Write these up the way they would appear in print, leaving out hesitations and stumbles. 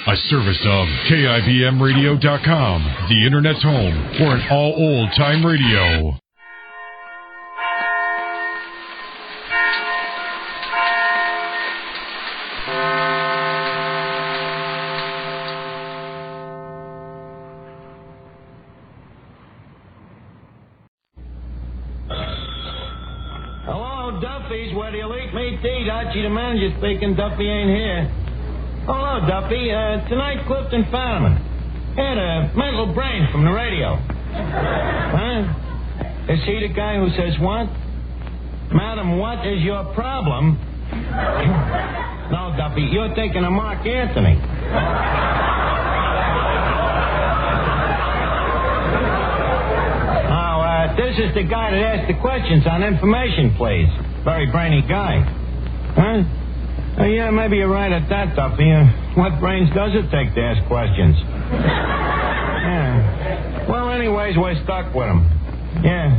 A service of KIBMradio.com, the Internet's home for an all old-time radio. Hello, Duffy's. Where do you leak me tea? Archie, the manager speaking. Duffy ain't here. Hello, Duffy. Tonight, Clifton Fadiman. Had a mental brain from the radio. Huh? Is he the guy who says what? Madam, what is your problem? No, Duffy, you're thinking of Mark Anthony. Oh, this is the guy that asked the questions on information, please. Very brainy guy. Huh? Yeah, maybe you're right at that, Duffy. What brains does it take to ask questions? Yeah. Well, anyways, we're stuck with him. Yeah.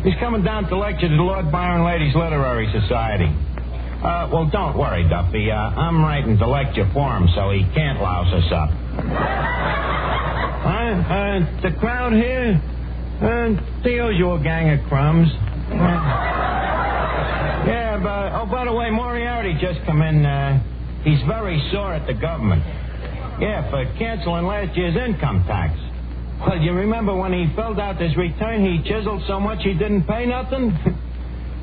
He's coming down to lecture to the Lord Byron Ladies Literary Society. Well, don't worry, Duffy. I'm writing the lecture for him, so he can't louse us up. The crowd here? The usual gang of crumbs. Yeah, but, oh, by the way, Moriarty just come in. He's very sore at the government. Yeah, for canceling last year's income tax. Well, you remember when he filled out his return, he chiseled so much he didn't pay nothing?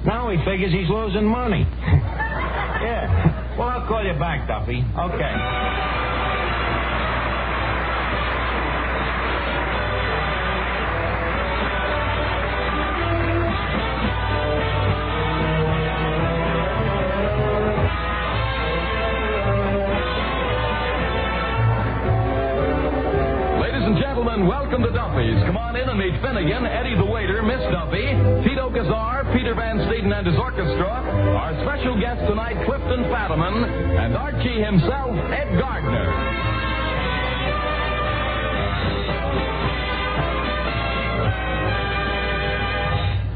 Now he figures he's losing money. Yeah. Well, I'll call you back, Duffy. Okay. Welcome to Duffy's. Come on in and meet Finnegan, Eddie the waiter, Miss Duffy, Tito Gazar, Peter Van Steeden and his orchestra, our special guest tonight, Clifton Fadiman, and Archie himself, Ed Gardner.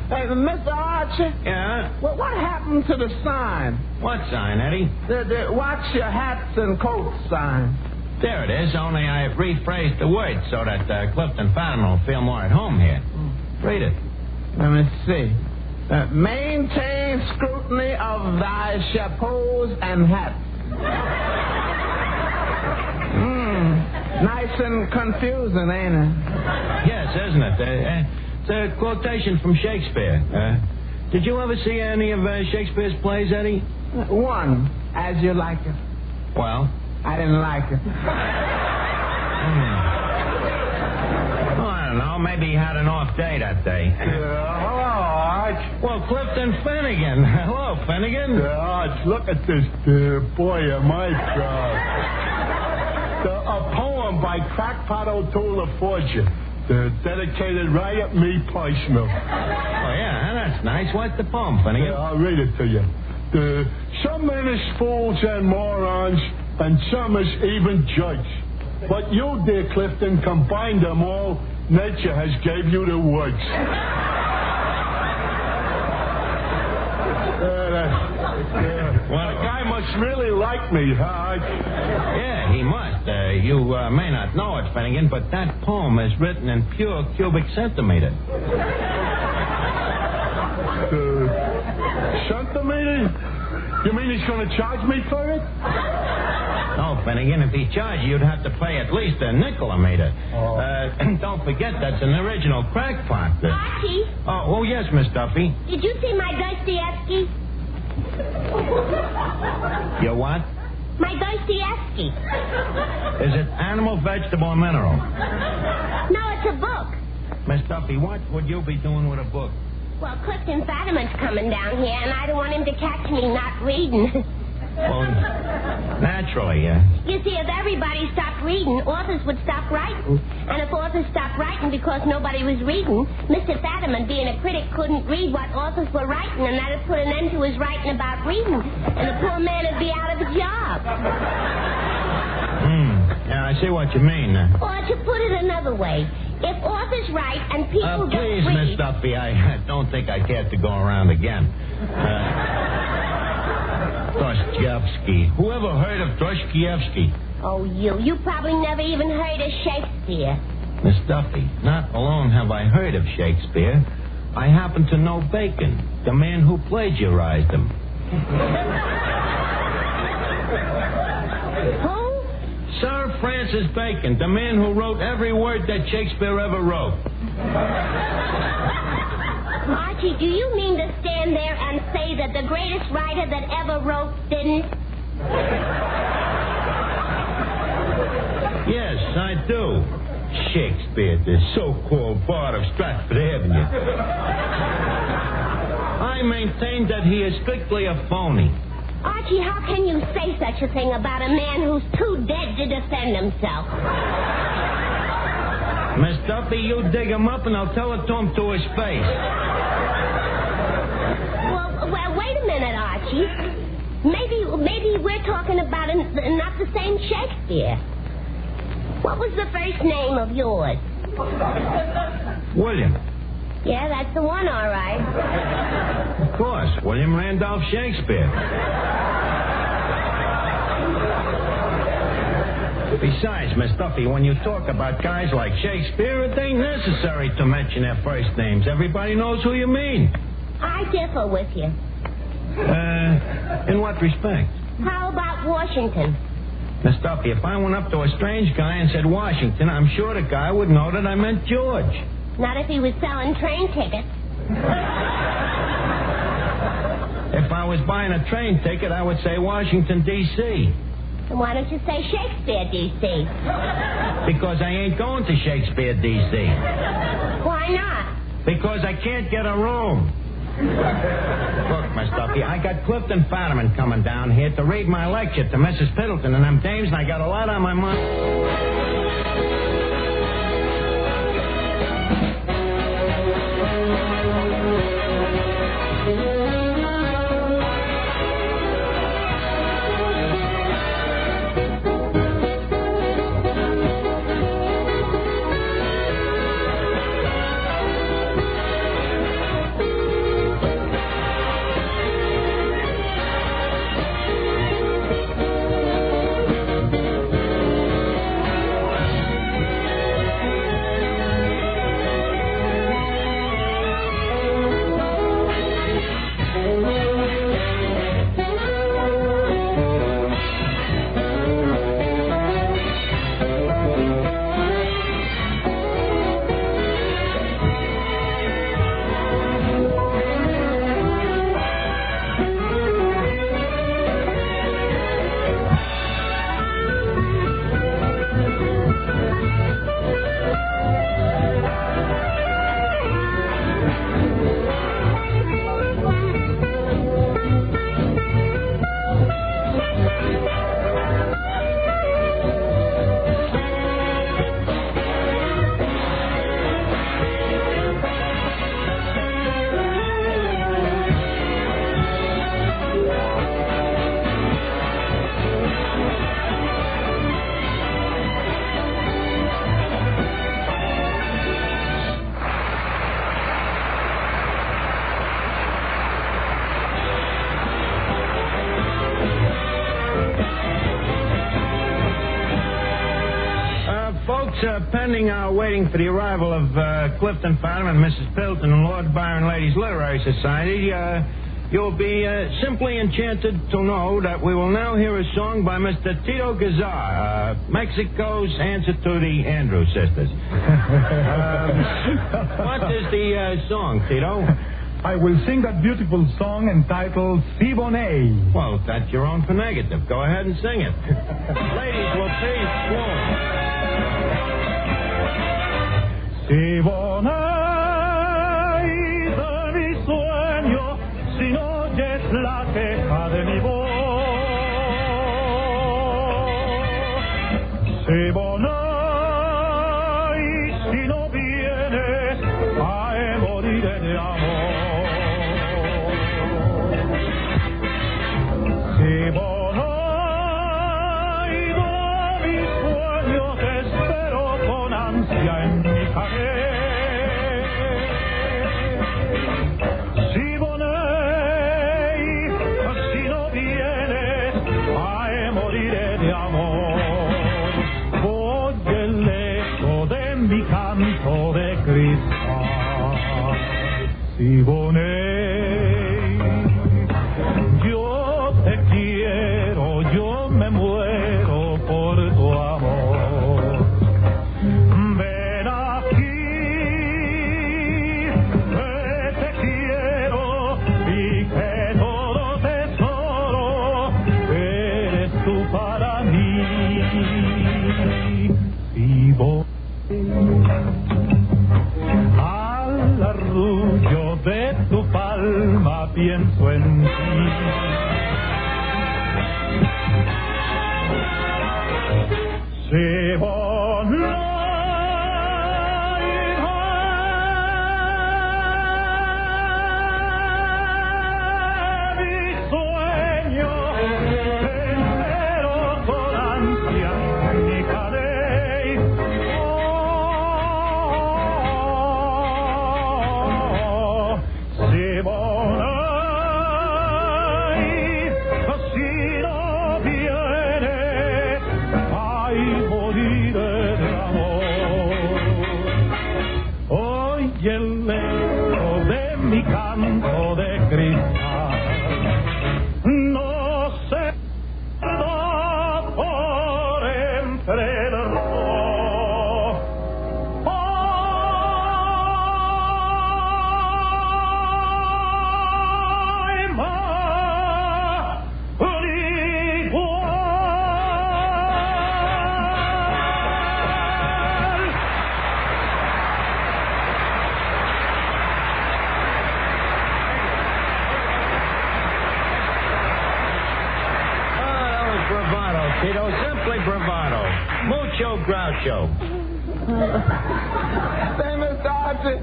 Hey, Mr. Archie? Yeah? Well, what happened to the sign? What sign, Eddie? The watch your hats and coats sign. There it is, only I rephrased the words so that Clifton Fadiman will feel more at home here. Read it. Let me see. Maintain scrutiny of thy chapeaus and hats. Nice and confusing, ain't it? Yes, isn't it? It's a quotation from Shakespeare. Did you ever see any of Shakespeare's plays, Eddie? One, As You Like It. Well? I didn't like it. Oh, I don't know. Maybe he had an off day that day. Hello, Arch. Well, Clifton Finnegan. Hello, Finnegan. Arch, look at this. Boy, am I proud. A poem by Crackpot O'Toole of Fortune. Dedicated right at me personal. Oh, yeah, that's nice. What's the poem, Finnegan? I'll read it to you. Some men is fools and morons, and some is even judge. But you, dear Clifton, combine them all. Nature has gave you the words. Well, the guy must really like me, huh? Yeah, he must. You may not know it, Finnegan, but that poem is written in pure cubic centimeter. Centimeter? You mean he's going to charge me for it? No, Finnegan, if he charged you, you'd have to pay at least a nickel a meter. Oh. Don't forget, that's an original crackpot. Archie? Oh, yes, Miss Duffy. Did you see my Dostoevsky? Your what? My Dostoevsky. Is it animal, vegetable, or mineral? No, it's a book. Miss Duffy, what would you be doing with a book? Well, Clifton Fadiman's coming down here, and I don't want him to catch me not reading. Well, naturally, You see, if everybody stopped reading, authors would stop writing. And if authors stopped writing because nobody was reading, Mr. Fadiman, being a critic, couldn't read what authors were writing, and that'd put an end to his writing about reading. And the poor man would be out of a job. Yeah, I see what you mean. Or to put it another way, if authors write and people don't please, read... Miss Duffy, I don't think I care to go around again. Dostoevsky. Who ever heard of Dostoevsky? Oh, you probably never even heard of Shakespeare. Miss Duffy, not alone have I heard of Shakespeare, I happen to know Bacon, the man who plagiarized him. Who? Sir Francis Bacon, the man who wrote every word that Shakespeare ever wrote. Archie, do you mean to stand there and say that the greatest writer that ever wrote didn't? Yes, I do. Shakespeare, the so-called bard of Stratford Avenue. I maintain that he is strictly a phony. Archie, how can you say such a thing about a man who's too dead to defend himself? Miss Duffy, you dig him up and I'll tell it to him to his face. Well, wait a minute, Archie. Maybe we're talking about not the same Shakespeare. What was the first name of yours? William. Yeah, that's the one, all right. Of course, William Randolph Shakespeare. Besides, Miss Duffy, when you talk about guys like Shakespeare, it ain't necessary to mention their first names. Everybody knows who you mean. I differ with you. In what respect? How about Washington? Miss Duffy, if I went up to a strange guy and said Washington, I'm sure the guy would know that I meant George. Not if he was selling train tickets. If I was buying a train ticket, I would say Washington, D.C. Then why don't you say Shakespeare, D.C.? Because I ain't going to Shakespeare, D.C. Why not? Because I can't get a room. Look, Miss Duffy, I got Clifton Fadiman coming down here to read my lecture to Mrs. Piddleton and them dames, and I got a lot on my mind. Pending our waiting for the arrival of Clifton Fadiman, Mrs. Piddleton, and Lord Byron Ladies Literary Society, you'll be simply enchanted to know that we will now hear a song by Mr. Tito Gazar, Mexico's answer to the Andrews Sisters. What is the song, Tito? I will sing that beautiful song entitled Si Bonet. Well, that's your own prerogative. Go ahead and sing it. Ladies will please swoon. Si Bonet de mi sueño, si no oyes la queja de mi voz. Si Bonet, si no vienes, ay, moriré de amor. Si Bonet de mi sueño, te espero con ansia en mi calle. Si Bonet, si no vienes, ay, moriré de amor. Siboney, yo te quiero, yo me muero por tu amor. Ven aquí, que te quiero y que todo tesoro eres tú para mí. Siboney, al arrullo de tu palma pienso en ti. Mi sueño entero con ansia mi cadey. Si no viene, ay, moriré de amor. Oye el eco de mi canto de cristal, no se da por entre los dos. Tito, simply bravado. Mucho groucho. Say, Mr. Archie,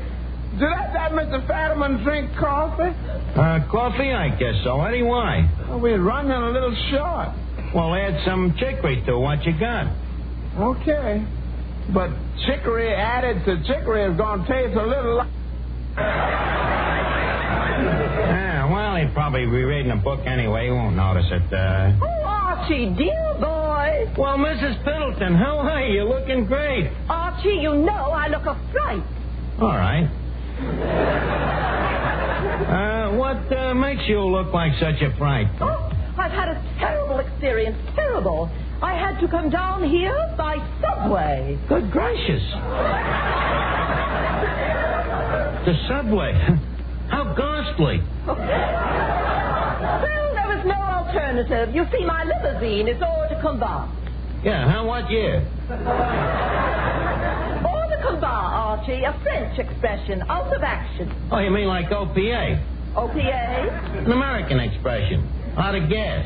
did that Mr. Fadiman drink coffee? Coffee? I guess so. Eddie, why? Well, we're running a little short. Well, add some chicory to what you got. Okay. But chicory added to chicory is going to taste a little like... Yeah, well, he'd probably be reading a book anyway. He won't notice it. Oh, Archie, dear boy. Well, Mrs. Piddleton, how are you? You're looking great. Archie, you know I look a fright. All right. What makes you look like such a fright? Oh, I've had a terrible experience. Terrible. I had to come down here by subway. Good gracious. The subway. How ghastly. Well, there was no alternative. You see, my limousine is hors de combat. Yeah, huh? What year? Hors de combat, Archie, a French expression, out of action. Oh, you mean like OPA? OPA? An American expression. Out of gas.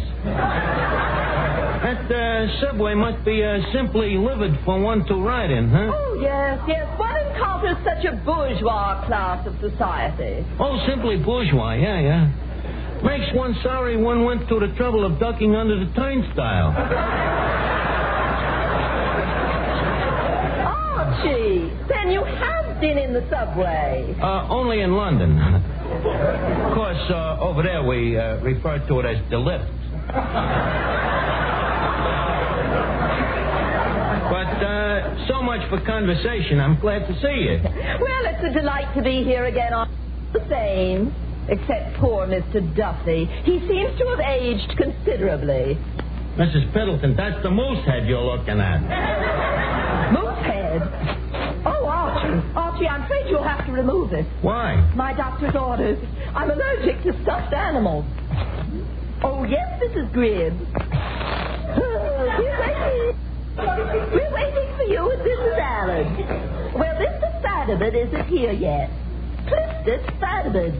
That subway must be simply livid for one to ride in, huh? Oh, yes, yes. One encounters such a bourgeois class of society. Oh, simply bourgeois, yeah. Makes one sorry one went to the trouble of ducking under the turnstile. Archie, then you have been in the subway. Only in London. Of course, over there we refer to it as the lift. But so much for conversation. I'm glad to see you. Well, it's a delight to be here again. The same, except poor Mr. Duffy. He seems to have aged considerably. Mrs. Piddleton, that's the moose head you're looking at. Moose head? Oh, Archie, I'm afraid you'll have to remove it. Why? My doctor's orders. I'm allergic to stuffed animals. Oh, yes, Mrs. Gribb. We're waiting for you and Mrs. Allen. Well, Mr. Fadiman isn't here yet. Clifton Fadiman.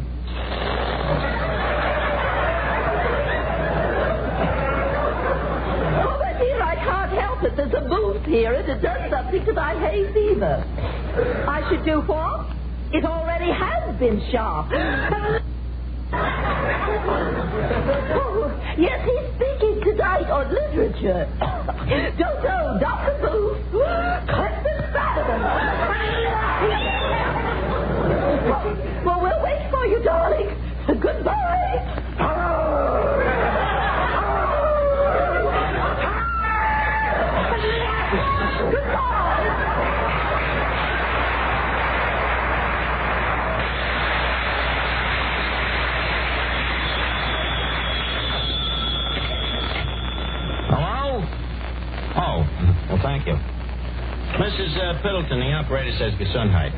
Oh, but dear, I can't help it. There's a moose here and it does something to my hay fever. I should do what? It already has been shot. Oh, yes, he's speaking tonight on literature. Don't the moose. Clifton Fadiman. Well, we'll wait for you, darling. Goodbye. Oh, well, thank you. Mrs. Piddleton, the operator says Gesundheit.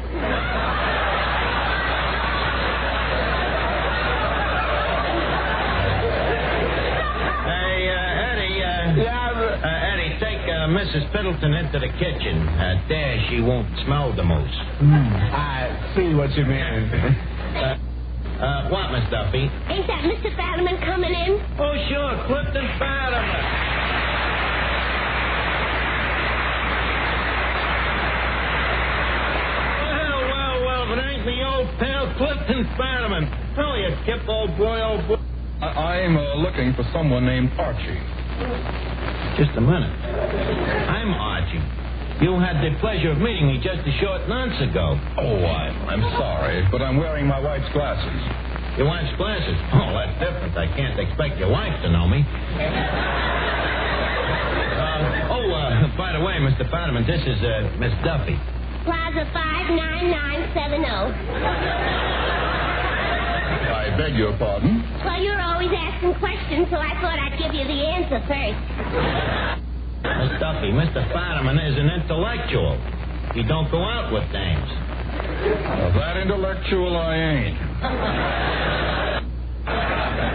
Eddie, take Mrs. Piddleton into the kitchen. There, she won't smell the most. I see what you mean. What, Miss Duffy? Ain't that Mr. Fadiman coming in? Oh, sure, Clifton Fadiman. Well, if it ain't me old pal, Clifton Fadiman. Oh, you Kip, old boy. I'm looking for someone named Archie. Just a minute. I'm Archie. You had the pleasure of meeting me just a short nonce ago. Oh, I'm sorry, but I'm wearing my wife's glasses. Your wife's glasses? Oh, that's different. I can't expect your wife to know me. By the way, Mr. Fadiman, this is Miss Duffy. Plaza 59970. I beg your pardon? Well, you're always asking questions, so I thought I'd give you the answer first. Miss Duffy, Mr. Fadiman is an intellectual. He don't go out with dames. Well, that intellectual I ain't.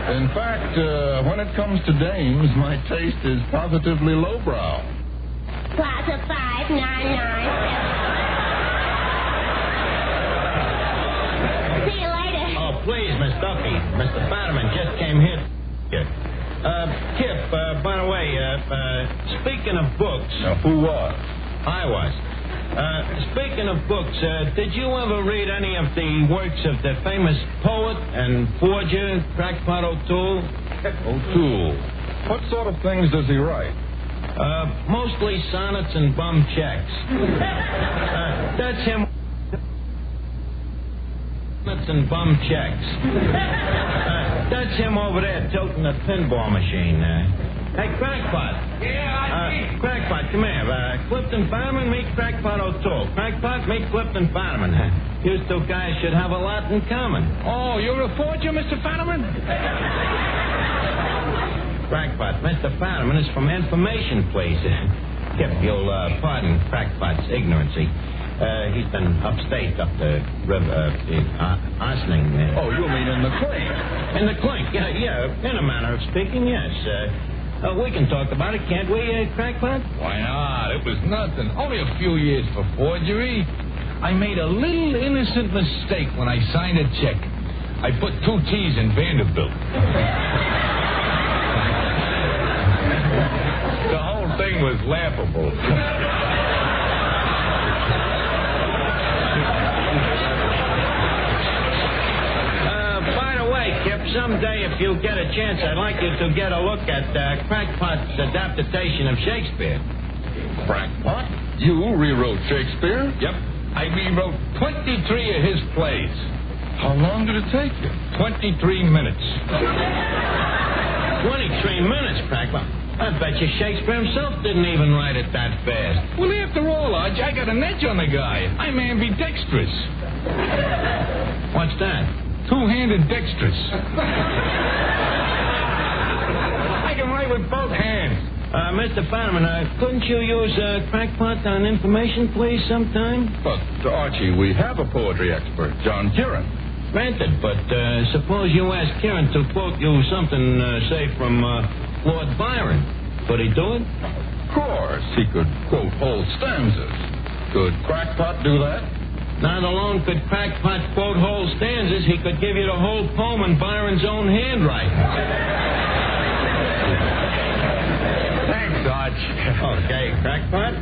In fact, when it comes to dames, my taste is positively lowbrow. Plaza 59970. See you later. Oh, please, Miss Duffy. Mr. Fadiman just came here. Kip, by the way, speaking of books... Who was? I was. Speaking of books, did you ever read any of the works of the famous poet and forger, Crackpot O'Toole? O'Toole. What sort of things does he write? Mostly sonnets and bum checks. That's him. Sonnets and bum checks. That's him over there tilting the pinball machine. Hey, Crackpot. Yeah, Crackpot, come here. Clifton Fadiman, meet Crackpot O'Toole. Crackpot, meet Clifton Fadiman. You two guys should have a lot in common. Oh, you're a forger, Mr. Fadiman? Crackpot, Mr. Fadiman is from information, please. Kip, you'll pardon Crackpot's ignorancy. He's been upstate, up the river, Osling. Oh, you mean in the clink? In the clink, yeah, in a manner of speaking, yes. We can talk about it, can't we, Crackpot? Why not? It was nothing. Only a few years for forgery. I made a little innocent mistake when I signed a check. I put 2 T's in Vanderbilt. The whole thing was laughable. Someday, if you get a chance, I'd like you to get a look at Crackpot's adaptation of Shakespeare. Crackpot? You rewrote Shakespeare? Yep. I rewrote 23 of his plays. How long did it take you? 23 minutes. 23 minutes, Crackpot? I bet you Shakespeare himself didn't even write it that fast. Well, after all, Arch, I got an edge on the guy. I'm ambidextrous. What's that? Two-handed dexterous. I can write with both hands. Mr. Fadiman, couldn't you use Crackpot on information, please, sometime? But, Archie, we have a poetry expert, John Kieran. Granted, but suppose you ask Kieran to quote you something, say, from Lord Byron. Could he do it? Of course. He could quote whole stanzas. Could Crackpot do that? Not alone could Crackpot quote whole stanzas, he could give you the whole poem in Byron's own handwriting. Thanks, Arch. Okay, Crackpot.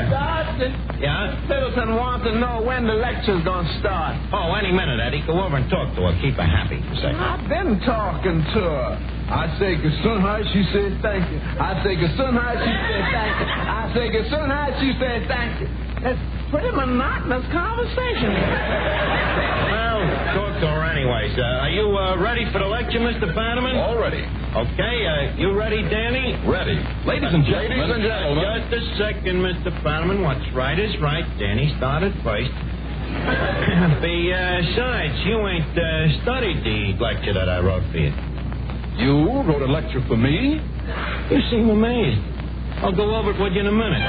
Sergeant. Yeah? Middleton wants to know when the lecture's going to start. Oh, any minute, Eddie. Go over and talk to her. Keep her happy for a second. I've been talking to her. I say Gesundheit, she says thank you. I say Gesundheit, she says thank you. I say Gesundheit, she says thank you. It's pretty monotonous conversation. Well, talk to her anyways. Are you ready for the lecture, Mr. Fadiman? All ready. Okay, you ready, Danny? Ready. Ladies and gentlemen. Just a second, Mr. Fadiman. What's right is right. Danny started first. Besides, you ain't studied the lecture that I wrote for you. You wrote a lecture for me? You seem amazed. I'll go over it with you in a minute.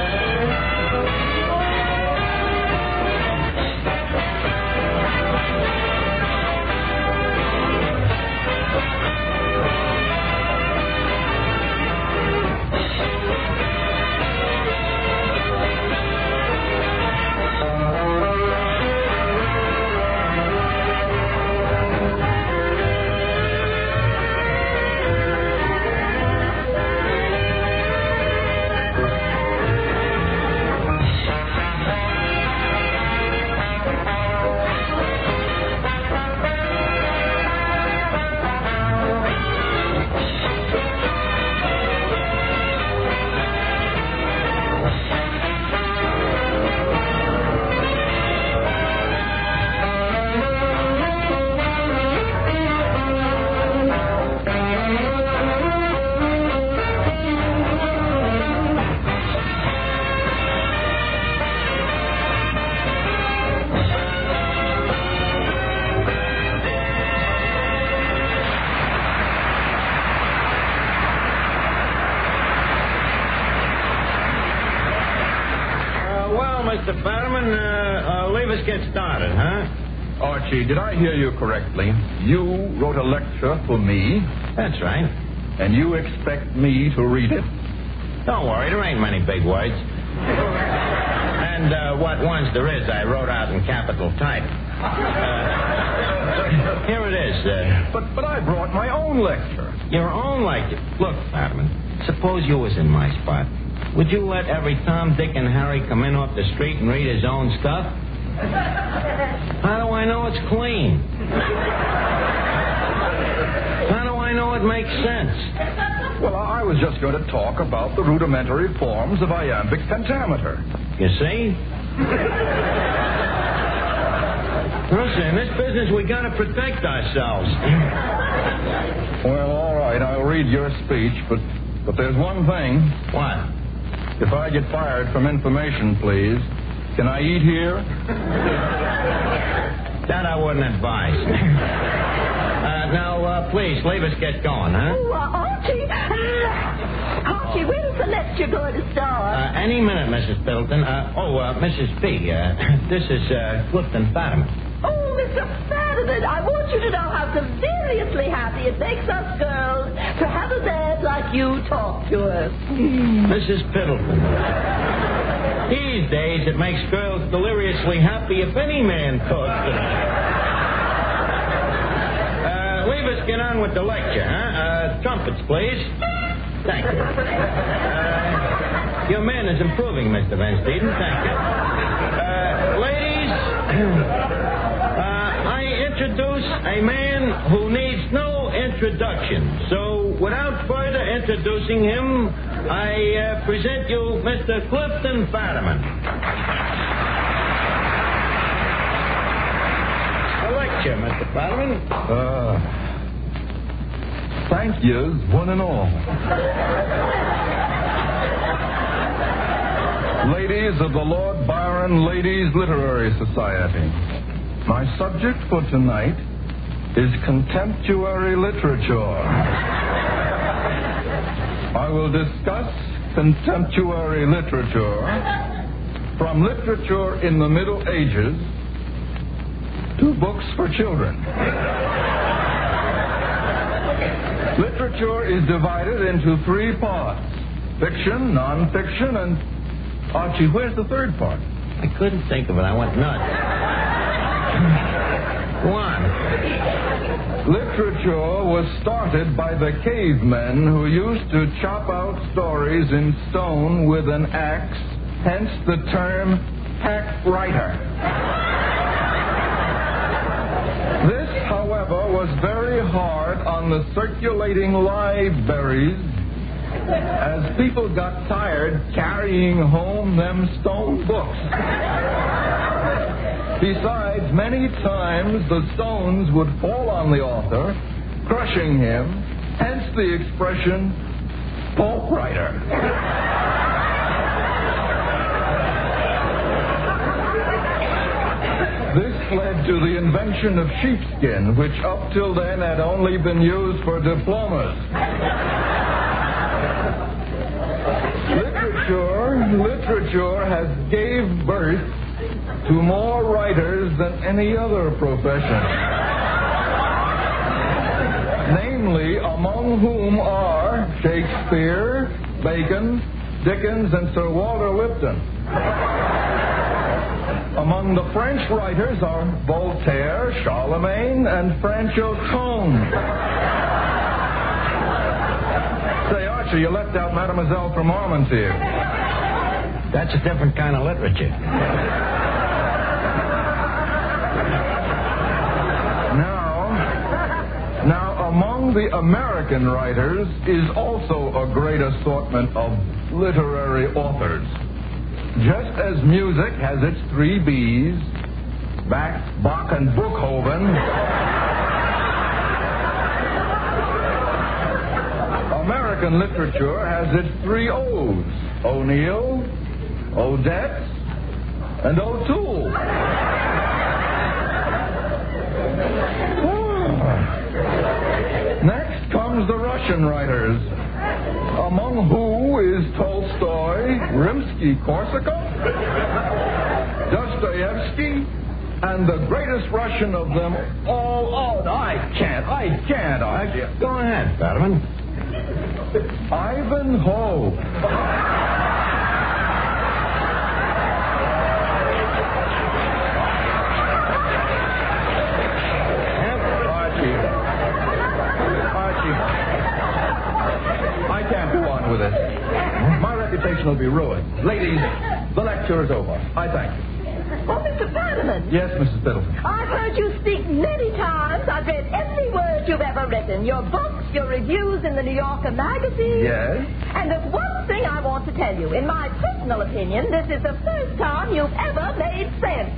Mr. Fadiman, leave us get started, huh? Archie, did I hear you correctly? You wrote a lecture for me. That's right. And you expect me to read it? Don't worry, there ain't many big words. And what ones there is, I wrote out in capital type. Here it is. But I brought my own lecture. Your own lecture? Look, Fadiman, suppose you was in my spot. Would you let every Tom, Dick, and Harry come in off the street and read his own stuff? How do I know it's clean? How do I know it makes sense? Well, I was just going to talk about the rudimentary forms of iambic pentameter. You see? Listen, in this business, we got to protect ourselves. Well, all right, I'll read your speech, but there's one thing. What? If I get fired from information, please, can I eat here? That I wouldn't advise. Now, please, leave us get going, huh? Oh, Archie. Archie, when is the lecture going to start? Any minute, Mrs. Piddleton. Mrs. P. This is Clifton Fadiman. Oh, Mr. Fadiman, I want you to know how deliriously happy it makes us girls to have a man like you talk to us. Mrs. Piddleton. These days, it makes girls deliriously happy if any man talks to them. Leave us get on with the lecture, huh? Trumpets, please. Thank you. Your man is improving, Mr. Van Steeden. Thank you. Ladies, I introduce a man who needs no introduction. So, without further introducing him, I present you Mr. Clifton Fadiman. A lecture, Mr. Fadiman. Thank yous, one and all. Ladies of the Lord Byron Ladies Literary Society, my subject for tonight is contemporary literature. I will discuss contemporary literature from literature in the Middle Ages to books for children. Literature is divided into three parts: fiction, non-fiction, and... Archie, where's the third part? I couldn't think of it. I went nuts. Go on. Literature was started by the cavemen who used to chop out stories in stone with an axe, hence the term hack writer. This, however, was very hard on the circulating libraries, as people got tired carrying home them stone books. Besides, many times the stones would fall on the author, crushing him, hence the expression, pulp writer. This led to the invention of sheepskin, which up till then had only been used for diplomas. American literature has gave birth to more writers than any other profession. Namely, among whom are Shakespeare, Bacon, Dickens, and Sir Walter Lipton. Among the French writers are Voltaire, Charlemagne, and Francho Tone. Say, Archie, you left out Mademoiselle from Armentières. That's a different kind of literature. Now, among the American writers is also a great assortment of literary authors. Just as music has its 3 B's, Bach and Beethoven, American literature has its 3 O's, O'Neill, Odette, and O'Toole. Next comes the Russian writers, among who is Tolstoy, Rimsky-Korsakov, Dostoevsky, and the greatest Russian of them all. Oh, I can't. Go ahead, Fadiman. Ivanhoe. I can't go on with this. My reputation will be ruined. Ladies, the lecture is over. I thank you. Oh, Mr. Fadiman. Yes, Mrs. Middleton. I've heard you speak many times. I've read every word you've ever written. Your books, your reviews in the New Yorker magazine. Yes? And there's one thing I want to tell you. In my personal opinion, this is the first time you've ever made sense.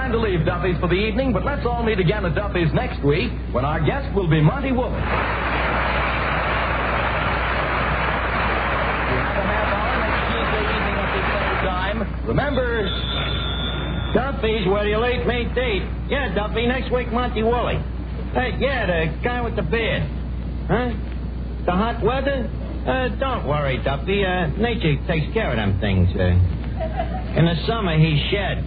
To leave Duffy's for the evening, but let's all meet again at Duffy's next week when our guest will be Monty Woolley. We have a half hour next Tuesday evening at this same time. Remember, Duffy's where your late mate date. Yeah, Duffy, next week, Monty Woolley. Hey, yeah, the guy with the beard. Huh? The hot weather? Don't worry, Duffy. Nature takes care of them things. In the summer, he sheds.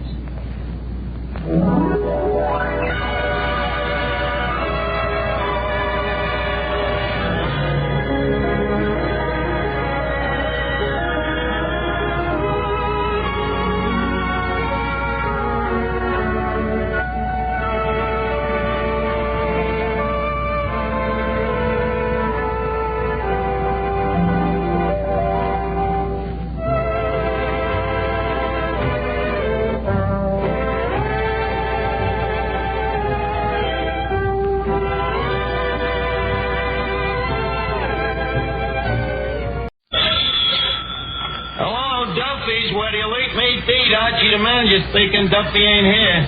The manager's thinking Duffy ain't here.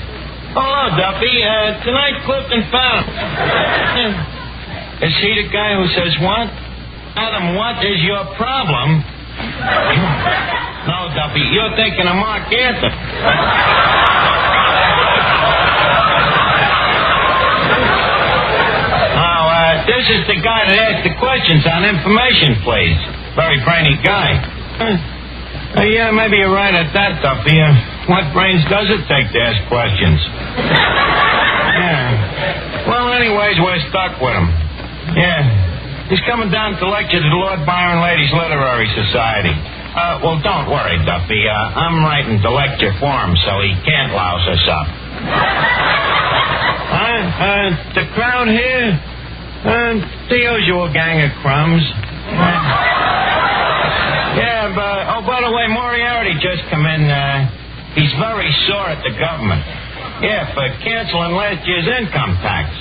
Hello, Duffy. Tonight, Clifton Fadiman. Is he the guy who says what? Adam, what is your problem? No, Duffy, you're thinking of Mark Anthony. This is the guy that asked the questions on information, please. Very brainy guy. Yeah, maybe you're right at that, Duffy. What brains does it take to ask questions? Yeah. Well, anyways, we're stuck with him. Yeah. He's coming down to lecture to the Lord Byron Ladies Literary Society. Well, don't worry, Duffy. I'm writing the lecture for him, so he can't louse us up. The crowd here? The usual gang of crumbs. Yeah, but, by the way, Moriarty just come in. He's very sore at the government. Yeah, for canceling last year's income tax.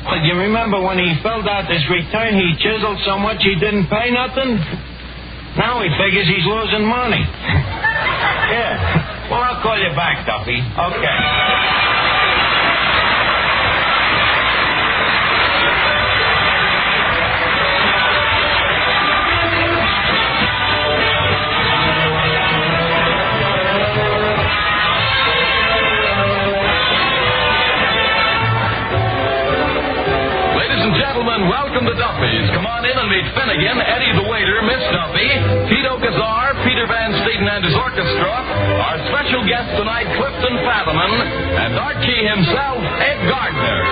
Well, you remember when he filled out his return, he chiseled so much he didn't pay nothing? Now he figures he's losing money. Yeah. Well, I'll call you back, Duffy. Okay. Marquis himself, Ed Gardner.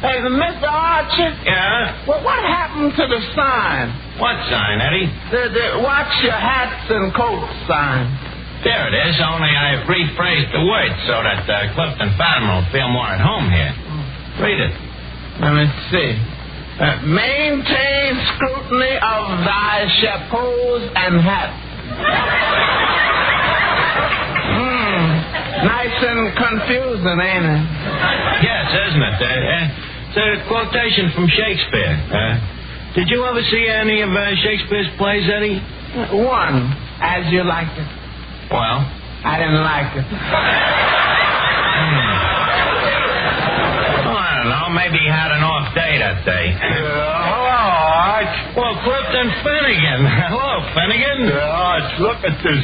Hey, Mr. Archie? Yeah? Well, what happened to the sign? What sign, Eddie? The watch your hats and coats sign. There it is, only I've rephrased the words so that Clifton Fadiman will feel more at home here. Read it. Let me see. Maintain scrutiny of thy chapeaus and hats. Nice and confusing, ain't it? Yes, isn't it? It's a quotation from Shakespeare. Did you ever see any of Shakespeare's plays, Eddie? One, As You Like It. Well? I didn't like it. Oh, I don't know. Maybe he had an off day that day. Hello, Arch. Well, Clifton Finnegan. Hello, Finnegan. Arch, look at this.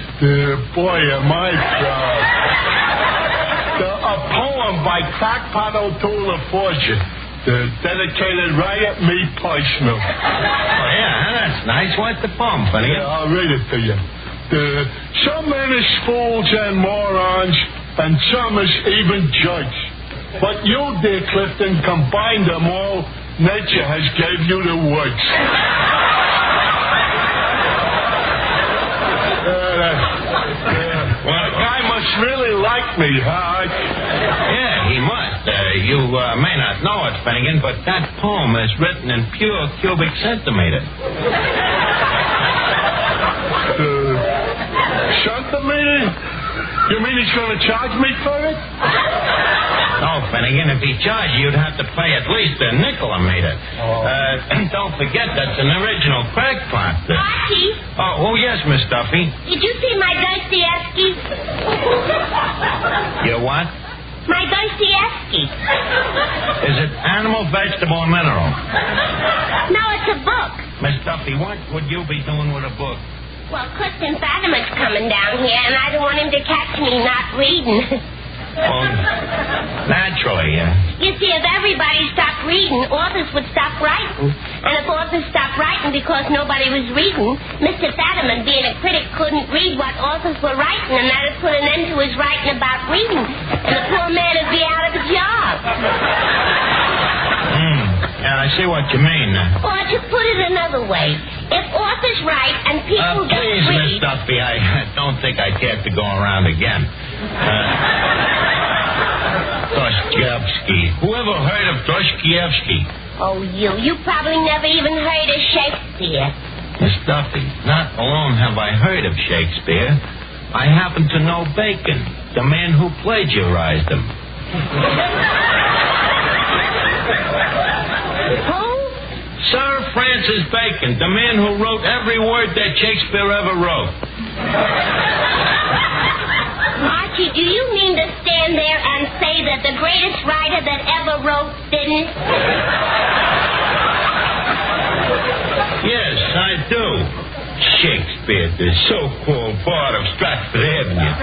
Boy, am I proud. A poem by Crackpot O'Toole of Fortune. Dedicated right at me personal. Oh, yeah, that's nice. What's the poem, Finnegan? Yeah, I'll read it to you. Some men is fools and morons, and some is even judge. But you, dear Clifton, combined them all. Nature has gave you the woods. Well, the guy must really like me, huh? Yeah, he must. You may not know it, Finnegan, but that poem is written in pure cubic centimeter. Centimeter? You mean he's going to charge me for it? No, Finnegan, if he charged you, you'd have to pay at least a nickel a meter. Don't forget, that's an original crackpot. Archie? Oh, yes, Miss Duffy. Did you see my Dostoevsky? Your what? My Dostoevsky. Is it animal, vegetable, or mineral? No, it's a book. Miss Duffy, what would you be doing with a book? Well, Clifton Fadiman's coming down here, and I don't want him to catch me not reading. Well, naturally, You see, if everybody stopped reading, authors would stop writing. And if authors stopped writing because nobody was reading, Mr. Fadiman, being a critic, couldn't read what authors were writing, and that would put an end to his writing about reading. And the poor man would be out of a job. Yeah, I see what you mean. Or to put it another way, if authors write and people don't please, read... Miss Duffy, I don't think I care to go around again. Dostoevsky. Whoever heard of Dostoevsky? Oh, you probably never even heard of Shakespeare. Miss Duffy, not alone have I heard of Shakespeare, I happen to know Bacon, the man who plagiarized him. Who? Sir Francis Bacon, the man who wrote every word that Shakespeare ever wrote. Archie, do you mean to stand there and say that the greatest writer that ever wrote didn't? Yes, I do. Shakespeare, the so-called bard of Stratford Avenue.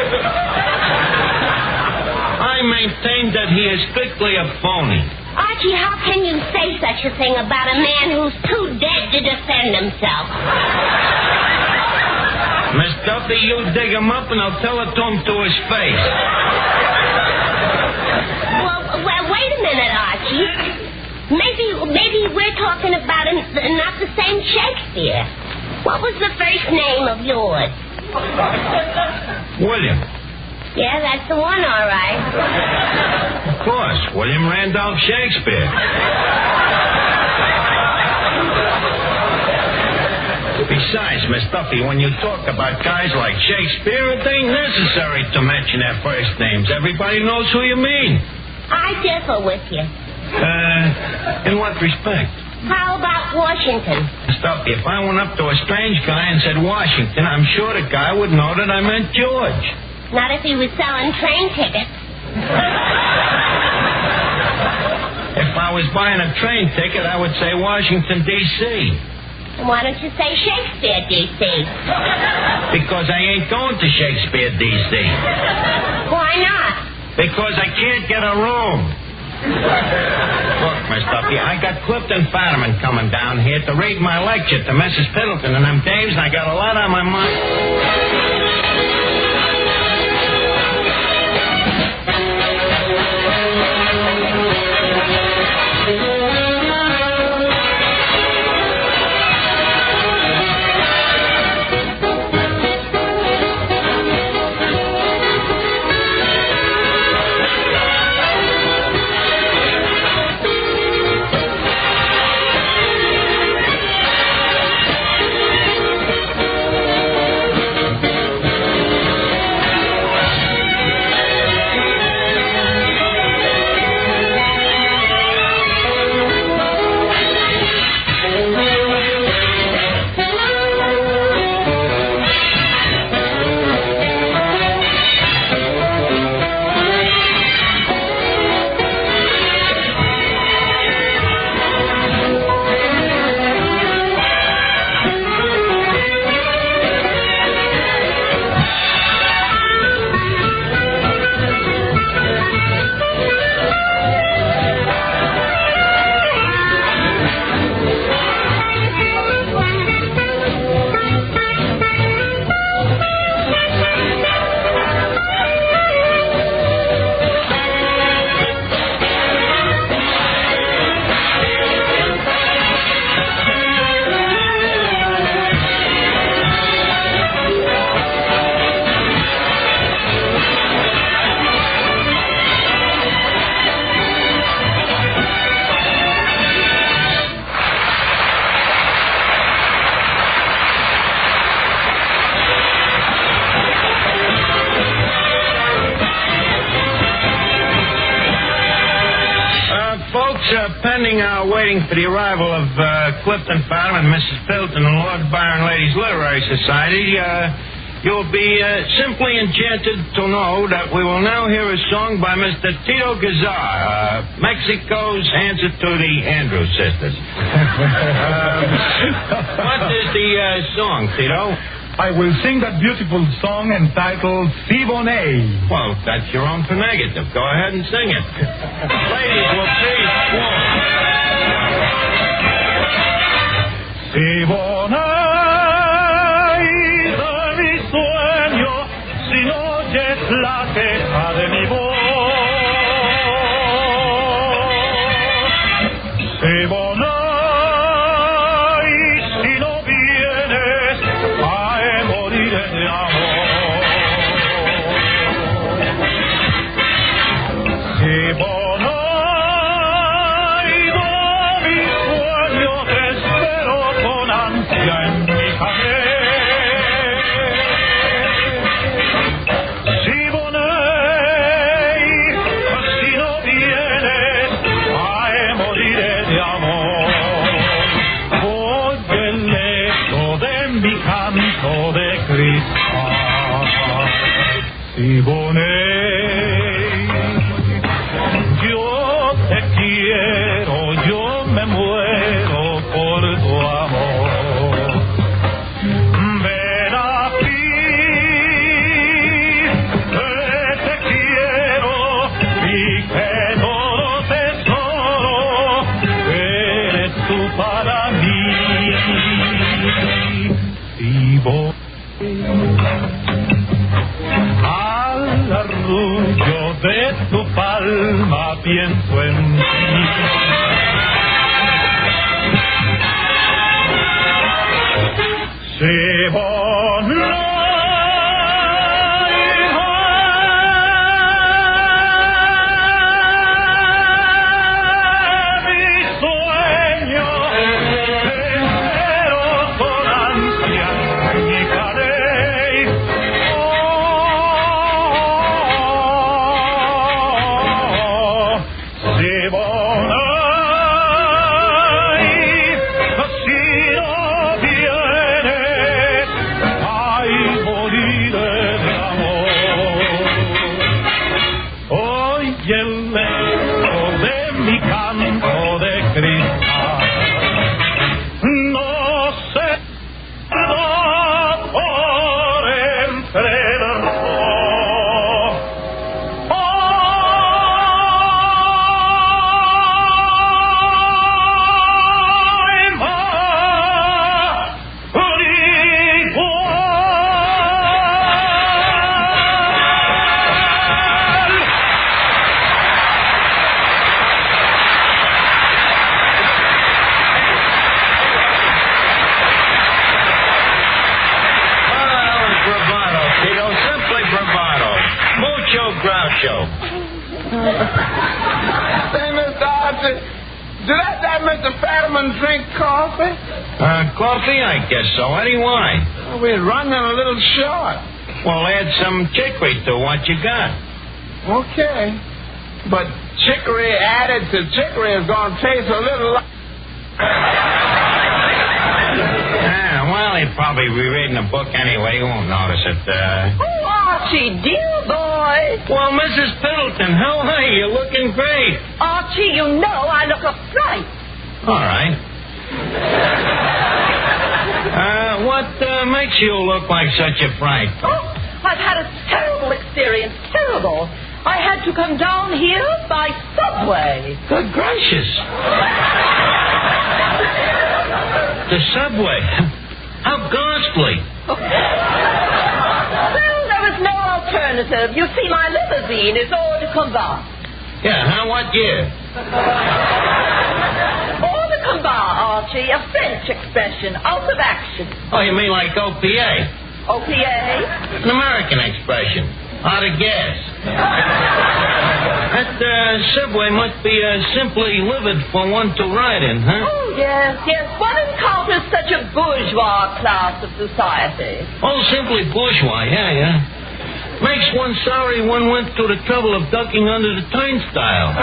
I maintain that he is strictly a phony. Archie, how can you say such a thing about a man who's too dead to defend himself? Miss Duffy, you dig him up and I'll tell it to him to his face. Well, wait a minute, Archie. Maybe we're talking about not the same Shakespeare. What was the first name of yours? William. Yeah, that's the one, all right. Of course, William Randolph Shakespeare. Besides, Miss Duffy, when you talk about guys like Shakespeare, it ain't necessary to mention their first names. Everybody knows who you mean. I differ with you. In what respect? How about Washington? Miss Duffy, if I went up to a strange guy and said Washington, I'm sure the guy would know that I meant George. Not if he was selling train tickets. If I was buying a train ticket, I would say Washington, D.C. Why don't you say Shakespeare, D.C.? Because I ain't going to Shakespeare, D.C. Why not? Because I can't get a room. Look, Miss Duffy, I got Clifton Fadiman coming down here to read my lecture to Mrs. Piddleton and them dames, and I got a lot on my mind. Pending waiting for the arrival of Clifton Fadiman, Mrs. Piddleton, and Lord Byron Ladies Literary Society, you'll be simply enchanted to know that we will now hear a song by Mr. Tito Gazar, Mexico's answer to the Andrews sisters. What is the song, Tito? I will sing that beautiful song entitled Si Bonet. Well, that's your own prerogative. Go ahead and sing it. Ladies, will please warm. Si Bonet de mi sueño, si no oyes la queja de mi voz. Si Bonet. Si Bonet, yo te quiero, yo me muero por tu amor. Ven aquí, te quiero y que todo tesoro eres tú para mí. Si Bonet. Al arrullo de tu palma pienso en ti. Si Bonet, mi sueño, espero con ansia mi cadey. Si no vienes, ay, show. Say, Mr. Archie, did that Mr. Fadiman drink coffee? Coffee? I guess so. Eddie, why? Well, we're running a little short. Well, add some chicory to what you got. Okay. But chicory added to chicory is going to taste a little like... Well, he'll probably be reading a book anyway. He won't notice it. Oh, Archie, dear boy. Well, Mrs. Pendleton, how are you? You're looking great. Archie, you know I look a fright. All right. What makes you look like such a fright? Oh, I've had a terrible experience. Terrible. I had to come down here by subway. Good gracious. The subway. How ghastly. Well, there was no alternative. You see, my limousine is hors de combat. Yeah, what year? Hors de combat, Archie, a French expression, out of action. Oh, you mean like OPA? OPA? An American expression. Out of gas. That subway must be simply livid for one to ride in, huh? Oh, yes. One encounters such a bourgeois class of society. Oh, simply bourgeois, yeah. Makes one sorry one went to the trouble of ducking under the turnstile.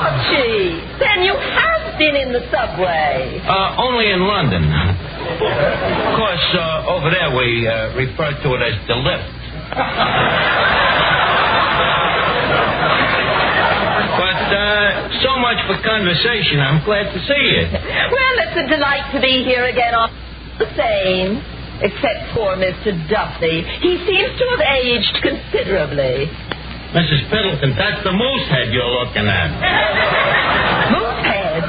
Archie, then you have been in the subway. Only in London. Of course, over there we refer to it as the lift. But so much for conversation. I'm glad to see you. Well, it's a delight to be here again. The same, except for Mr. Duffy. He seems to have aged considerably. Mrs. Pendleton, that's the moose head you're looking at. Moose head?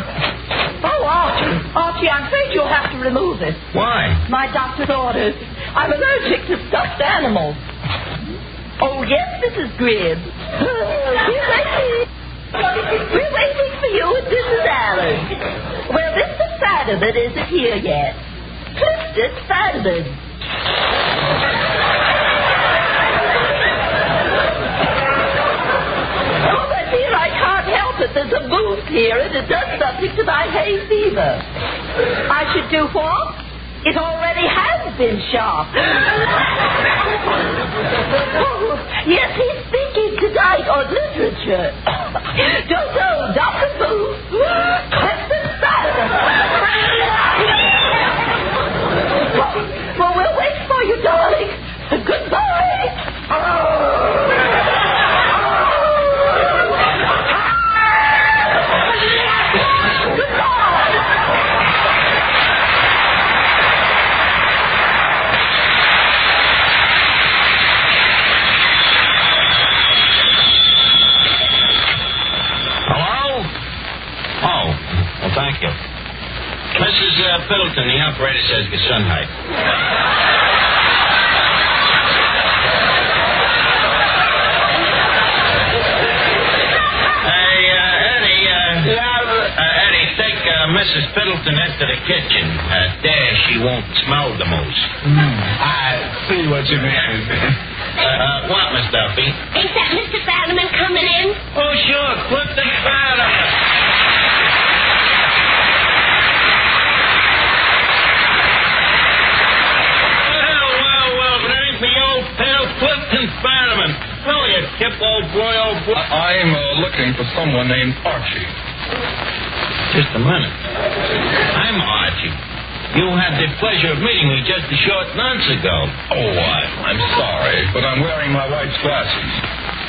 Oh, Archie, I'm afraid you'll have to remove it. Why? My doctor's orders. I'm allergic to stuffed animals. Oh, yes, Mrs. Gribb. We're waiting for you and Mrs. Allen. Well, Mr. Fadiman isn't here yet. Clifton Fadiman. Oh, but dear, I can't help it. There's a booth here, and it does something to my hay fever. I should do what? It already has been shot. Oh, yes, he's thinking tonight on literature. Don't know, Dr. Booth. Clifton Fadiman. Well, we'll wait for you, darling. Goodbye. Hello? Oh, well, thank you. Mrs. Pendleton, the operator says Gesundheit. Eddie, take Mrs. Pendleton into the kitchen. There, she won't smell the moose. I see what you mean. What, Miss Duffy? Ain't that Mr. Fadiman coming in? Oh, sure, Clifton Fadiman. Clifton Fadiman. Well, you kip, old boy, I'm looking for someone named Archie. Just a minute. I'm Archie. You had the pleasure of meeting me just a short nonce ago. Oh, I'm sorry, but I'm wearing my wife's glasses.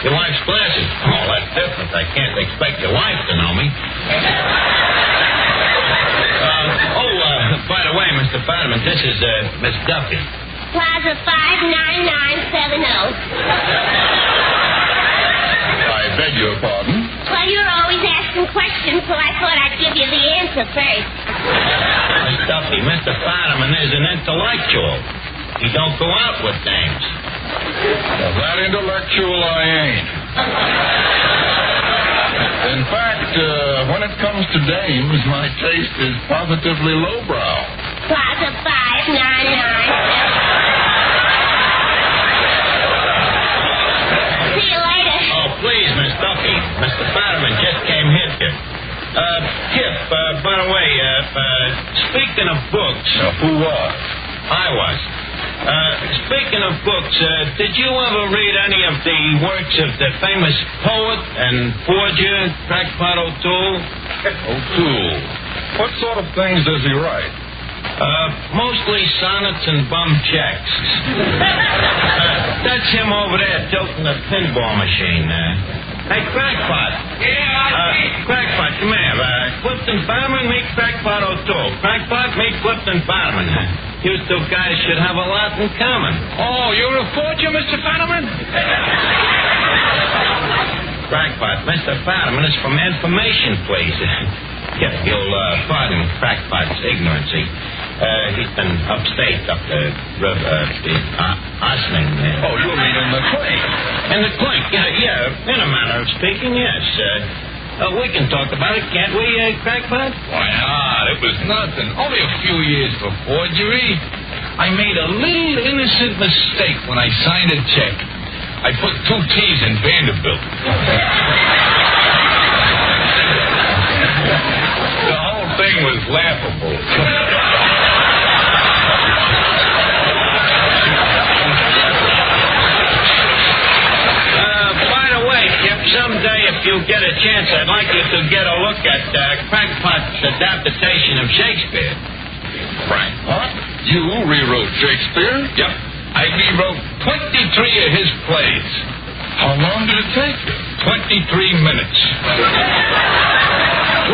Your wife's glasses? Oh, that's different. I can't expect your wife to know me. By the way, Mr. Fadiman, this is Miss Duffy. Plaza 59970. I beg your pardon? Well, you're always asking questions, so I thought I'd give you the answer first. Miss Duffy, Mr. Fadiman is an intellectual. He don't go out with dames. Well, that intellectual I ain't. In fact, when it comes to dames, my taste is positively lowbrow. Plaza 59970. please, Miss Duffy. Mr. Fadiman just came here, Kip. Kip, by the way, speaking of books... Who was? I was. Speaking of books, did you ever read any of the works of the famous poet and forger, Crackpot O'Toole? O'Toole. What sort of things does he write? Mostly sonnets and bum checks. That's him over there tilting the pinball machine. Hey, Crackpot. Yeah, Crackpot, come here. Clifton Fadiman, meet Crackpot O'Toole. Crackpot, meet Clifton Fadiman. You two guys should have a lot in common. Oh, you're a forger, Mr. Fadiman? Crackpot, Mr. Fadiman is from information, please. If you'll pardon Crackpot's ignorancy. He's been upstate up the river, Osling. Oh, you mean in the clink? In the clink, yeah, in a manner of speaking, yes. We can talk about it, can't we, Crackpot? Why not? It was nothing. Only a few years for forgery. I made a little innocent mistake when I signed a check. I put 2 T's in Vanderbilt. The whole thing was laughable. Someday, if you get a chance, I'd like you to get a look at Crackpot's adaptation of Shakespeare. Crackpot? You rewrote Shakespeare? Yep. I rewrote 23 of his plays. How long did it take you? 23 minutes.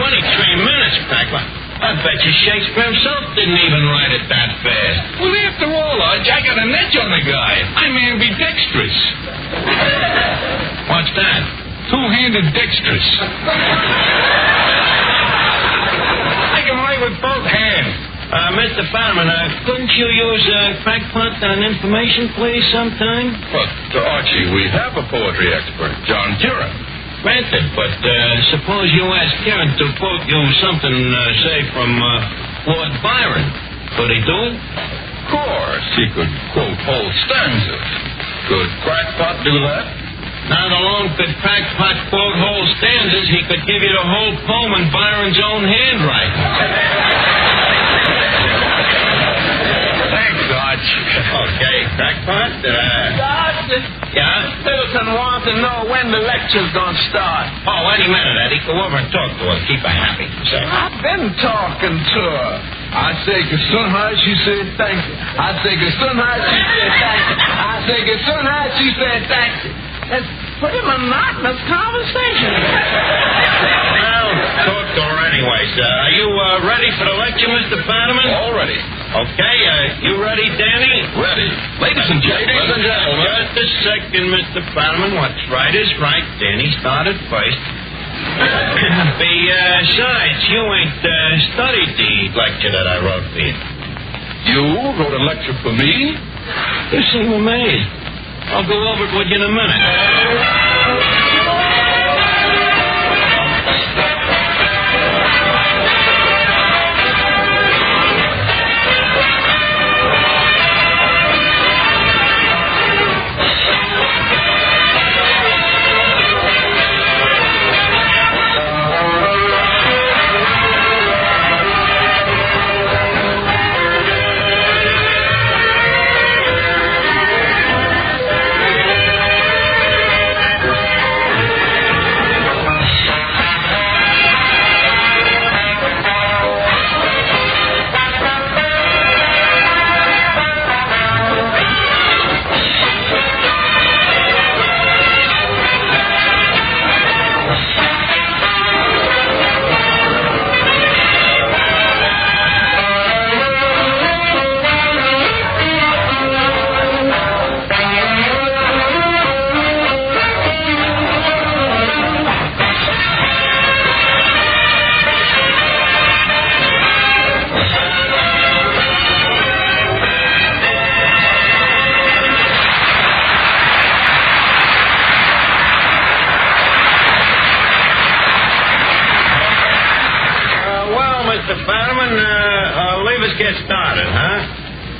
23 minutes, Crackpot? I bet you Shakespeare himself didn't even write it that fast. Well, after all, I got an edge on the guy. I'm ambidextrous. What's that? Two-handed dexterous. I can write with both hands. Mr. Fadiman, couldn't you use Crackpot on information, please, sometime? But, Archie, we have a poetry expert, John Kieran. Granted, but suppose you ask Kieran to quote you something, say, from Lord Byron. Could he do it? Of course. He could quote whole stanzas. Could Crackpot do that? Not alone could Crackpot quote whole stanzas, he could give you the whole poem in Byron's own handwriting. Thanks, Arch. Okay, Crackpot. Doctor? Yeah? Middleton wants to know when the lecture's gonna start. Oh, any minute, Eddie. Go over and talk to her. Keep her happy. So. I've been talking to her. I say Gesundheit, she said thank you. I say Gesundheit, she said thank you. I say Gesundheit, she said thank you. It's pretty monotonous conversation. Well, talk to her anyways. Are you ready for the lecture, Mr. Fadiman? All ready. Okay, you ready, Danny? Ready. Ladies and gentlemen. Just a second, Mr. Fadiman. What's right is right. Danny started first. Besides, you ain't studied the lecture that I wrote for you. You wrote a lecture for me? You seem amazed. I'll go over it with you in a minute.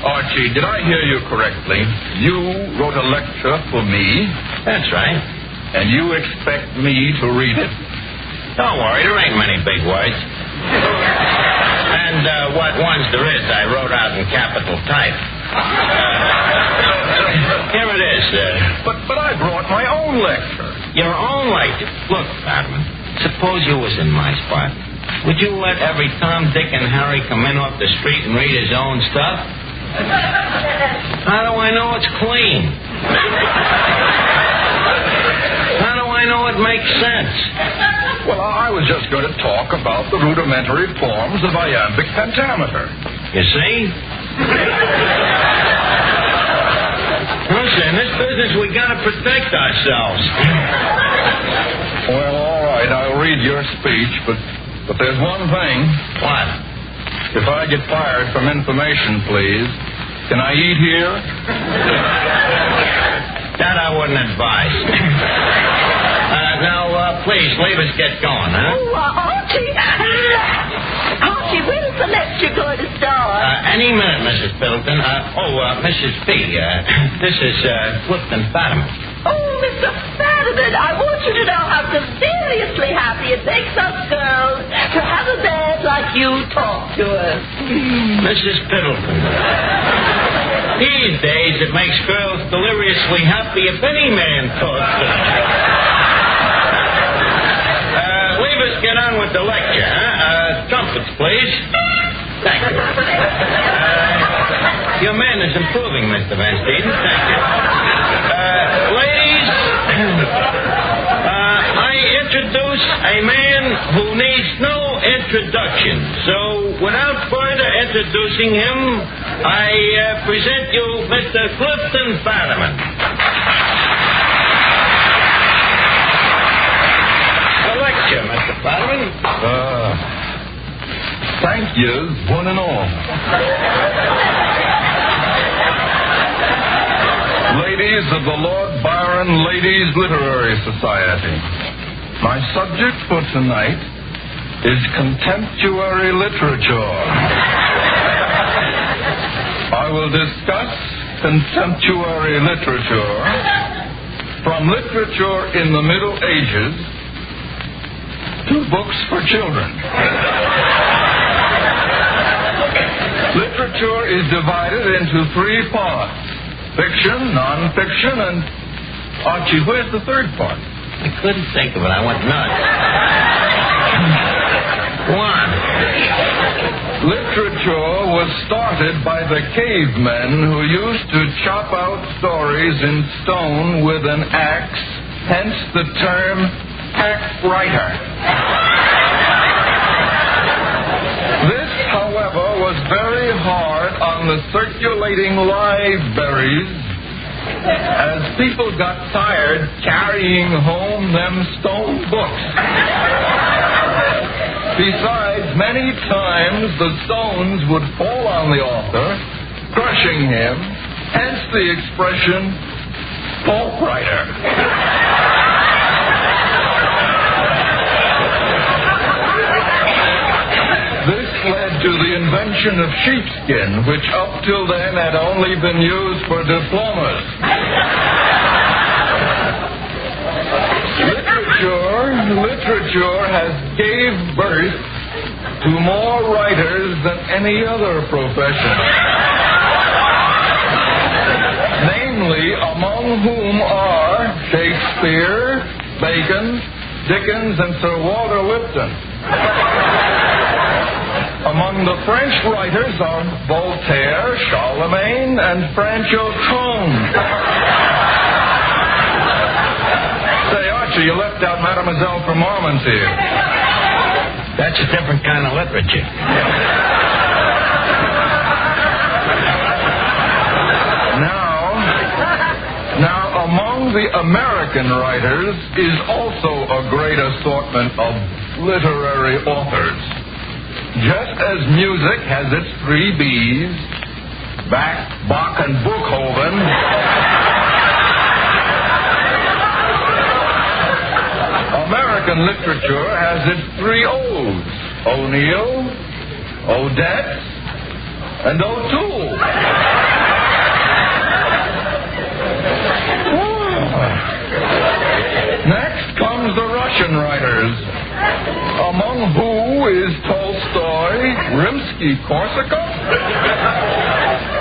Archie, did I hear you correctly? You wrote a lecture for me? That's right. and you expect me to read it? Don't worry, there ain't many big words. And what ones there is, I wrote out in capital type. Here it is. But I brought my own lecture. Your own lecture? Look, Fadiman, suppose you was in my spot. Would you let every Tom, Dick, and Harry come in off the street and read his own stuff? How do I know it's clean? How do I know it makes sense? Well, I was just going to talk about the rudimentary forms of iambic pentameter. You see? Listen, in this business, we got to protect ourselves. Well, all right, I'll read your speech, but there's one thing. What? If I get fired from information, please, can I eat here? That I wouldn't advise. Now, please, leave us get going, huh? Oh, Archie. Archie, when's the lecture going to start? Any minute, Mrs. Middleton. Mrs. P. This is Clifton Fadiman. Oh, Mr. Fadiman, I want you to know how seriously happy it makes us girls to have a man like you talk to us. Mrs. Middleton. These days, it makes girls deliriously happy if any man talks to them. Leave us get on with the lecture, huh? Trumpets, please. Thank you. Your man is improving, Mr. Van Steeden. Thank you. Ladies, I introduce a man who needs no introduction. So, without further introducing him, I present you Mr. Clifton Fadiman. A lecture, Mr. Fadiman. Thank yous, one and all. Ladies of the Lord Byron Ladies Literary Society, my subject for tonight is contemporary literature. I will discuss contemporary literature from literature in the Middle Ages to books for children. Literature is divided into three parts: fiction, non-fiction, and... Archie, where's the third part? I couldn't think of it. I went nuts. One. Literature was started by the cavemen who used to chop out stories in stone with an axe, hence the term axe writer. This, however, was very hard on the circulating libraries, as people got tired carrying home them stone books. Besides, many times the stones would fall on the author, crushing him, hence the expression, fault writer. This led to the invention of sheepskin, which up till then had only been used for diplomas. Literature has gave birth to more writers than any other profession. Namely, among whom are Shakespeare, Bacon, Dickens, and Sir Walter Lipton. Among the French writers are Voltaire, Charlemagne, and Francho Trone. Say, Archie, you left out Mademoiselle from Armentier. That's a different kind of literature. Now, among the American writers is also a great assortment of literary authors. Just as music has its three B's, Bach, and Beethoven, American literature has its three O's, O'Neill, Odette, and O'Toole. writers, among who is Tolstoy, Rimsky-Korsakov,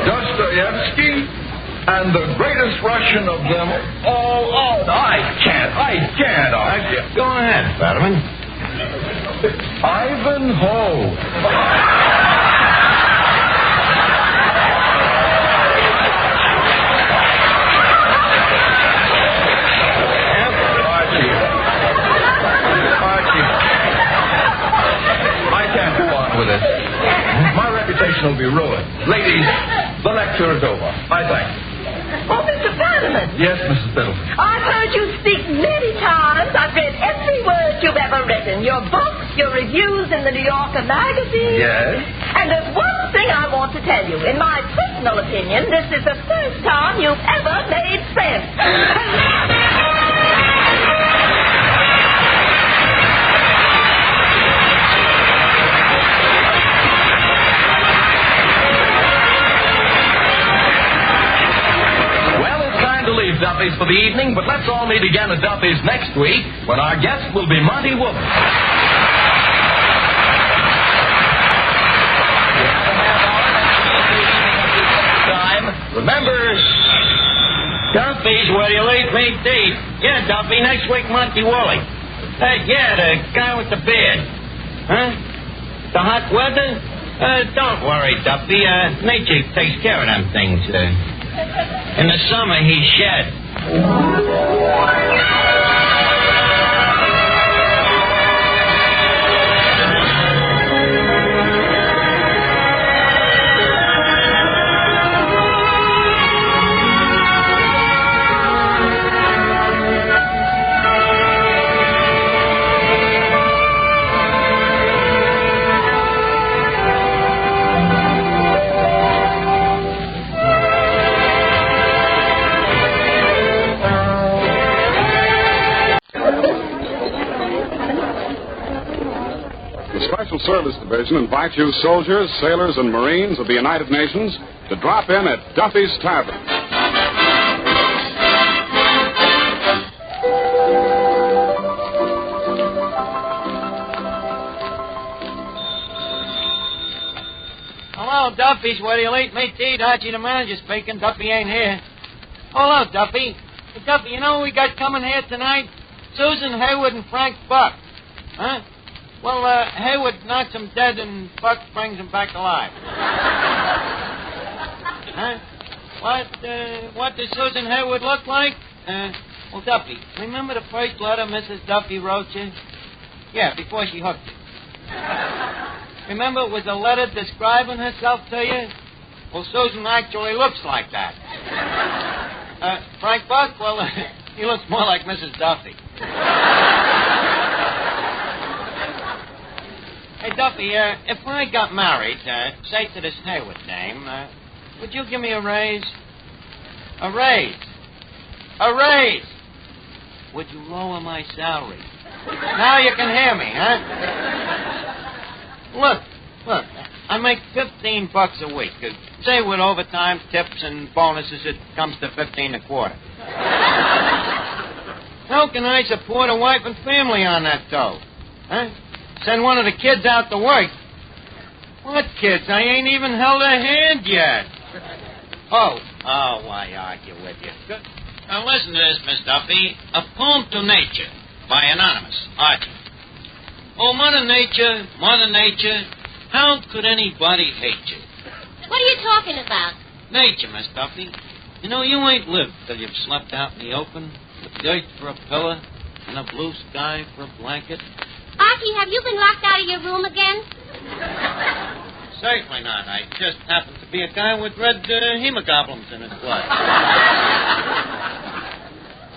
Dostoevsky, and the greatest Russian of them all. Oh, I can't. Go ahead, Fadiman. Ivanhoe. With it. My reputation will be ruined. Ladies, the lecture is over. I thank you. Oh, Mr. Fadiman. Yes, Mrs. Biddle. I've heard you speak many times. I've read every word you've ever written. Your books, your reviews in the New Yorker magazine. Yes? And there's one thing I want to tell you. In my personal opinion, this is the first time you've ever made friends. Leave Duffy's for the evening, but let's all meet again at Duffy's next week when our guest will be Monty Wood. Remember, Duffy's where your late mate Dave. Yeah, Duffy, next week, Monty Woolley. Yeah, the guy with the beard. Huh? The hot weather? Don't worry, Duffy. Nature takes care of them things. In the summer, he's shed. Special Service Division invites you soldiers, sailors, and Marines of the United Nations to drop in at Duffy's Tavern. Hello, Duffy's where your late mate Dave, Archie the manager speaking. Duffy ain't here. Hello, Duffy. Hey, Duffy, you know who we got coming here tonight? Susan Hayward and Frank Buck. Huh? Well, Hayward knocks him dead and Buck brings him back alive. Huh? What does Susan Hayward look like? Well, Duffy, remember the first letter Mrs. Duffy wrote you? Yeah, before she hooked you. Remember it was a letter describing herself to you? Well, Susan actually looks like that. Frank Buck, well, he looks more like Mrs. Duffy. Hey, Duffy, if I got married, say to this Hayward name, would you give me a raise? A raise? A raise! Would you lower my salary? Now you can hear me, huh? Look, I make $15 a week. Say with overtime, tips, and bonuses, it comes to $15 a quarter. How can I support a wife and family on that dough? Huh? Send one of the kids out to work. What kids? I ain't even held a hand yet. Oh, why argue with you? Good. Now listen to this, Miss Duffy. A poem to nature by Anonymous, Archie. Oh, Mother Nature, how could anybody hate you? What are you talking about? Nature, Miss Duffy. You know, you ain't lived till you've slept out in the open with dirt for a pillow and a blue sky for a blanket. Archie, have you been locked out of your room again? Certainly not. I just happen to be a guy with red hemoglobins in his blood.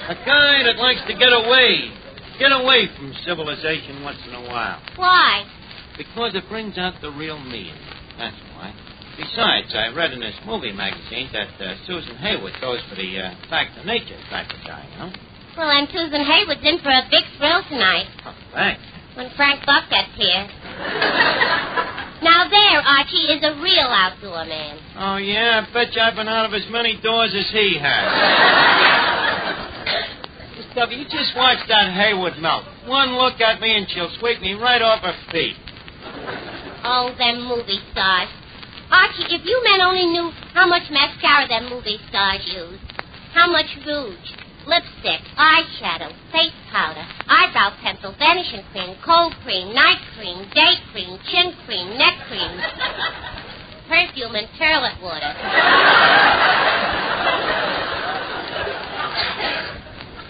A guy that likes to get away from civilization once in a while. Why? Because it brings out the real me. That's why. Besides, I read in this movie magazine that Susan Hayward goes for the fact of nature type of guy, you know? Well, and Susan Hayward's in for a big thrill tonight. Oh, thanks. When Frank Buck gets here. Now there, Archie, is a real outdoor man. Oh, yeah? I bet you I've been out of as many doors as he has. Duffy, you just watch that Hayward melt. one look at me and she'll sweep me right off her feet. Oh, them movie stars. Archie, if you men only knew how much mascara them movie stars use, how much rouge, lipstick, eyeshadow, face powder, eyebrow pencil, vanishing cream, cold cream, night cream, day cream, chin cream, neck cream, perfume, and toilet water.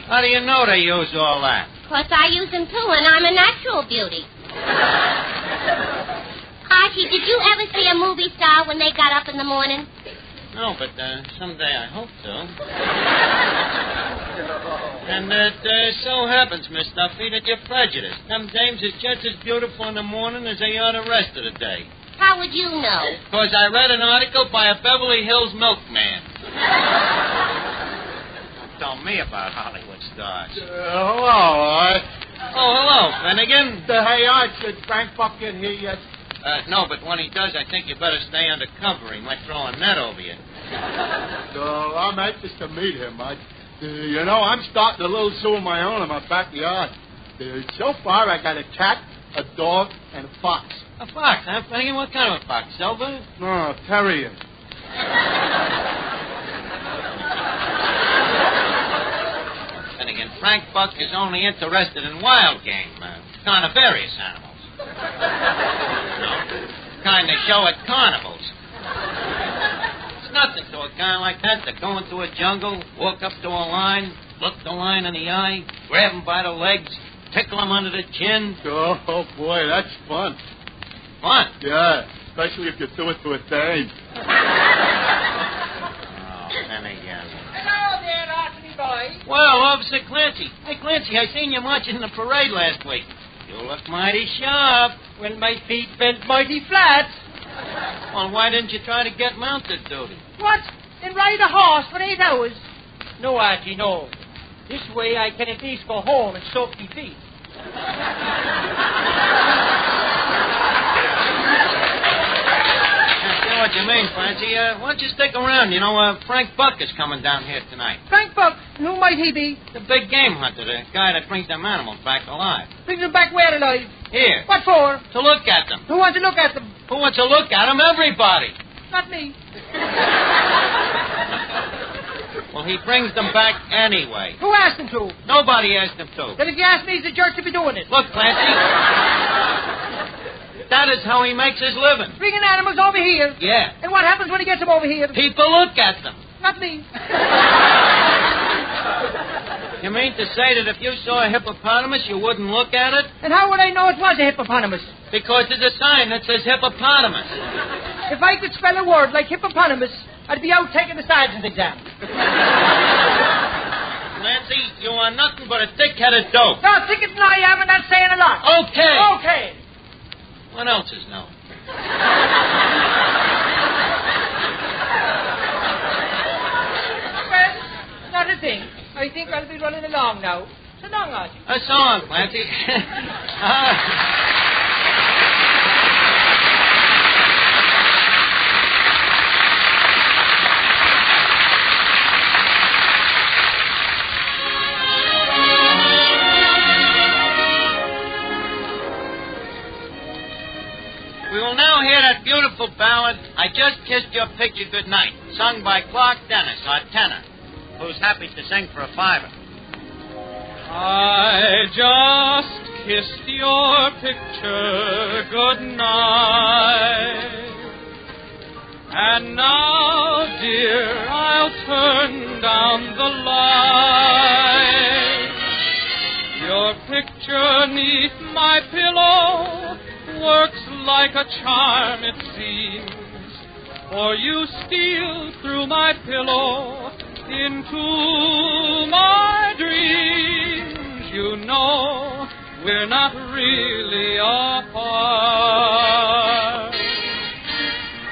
How do you know they use all that? 'Cause I use them too, and I'm a natural beauty. Archie, did you ever see a movie star when they got up in the morning? No, but someday I hope so. And it so happens, Miss Duffy, that you're prejudiced. Them dames is just as beautiful in the morning as they are the rest of the day. How would you know? 'Cause I read an article by a Beverly Hills milkman. Told me about Hollywood stars. Hello, Art. Oh, hello, Finnegan. Hey, Art, did Frank Buck get here yet? No, but when he does, I think you better stay under cover. He might throw a net over you. So I'm anxious to meet him. You know, I'm starting a little zoo of my own in my backyard. So far, I got a cat, a dog, and a fox. A fox, huh, Finnegan? What kind of a fox? Silver? No, terrier. Finnegan, Frank Buck is only interested in wild game, carnivorous animals. Kind of show at carnivals. It's nothing to a guy like that to go into a jungle, walk up to a line, look the line in the eye, grab him by the legs, tickle him under the chin. Oh, boy, that's fun. Fun? Yeah, especially if you do it to a dame. Oh, Finnegan. Hello there, Archie boy. Well, Officer Clancy. Hey, Clancy, I seen you marching in the parade last week. You look mighty sharp. Well, my feet bent mighty flat. Well, why didn't you try to get mounted duty? What? Then ride a horse for 8 hours? No, Archie, no. This way I can at least go home and soak me feet. I know what you mean, Clancy. Why don't you stick around? You know, Frank Buck is coming down here tonight. Frank Buck? Who might he be? The big game hunter, the guy that brings them animals back alive. Brings them back where alive? Here. What for? To look at them. Who wants to look at them? Who wants to look at them? Everybody. Not me. Well, he brings them back anyway. Who asked him to? Nobody asked him to. Then if you ask me, he's a jerk to be doing it. Look, Clancy. That is how he makes his living. Bringing animals over here? Yeah. And what happens when he gets them over here? People look at them. Not me. You mean to say that if you saw a hippopotamus, you wouldn't look at it? And how would I know it was a hippopotamus? Because there's a sign that says hippopotamus. If I could spell a word like hippopotamus, I'd be out taking the sergeant's exam. Nancy, you are nothing but a thick-headed dope. No, thicker than I am, and that's saying a lot. Okay. Okay. What else is known? Well, not a thing. I think I'll be running along now. So long, Archie. So long, Clancy. We will now hear that beautiful ballad, I Just Kissed Your Picture Goodnight, sung by Clark Dennis, our tenor, who's happy to sing for a $5. I just kissed your picture goodnight. And now, dear, I'll turn down the light. Your picture 'neath my pillow works like a charm, it seems. For you steal through my pillow into my dreams. You know we're not really apart,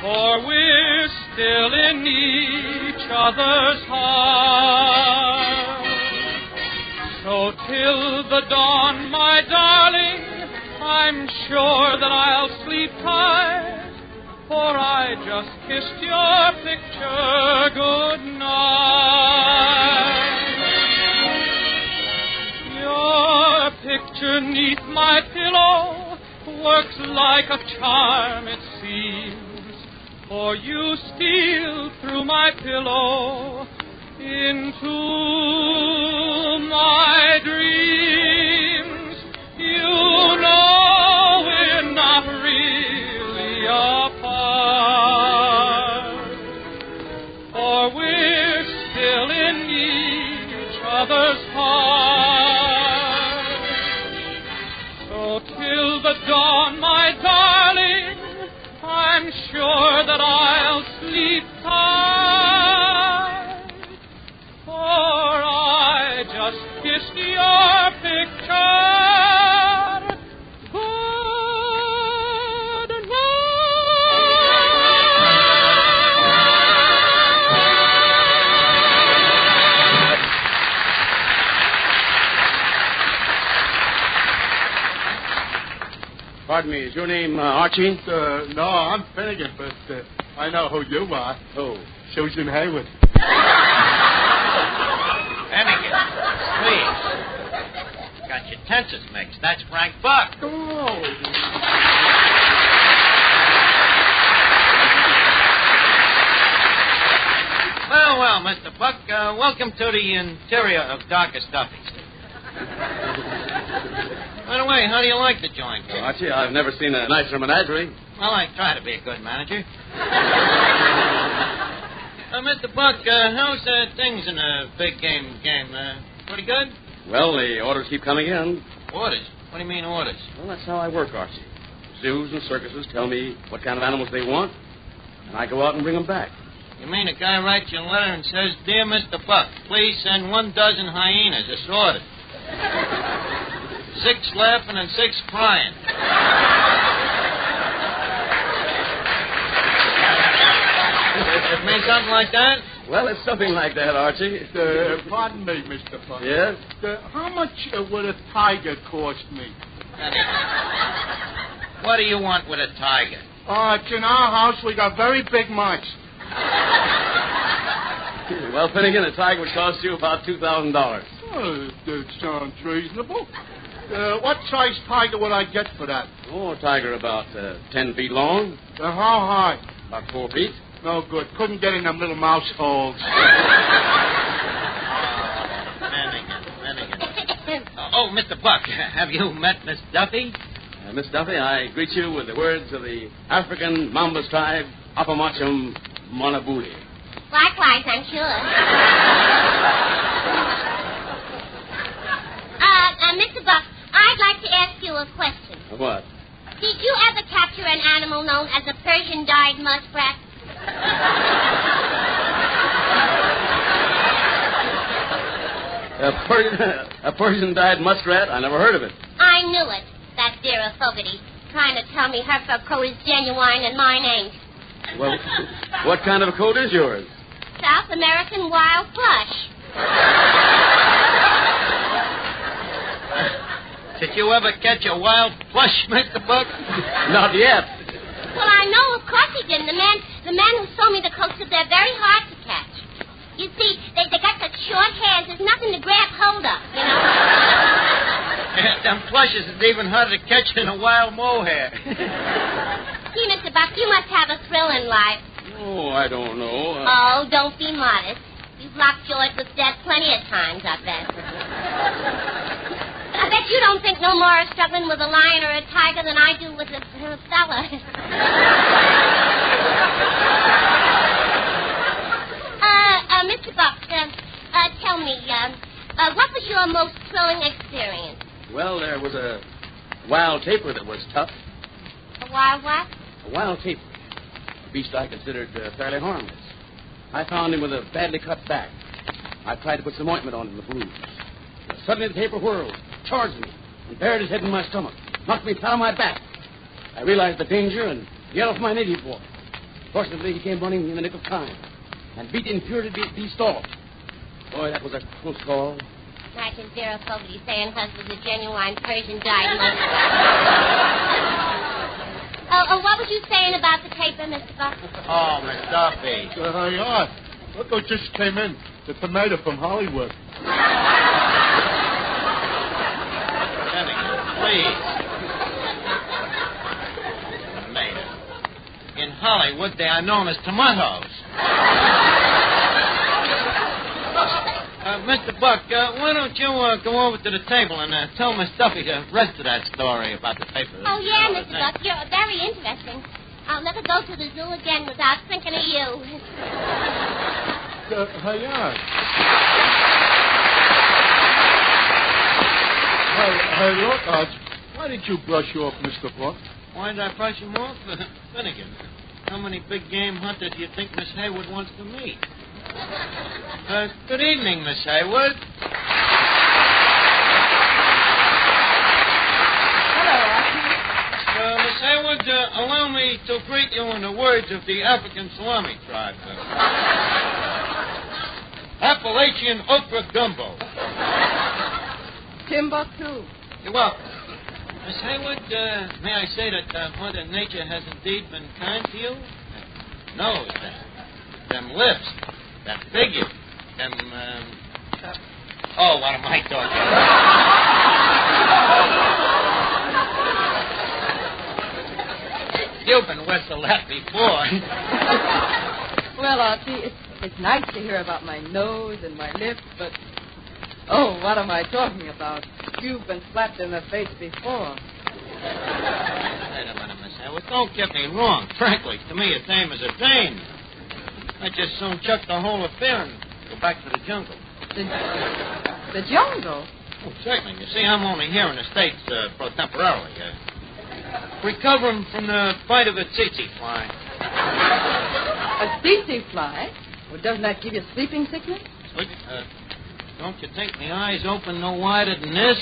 for we're still in each other's heart. So till the dawn, my darling, I'm sure that I'll sleep tight, for I just kissed your picture goodnight. Your picture underneath my pillow works like a charm, it seems. For you steal through my pillow into my dreams. You know we're not really apart, for we're still in each other's heart. So till the dawn, my darling, I'm sure that I'll sleep tight, for I just kissed your picture. Good night. Pardon me, is your name Archie? No, I'm Finnegan, but I know who you are. Oh. Susan Hayward. Finnegan, please. Got your tenses mixed. That's Frank Buck. Oh. Well, Mr. Buck, welcome to the interior of Darkest Duffy's. By the way, how do you like the joint, kid? Archie, I've never seen a nicer menagerie. Well, I try to be a good manager. Mr. Buck, how's things in the big game? Pretty good? Well, the orders keep coming in. Orders? What do you mean orders? Well, that's how I work, Archie. Zoos and circuses tell me what kind of animals they want, and I go out and bring them back. You mean a guy writes you a letter and says, Dear Mr. Buck, please send 12 hyenas assorted. 6 laughing and 6 crying. It means something like that? Well, it's something like that, Archie. Pardon me, Mr. Buck. Yes? How much would a tiger cost me? What do you want with a tiger? It's in our house. We got very big mice. Well, Finnegan, a tiger would cost you about $2,000. Oh, that sounds reasonable. What size tiger would I get for that? Oh, a tiger about 10 feet long. How high? About 4 feet. No good. Couldn't get in them little mouse holes. Finnegan. Oh, Mr. Buck, have you met Miss Duffy? Miss Duffy, I greet you with the words of the African Mambas tribe, Apamachum Monabuli. Likewise, I'm sure. Mr. Buck, I'd like to ask you a question. What? Did you ever capture an animal known as a Persian-dyed muskrat? A Persian-dyed muskrat? I never heard of it. I knew it. That Vera Fogarty, trying to tell me her fur coat is genuine and mine ain't. Well, what kind of a coat is yours? South American wild plush. Did you ever catch a wild plush, Mr. Buck? Not yet. Well, I know, of course he didn't. The man who sold me the coat said they're very hard to catch. You see, they got such short hairs, there's nothing to grab hold of, you know? Them plushes is even harder to catch than a wild mohair. See, Mr. Buck, you must have a thrill in life. Oh, I don't know. Oh, don't be modest. You've locked jaws with death plenty of times, I bet. I bet you don't think no more of struggling with a lion or a tiger than I do with a fella. Mr. Buck, tell me, what was your most thrilling experience? Well, there was a wild tapir that was tough. A wild what? A wild tapir. A beast I considered fairly harmless. I found him with a badly cut back. I tried to put some ointment on him, the bruise. Suddenly the tapir whirled, charged me, and buried his head in my stomach, knocked me flat on my back. I realized the danger and yelled for my native boy. Fortunately, he came running in the nick of time and beat the infuriated beast off. Boy, that was a close call. Imagine Vera Fogarty saying hers was a genuine Persian-dyed muskrat. What was you saying about the tapir, Mr. Buck? Oh, Miss Duffy. Yeah. Look who just came in. The tomato from Hollywood. please. Mayor. In Hollywood, they are known as tomatoes. Mr. Buck, why don't you go over to the table and tell Miss Duffy the rest of that story about the paper? Oh, yeah, Mr. Buck, you're very interesting. I'll never go to the zoo again without thinking of you. Hey, look, Arch. Why did you brush off Mr. Buck? Why did I brush him off? Finnegan, how many big game hunters do you think Miss Hayward wants to meet? Good evening, Miss Hayward. Hello, Archie. Miss Hayward, allow me to greet you in the words of the African Salami tribe. Appalachian okra gumbo. Timbuktu. You're welcome. Miss Hayward, may I say that Mother Nature has indeed been kind to you? Nose, them lips, that figure, them, oh, what am I talking about? You've been whistled at before. Well, Archie, it's nice to hear about my nose and my lips, but... Oh, what am I talking about? You've been slapped in the face before. Wait a minute, Miss Hayward. Don't get me wrong. Frankly, to me, a dame is a dame. I'd just soon chuck the whole affair and go back to the jungle. The jungle? Oh, certainly. You see, I'm only here in the States temporarily. Recovering from the bite of a tsetse fly. A tsetse fly? Well, doesn't that give you sleeping sickness? Don't you think my eyes open no wider than this?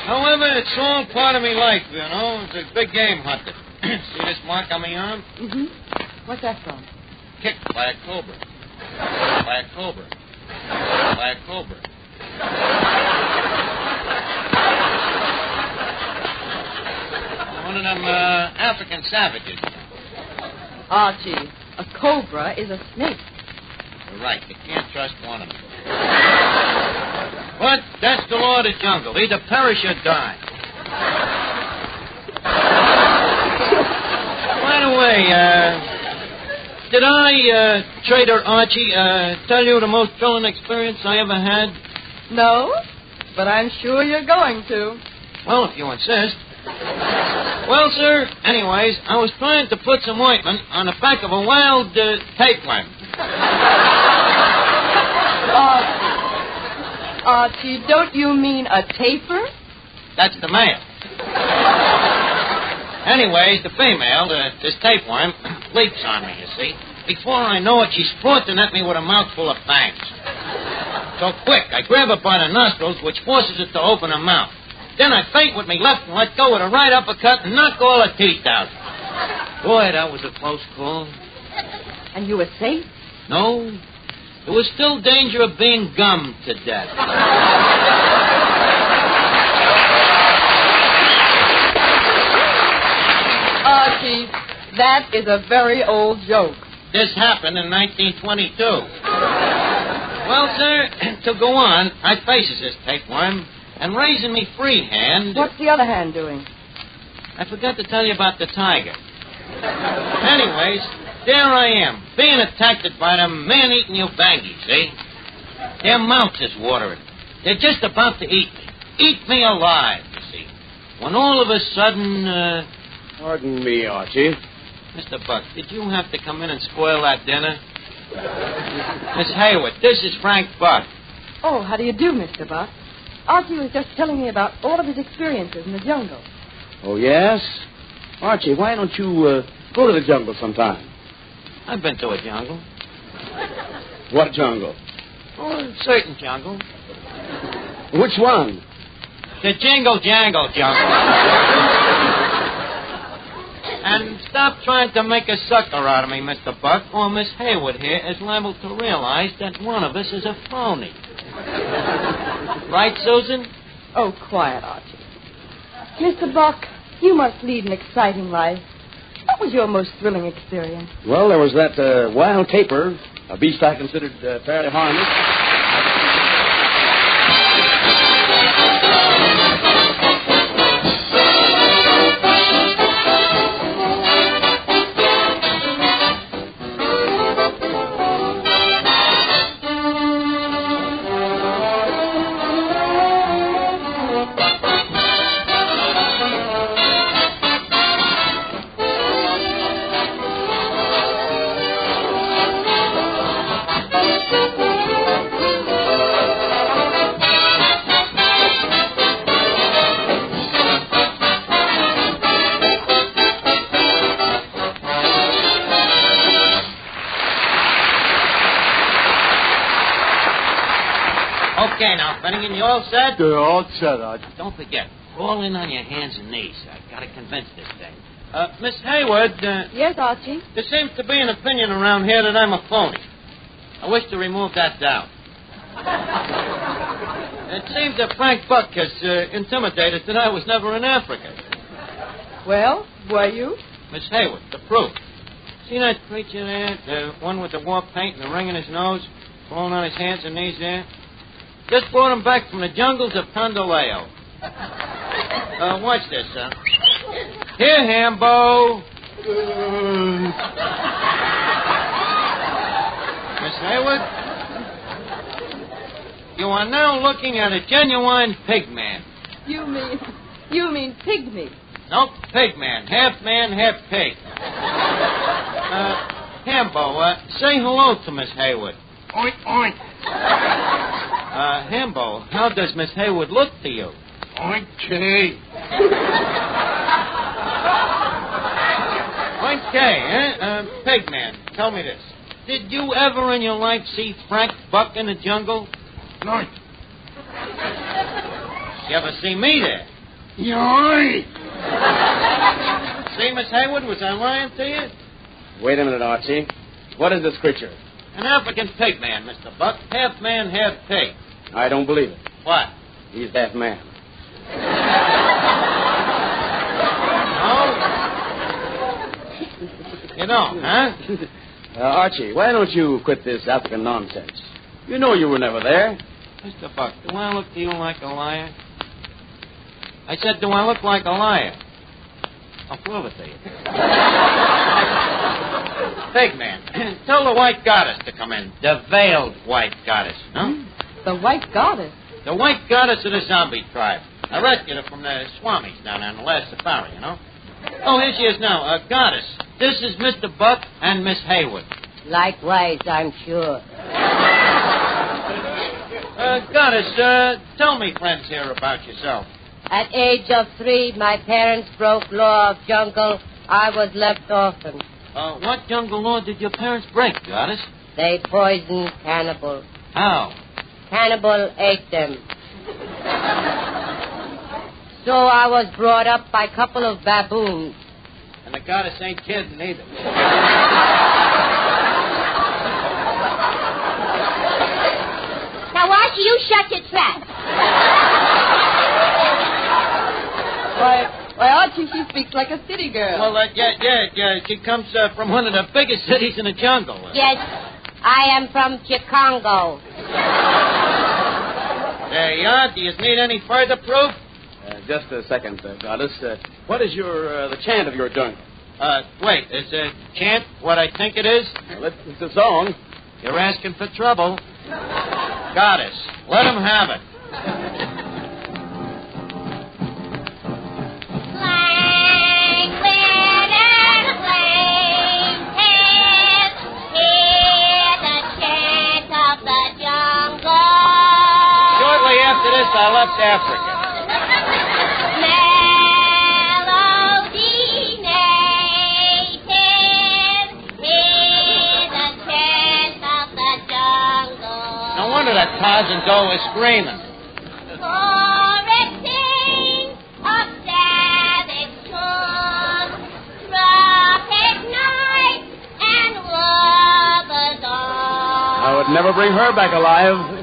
However, it's all part of me life, you know. It's a big game hunter. See this mark on my arm? Mm-hmm. What's that from? Kicked by a cobra. By a cobra. By a cobra. One of them African savages. Archie, a cobra is a snake. You're right. You can't trust one of them. But that's the law of the jungle. Either perish or die. By the way, did I, Trader Archie, tell you the most thrilling experience I ever had? No, but I'm sure you're going to. Well, if you insist. Well, sir, anyways, I was trying to put some ointment on the back of a wild tapeworm. Archie, don't you mean a taper? That's the male. Anyways, the female, this tapeworm, leaps on me, you see. Before I know it, she's fronting at me with a mouthful of fangs. So quick, I grab her by the nostrils, which forces it to open her mouth. Then I feint with me left and let go with a right uppercut and knock all her teeth out. Boy, that was a close call. And you were safe? No. There was still danger of being gummed to death. Archie, that is a very old joke. This happened in 1922. Well, sir, to go on, I faces this tapeworm, and raising me free hand... What's the other hand doing? I forgot to tell you about the tiger. Anyways, there I am, being attacked by them man-eating Ubangi, see? Their mouths is watering. They're just about to eat me. Eat me alive, you see. When all of a sudden, Pardon me, Archie. Mr. Buck, did you have to come in and spoil that dinner? Miss Hayward, this is Frank Buck. Oh, how do you do, Mr. Buck? Archie was just telling me about all of his experiences in the jungle. Oh, yes? Archie, why don't you go to the jungle sometime? I've been to a jungle. What jungle? Oh, a certain jungle. Which one? The Jingle Jangle jungle. And stop trying to make a sucker out of me, Mr. Buck, or Miss Hayward here is liable to realize that one of us is a phony. Right, Susan? Oh, quiet, Archie. Mr. Buck, you must lead an exciting life. What was your most thrilling experience? Well, there was that wild tapir, a beast I considered fairly harmless. Okay, now, Finnegan, you all set? All set, Archie. Don't forget, crawl in on your hands and knees. I got to convince this thing. Miss Hayward. Yes, Archie? There seems to be an opinion around here that I'm a phony. I wish to remove that doubt. It seems that Frank Buck has intimidated that I was never in Africa. Well, were you? Miss Hayward, the proof. See that creature there? The one with the war paint and the ring in his nose? Falling on his hands and knees there? Just brought him back from the jungles of Tondoleo. Watch this, son. Here, Hambo. Miss Hayward, you are now looking at a genuine pig man. You mean pygmy? Nope, pig man. Half man, half pig. Hambo, say hello to Miss Hayward. Oink, oink. Hambo, how does Miss Hayward look to you? Okay. Okay, eh? Pig man, tell me this. Did you ever in your life see Frank Buck in the jungle? No. You ever see me there? Yoy. See, Miss Hayward, was I lying to you? Wait a minute, Archie. What is this creature? An African pig man, Mr. Buck. Half man, half pig. I don't believe it. What? He's half man. You don't, huh? Archie, why don't you quit this African nonsense? You know you were never there. Mr. Buck, do I look to you like a liar? I said, do I look like a liar? I'll prove it to you. Pig man, tell the white goddess to come in. The veiled white goddess, no? The white goddess? The white goddess of the zombie tribe. I rescued her from the Swamis down on the last safari, you know? Oh, here she is now. Goddess, this is Mr. Buck and Miss Hayward. Likewise, I'm sure. Goddess, tell me, friends here, about yourself. At age of 3, my parents broke law of jungle. I was left orphan. What jungle law did your parents break, Goddess? They poisoned Cannibal. How? Cannibal ate them. So I was brought up by a couple of baboons. And the goddess ain't kidding either. Now, Archie, you shut your trap. Why, Archie, she speaks like a city girl. Well, yeah. She comes from one of the biggest cities in the jungle. Yes, I am from Chicago. There you are. Do you need any further proof? Just a second, Goddess. What is the chant of your jungle? Wait, is a chant what I think it is? Well, it's a song. You're asking for trouble. Goddess, let him have it. Shortly after this, I left Africa. No wonder that Tarzan doe is screaming. I would never bring her back alive.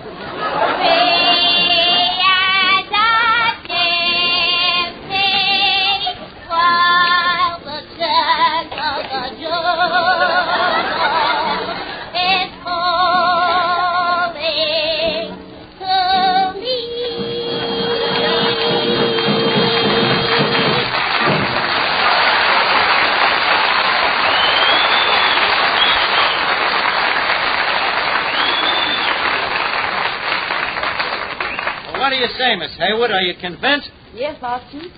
What do you say, Miss Hayward? Are you convinced? Yes, Archie.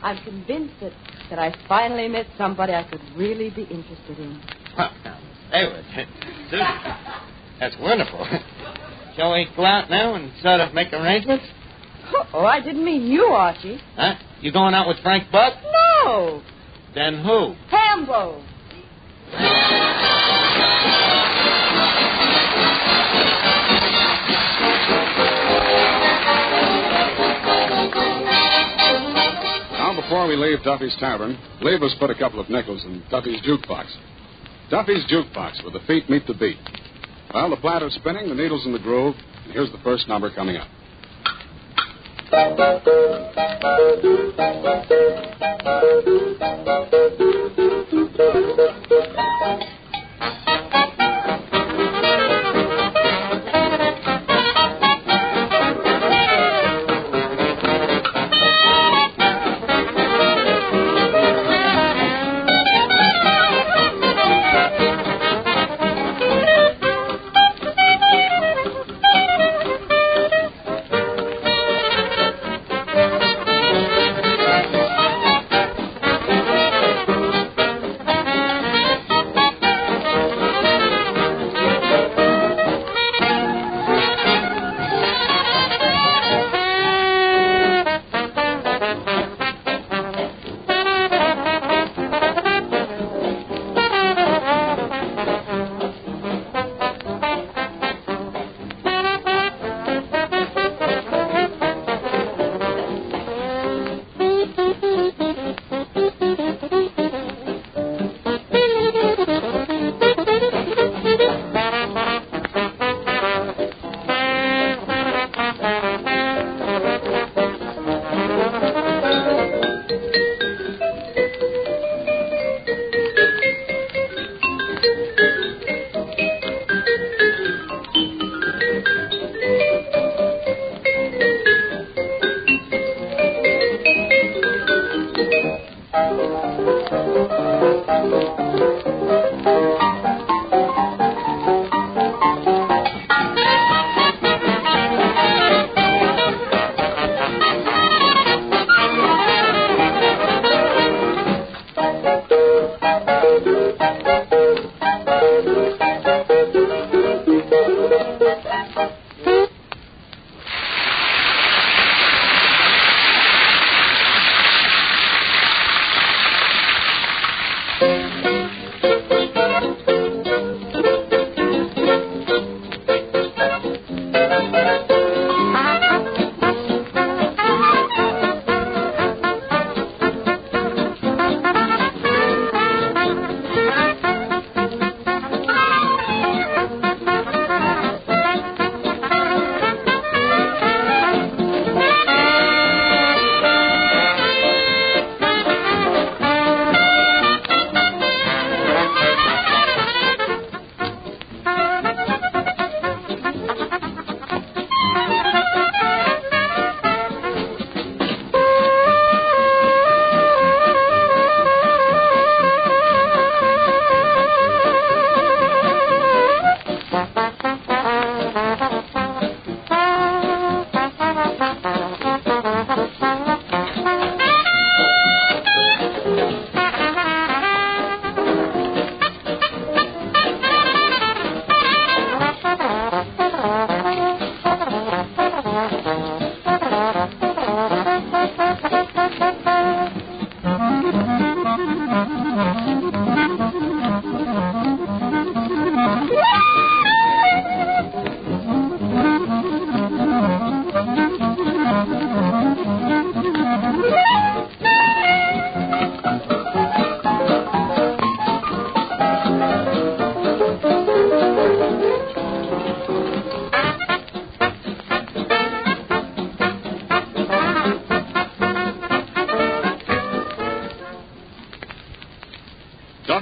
I'm convinced that I finally met somebody I could really be interested in. Well, now, Miss Hayward, that's wonderful. Shall we go out now and sort of make arrangements? Oh, I didn't mean you, Archie. Huh? You going out with Frank Buck? No. Then who? Hambo. before we leave Duffy's Tavern, leave us put a couple of nickels in Duffy's jukebox. Duffy's jukebox, where the feet meet the beat. Well, the platter's spinning, the needle's in the groove, and here's the first number coming up.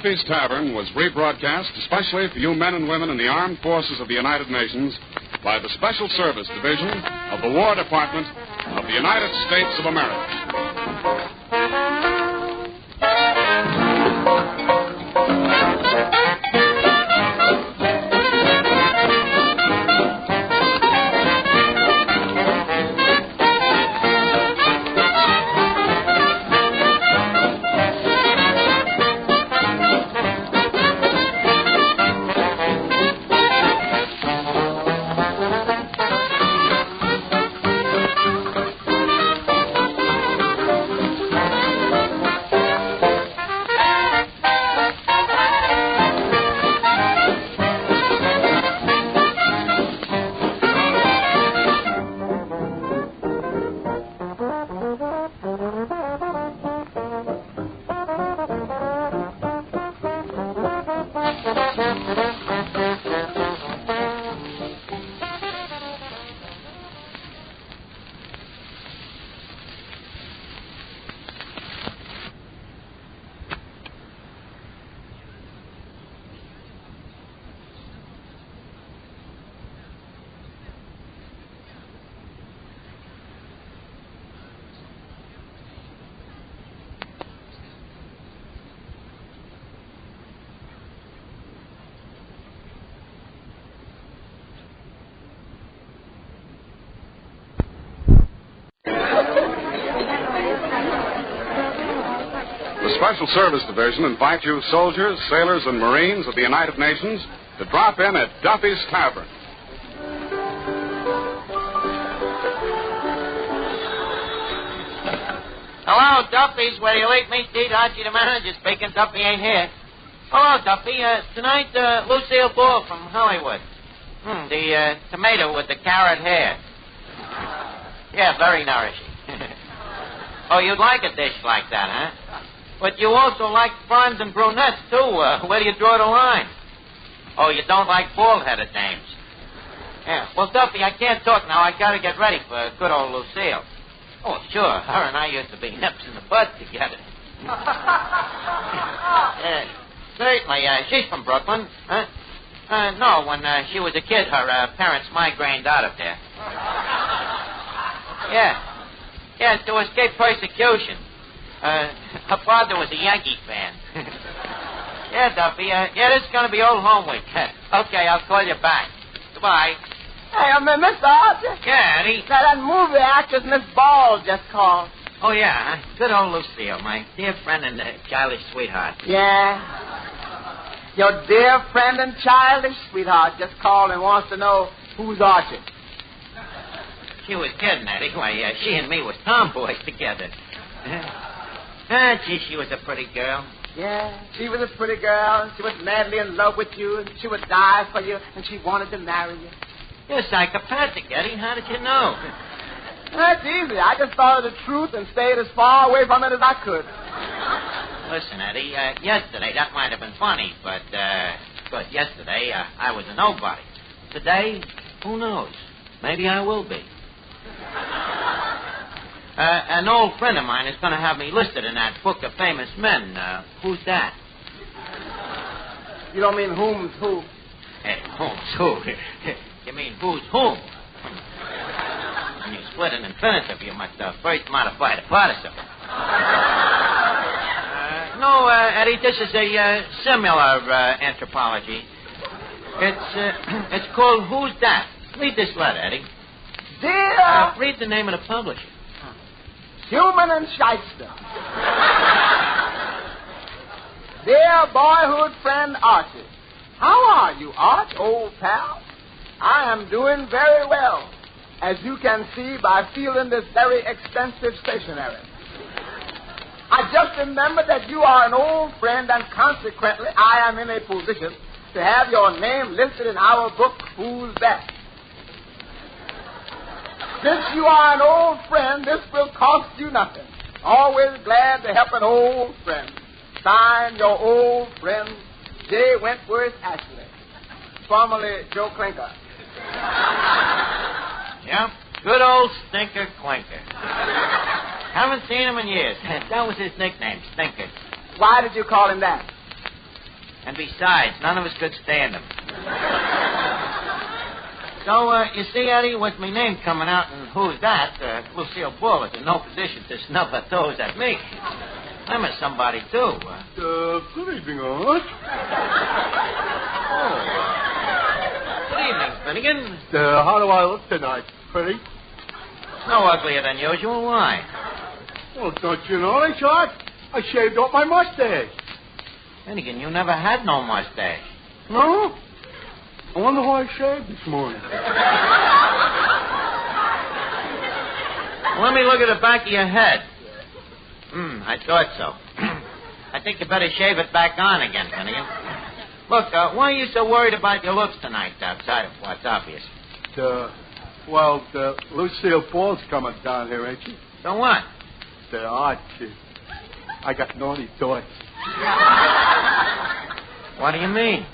Duffy's Tavern was rebroadcast especially for you men and women in the armed forces of the United Nations by the Special Service Division of the War Department of the United States of America. Special Service Division invite you soldiers, sailors, and Marines of the United Nations to drop in at Duffy's Tavern. Hello, Duffy's, where you like me, Steve Archie, the manager speaking. Duffy ain't here. Hello, Duffy. Tonight, Lucille Ball from Hollywood. The tomato with the carrot hair. Yeah, very nourishing. Oh, you'd like a dish like that, huh? But you also like blondes and brunettes, too. Where do you draw the line? Oh, you don't like bald-headed dames. Yeah. Well, Duffy, I can't talk now. I got to get ready for good old Lucille. Oh, sure. Her and I used to be nips in the bud together. Certainly. She's from Brooklyn. Huh? No, when she was a kid, her parents migrained out of there. Yeah. Yeah, to escape persecution. Her father was a Yankee fan. Yeah, Duffy. Yeah, this is going to be old home week. Okay, I'll call you back. Goodbye. Hey, Mr. Archer. Yeah, Eddie. That movie actress, Miss Ball, just called. Oh, yeah. Good old Lucille, my dear friend and childish sweetheart. Yeah. Your dear friend and childish sweetheart just called and wants to know who's Archie. She was kidding, Eddie. Why, she and me was tomboys together. Gee, she was a pretty girl. Yeah, she was a pretty girl. She was madly in love with you, and she would die for you, and she wanted to marry you. You're psychopathic, Eddie. How did you know? That's easy. I just thought of the truth and stayed as far away from it as I could. Listen, Eddie, yesterday that might have been funny, but yesterday I was a nobody. Today, who knows? Maybe I will be. An old friend of mine is going to have me listed in that book of famous men. Who's that? You don't mean whom's who? Hey, whom's who? You mean who's whom? When you split an infinitive, you must first modify the participle. No, Eddie, this is a similar anthropology. It's called Who's That? Read this letter, Eddie. Dear... read the name of the publisher. Human and Shyster. Dear boyhood friend Archie. How are you, Arch, old pal? I am doing very well, as you can see by feeling this very expensive stationery. I just remembered that you are an old friend, and consequently I am in a position to have your name listed in our book, Who's That? Since you are an old friend, this will cost you nothing. Always glad to help an old friend. Signed, your old friend, J. Wentworth Ashley, formerly Joe Clinker. Yeah, good old Stinker Clinker. Haven't seen him in years. That was his nickname, Stinker. Why did you call him that? And besides, none of us could stand him. So, you see, Eddie, with my name coming out and Who's That, Lucille Ball is in no position to snub her toes at me. I'm a somebody, too. Good evening, Arch. Good evening, Finnegan. How do I look tonight? Pretty? No uglier than usual. Why? Well, don't you notice, Arch? I shaved off my mustache. Finnegan, you never had no mustache. No? I wonder why I shaved this morning. Let me look at the back of your head. I thought so. I think you better shave it back on again, Finnegan. Look, why are you so worried about your looks tonight outside of what's obvious? Lucille Ball's coming down here, ain't she? So what? Arch, I got naughty thoughts. What do you mean?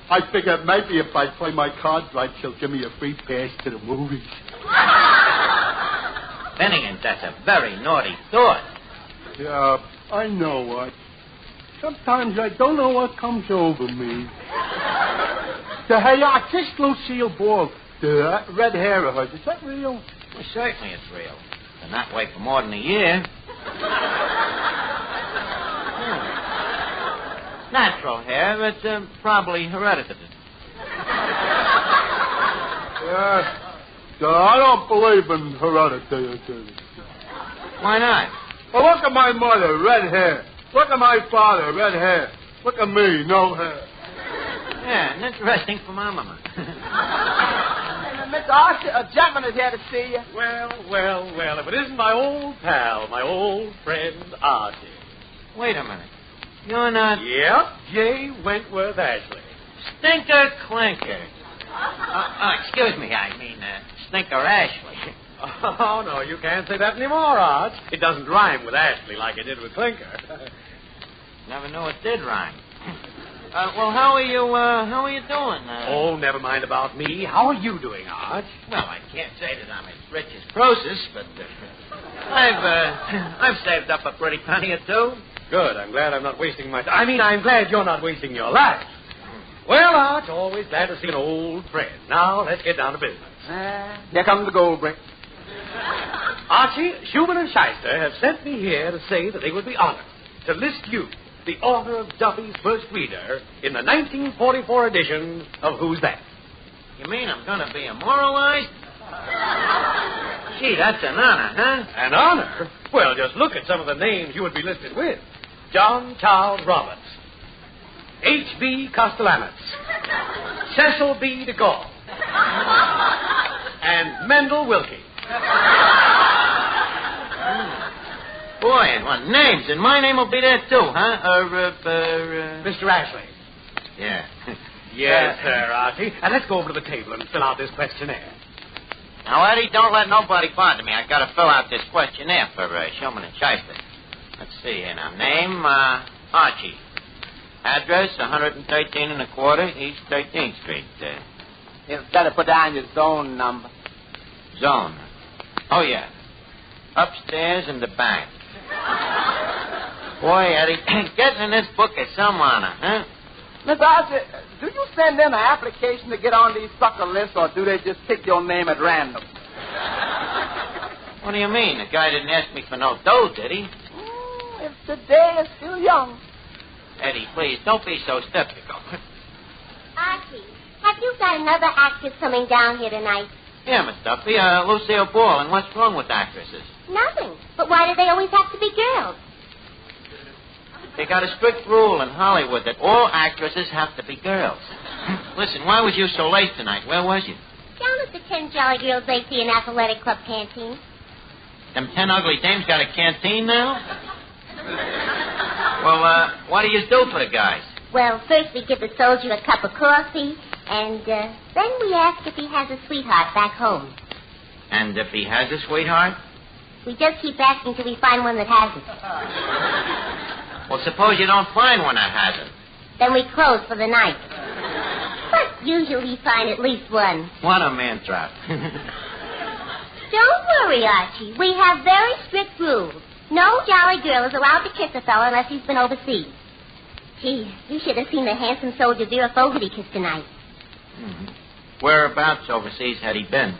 I figured maybe if I play my cards right, she'll give me a free pass to the movies. Finnegan, that's a very naughty thought. Yeah, I know what. Sometimes I don't know what comes over me. Hey, this Lucille Ball, the red hair of hers, is that real? Well, certainly it's real. Been that way for more than a year. Natural hair, but probably hereditary. I don't believe in heredity. Why not? Well, look at my mother, red hair. Look at my father, red hair. Look at me, no hair. Yeah, and interesting for my mama. Mr. Archie, a gentleman is here to see you. Well, if it isn't my old pal, my old friend Archie. Wait a minute. You're not... Yep, J. Wentworth Ashley. Stinker Clinker. Excuse me, I mean Stinker Ashley. Oh, no, you can't say that anymore, Arch. It doesn't rhyme with Ashley like it did with Clinker. Never knew it did rhyme. Well, how are you doing? Oh, never mind about me. How are you doing, Arch? Well, I can't say that I'm as rich as Croesus, but I've saved up a pretty penny or two. Good. I'm glad I'm not wasting my time. I mean, I'm glad you're not wasting your life. Well, Arch, always glad to see an old friend. Now, let's get down to business. Here comes the gold brick. Archie, Schumann and Shyster have sent me here to say that they would be honored to list you, the author of Duffy's first reader, in the 1944 edition of Who's That? You mean I'm going to be immortalized? Gee, that's an honor, huh? An honor? Well, just look at some of the names you would be listed with. John Charles Roberts, H.B. Castellanos, Cecil B. DeGaulle, and Mendel Wilkie. Boy, and what names? And my name will be there, too, huh? Mr. Ashley. Yeah. Yes, sir, Archie. And let's go over to the table and fill out this questionnaire. Now, Eddie, don't let nobody bother me. I've got to fill out this questionnaire for Shulman and Shyster. Let's see here now. Name, Archie. Address, 113 and a quarter, East 13th Street. You've got to put down your zone number. Zone? Oh, yeah. Upstairs in the back. Boy, Eddie, getting in this book is some honor, huh? Miss Archie, do you send in an application to get on these sucker lists, or do they just pick your name at random? What do you mean? The guy didn't ask me for no dough, did he? If the day is still young. Eddie, please, don't be so skeptical. Archie, have you got another actress coming down here tonight? Yeah, Miss Duffy, Lucille Ball. And what's wrong with actresses? Nothing. But why do they always have to be girls? They got a strict rule in Hollywood that all actresses have to be girls. Listen, why was you so late tonight? Where was you? Down at the 10 Jolly Girls Lacey and Athletic Club canteen. Them 10 ugly dames got a canteen now? Well, what do you do for the guys? Well, first we give the soldier a cup of coffee, and then we ask if he has a sweetheart back home. And if he has a sweetheart? We just keep asking till we find one that hasn't. Well, suppose you don't find one that hasn't. Then we close for the night. But usually we find at least one. What a man trap. Don't worry, Archie. We have very strict rules. No jolly girl is allowed to kiss a fella unless he's been overseas. Gee, you should have seen the handsome soldier Vera Fogarty kiss tonight. Mm-hmm. Whereabouts overseas had he been?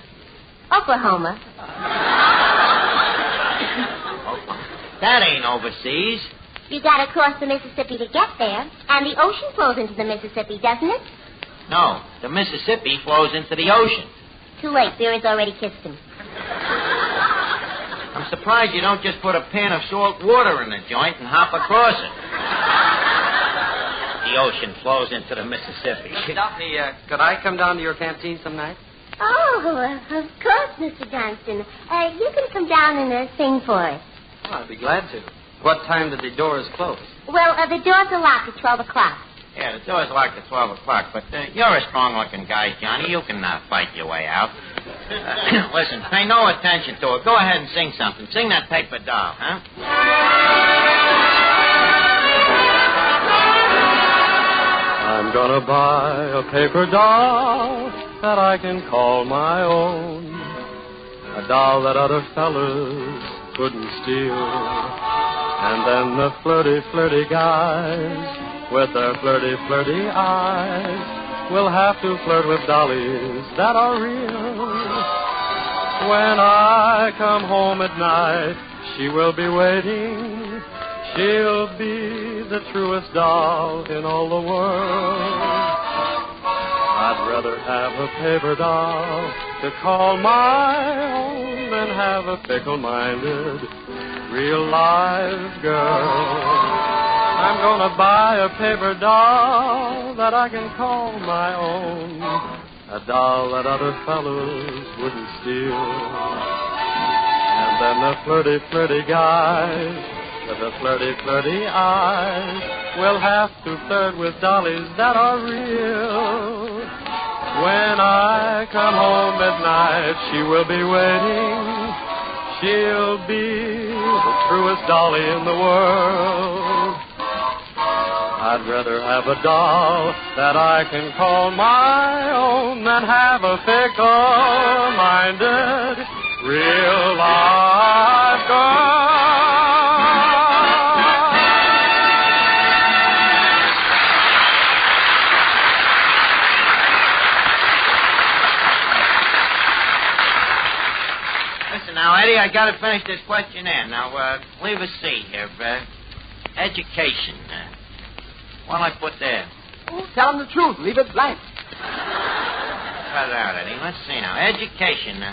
Oklahoma. That ain't overseas. You gotta cross the Mississippi to get there, and the ocean flows into the Mississippi, doesn't it? No, the Mississippi flows into the ocean. Too late. Vera's already kissed him. I'm surprised you don't just put a pan of salt water in the joint and hop across it. The ocean flows into the Mississippi. Duffy, could I come down to your canteen some night? Oh, of course, Mr. Johnston. You can come down and sing for us. Oh, I'd be glad to. What time did the doors close? Well, the doors are locked at 12 o'clock. Yeah, the door's locked at 12 o'clock, but you're a strong-looking guy, Johnny. You can fight your way out. Listen, pay no attention to it. Go ahead and sing something. Sing that paper doll, huh? I'm gonna buy a paper doll that I can call my own. A doll that other fellas couldn't steal. And then the flirty, flirty guys with their flirty, flirty eyes will have to flirt with dollies that are real. When I come home at night, she will be waiting. She'll be the truest doll in all the world. I'd rather have a paper doll to call my own than have a fickle-minded, real live girl. I'm gonna buy a paper doll that I can call my own, a doll that other fellows wouldn't steal. And then the flirty, flirty guys with the flirty, flirty eyes will have to flirt with dollies that are real. When I come home at night, she will be waiting. She'll be the truest dolly in the world. I'd rather have a doll that I can call my own than have a fickle-minded, real-life girl. Listen now, Eddie, I got to finish this questionnaire. Now, leave a seat here. Education. What'll I put there? Oh, tell him the truth. Leave it blank. Cut it out, Eddie. Let's see now. Education.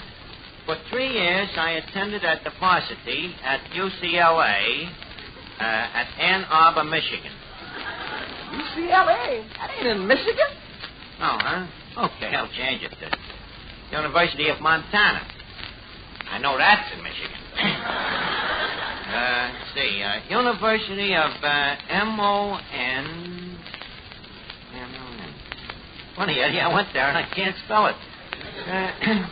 For 3 years, I attended at the varsity at UCLA at Ann Arbor, Michigan. UCLA? That ain't in Michigan. Oh, huh? Okay, I'll change it to University of Montana. I know that's in Michigan. Let's see. University of M-O-N. Funny, Eddie, I went there and I can't spell it.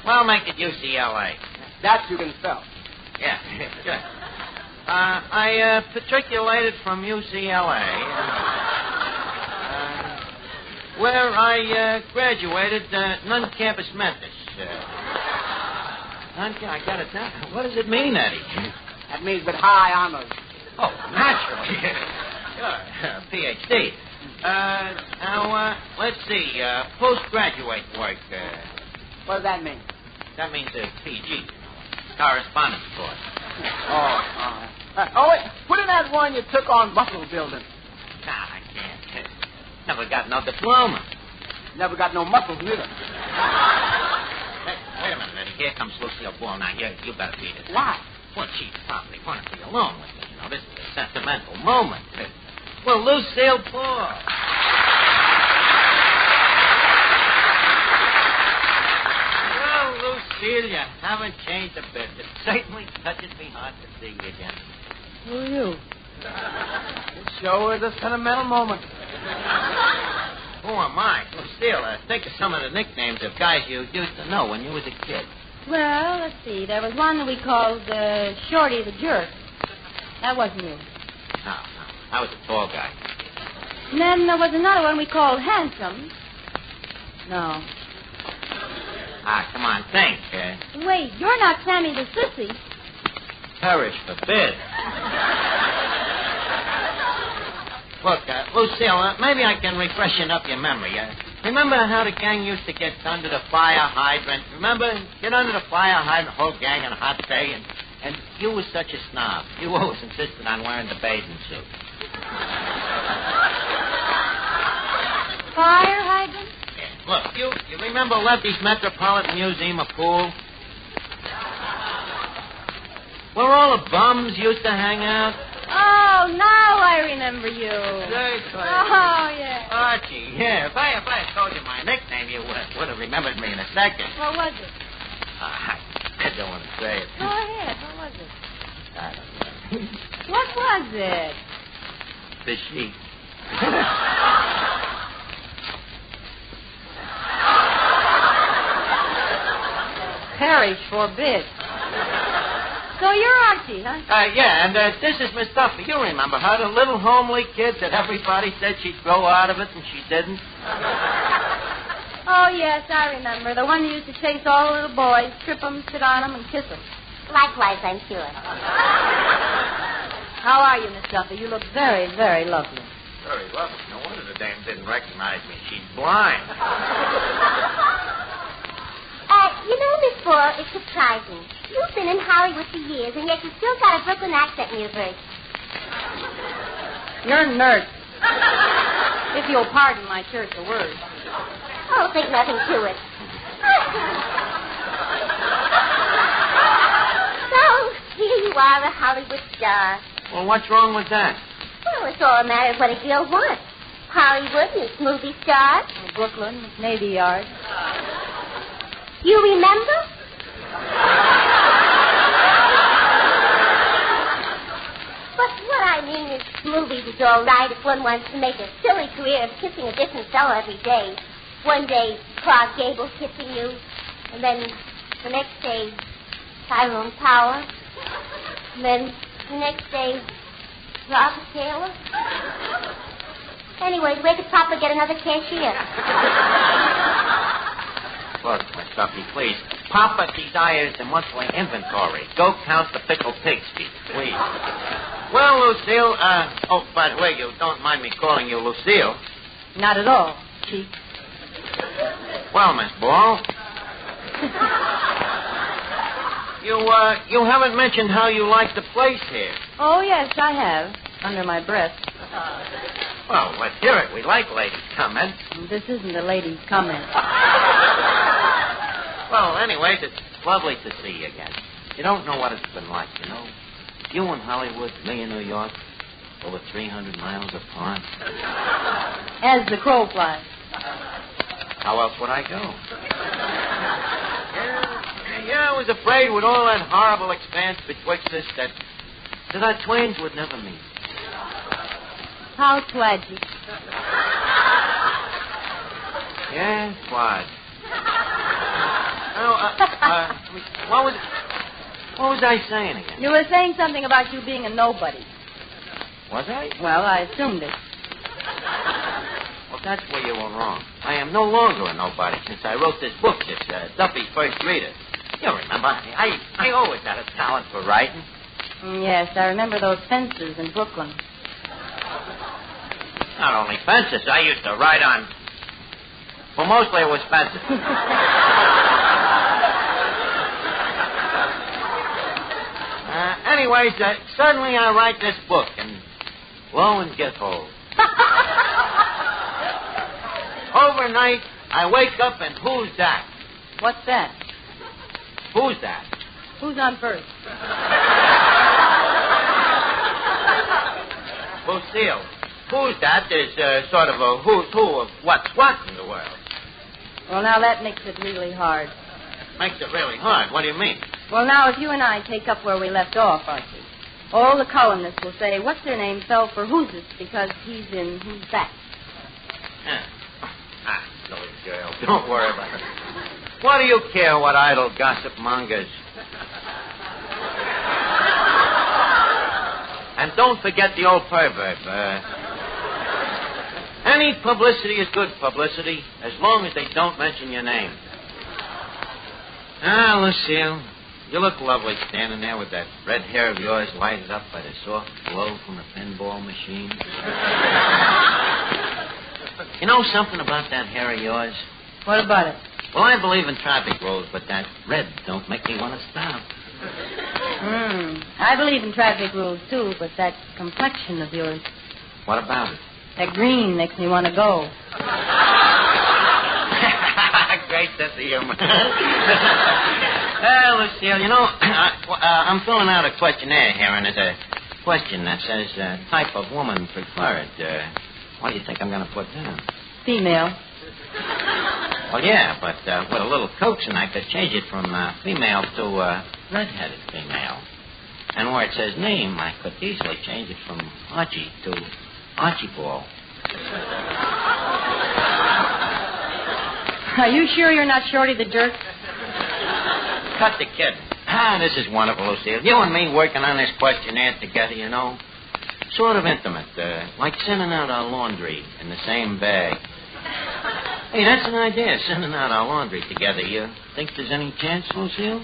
Well, make it UCLA. That you can spell. Yeah, good. I matriculated from UCLA, where I graduated non-campus Memphis. I got it down. What does it mean, Eddie? That means with high honors. Oh, naturally. Sure. PhD. Now, let's see. Postgraduate work. What does that mean? That means a PG. Correspondence course. Oh, wait. Put in that one you took on muscle building. Nah, I can't. Never got no diploma. Never got no muscles, neither. Hey, wait a minute, Eddie. Here comes Lucille Ball. Now, you better beat it. Why? Well, she probably wanted to be alone with me. You know, this is a sentimental moment. Well, Lucille Ball. Well, Lucille, you haven't changed a bit. It certainly touches me hard to see you again. Who are you? It sure is a sentimental moment. Who am I? Lucille, think of some of the nicknames of guys you used to know when you was a kid. Well, let's see. There was one that we called Shorty the Jerk. That wasn't you. No. I was a tall guy. And then there was another one we called Handsome. No. Come on, think. Wait, you're not Sammy the Sissy. Perish forbid. Look, Lucille, maybe I can refreshen up your memory. Remember how the gang used to get under the fire hydrant? Remember? Get under the fire hydrant, the whole gang on a hot day, and you was such a snob. You always insisted on wearing the bathing suit. Fire hydrant? Yeah. Look, you remember Lefty's Metropolitan Museum of Pool? Where all the bums used to hang out? Oh, now I remember you. Seriously? Oh, yeah. Archie, yeah. If I had told you my nickname, you would have remembered me in a second. What was it? I don't want to say it. Go ahead. What was it? I don't know. What was it? The sheep. Perish forbid. So you're Archie, huh? Yeah, and this is Miss Duffy. You remember her, the little homely kid that everybody said she'd grow out of it, and she didn't? Oh, yes, I remember. The one who used to chase all the little boys, strip them, sit on them, and kiss them. Likewise, I'm sure. How are you, Miss Duffy? You look very, very lovely. Very lovely. No wonder the dame didn't recognize me. She's blind. You know, Miss Ball, it's surprising. You've been in Hollywood for years, and yet you still got a Brooklyn accent in your voice. You're a nerd. If you'll pardon my choice of words. Oh, think nothing to it. So, here you are, a Hollywood star. Well, what's wrong with that? Well, it's all a matter of what a girl wants. Hollywood and its movie stars. Brooklyn, Navy Yard. You remember? But what I mean is, movies is all right if one wants to make a silly career of kissing a different fellow every day. One day, Clark Gable kissing you, and then the next day, Tyrone Power, and then the next day, Robert Taylor. Anyway, where could Papa get another cashier? Look, Miss Duffy, please. Papa desires a monthly inventory. Go count the pickled pigs, please. Well, Lucille, oh, by the way, you don't mind me calling you Lucille. Not at all, Chief. Well, Miss Ball. You haven't mentioned how you like the place here. Oh, yes, I have. Under my breath. Well, let's hear it. We like ladies' comment. This isn't a lady's comment. Well, anyways, it's lovely to see you again. You don't know what it's been like, you know. You in Hollywood, me in New York, over 300 miles apart. As the crow flies. How else would I go? Yeah, I was afraid with all that horrible expanse betwixt us that our twains would never meet. How tragic. Yes, what? What was I saying again? You were saying something about you being a nobody. Was I? Well, I assumed it. Well, that's where you were wrong. I am no longer a nobody since I wrote this book, this Duffy's First Reader. You remember, I always had a talent for writing. Yes, I remember those fences in Brooklyn. Not only fences, I used to write on... Well, mostly it was fences. Anyways, suddenly I write this book, and lo and behold. Overnight, I wake up, and who's that? What's that? Who's that? Who's on first? Lucille. Who's that is sort of a who's who of what's what in the world. Well, now that makes it really hard. Makes it really hard? What do you mean? Well, now, if you and I take up where we left off, Archie, all the columnists will say, what's their name fell for who's this because he's in who's that. Silly girl. Don't worry about it. What do you care what idle gossip mongers? And don't forget the old proverb. Any publicity is good publicity as long as they don't mention your name. Lucille, you look lovely standing there with that red hair of yours lighted up by the soft glow from the pinball machine. You know something about that hair of yours? What about it? Well, I believe in traffic rules, but that red don't make me want to stop. I believe in traffic rules, too, but that complexion of yours. What about it? That green makes me want to go. Great sense of humor. Lucille, you know, I'm filling out a questionnaire here, and there's a question that says type of woman preferred. What do you think I'm going to put down? Female. Well, yeah, but with a little coaxing, I could change it from female to red-headed female. And where it says name, I could easily change it from Archie to Archibald. Are you sure you're not Shorty the Jerk? Cut the kid. This is wonderful, Lucille. You and me working on this questionnaire together, you know. Sort of intimate, like sending out our laundry in the same bag. Hey, that's an idea, sending out our laundry together. You think there's any chance, Lucille?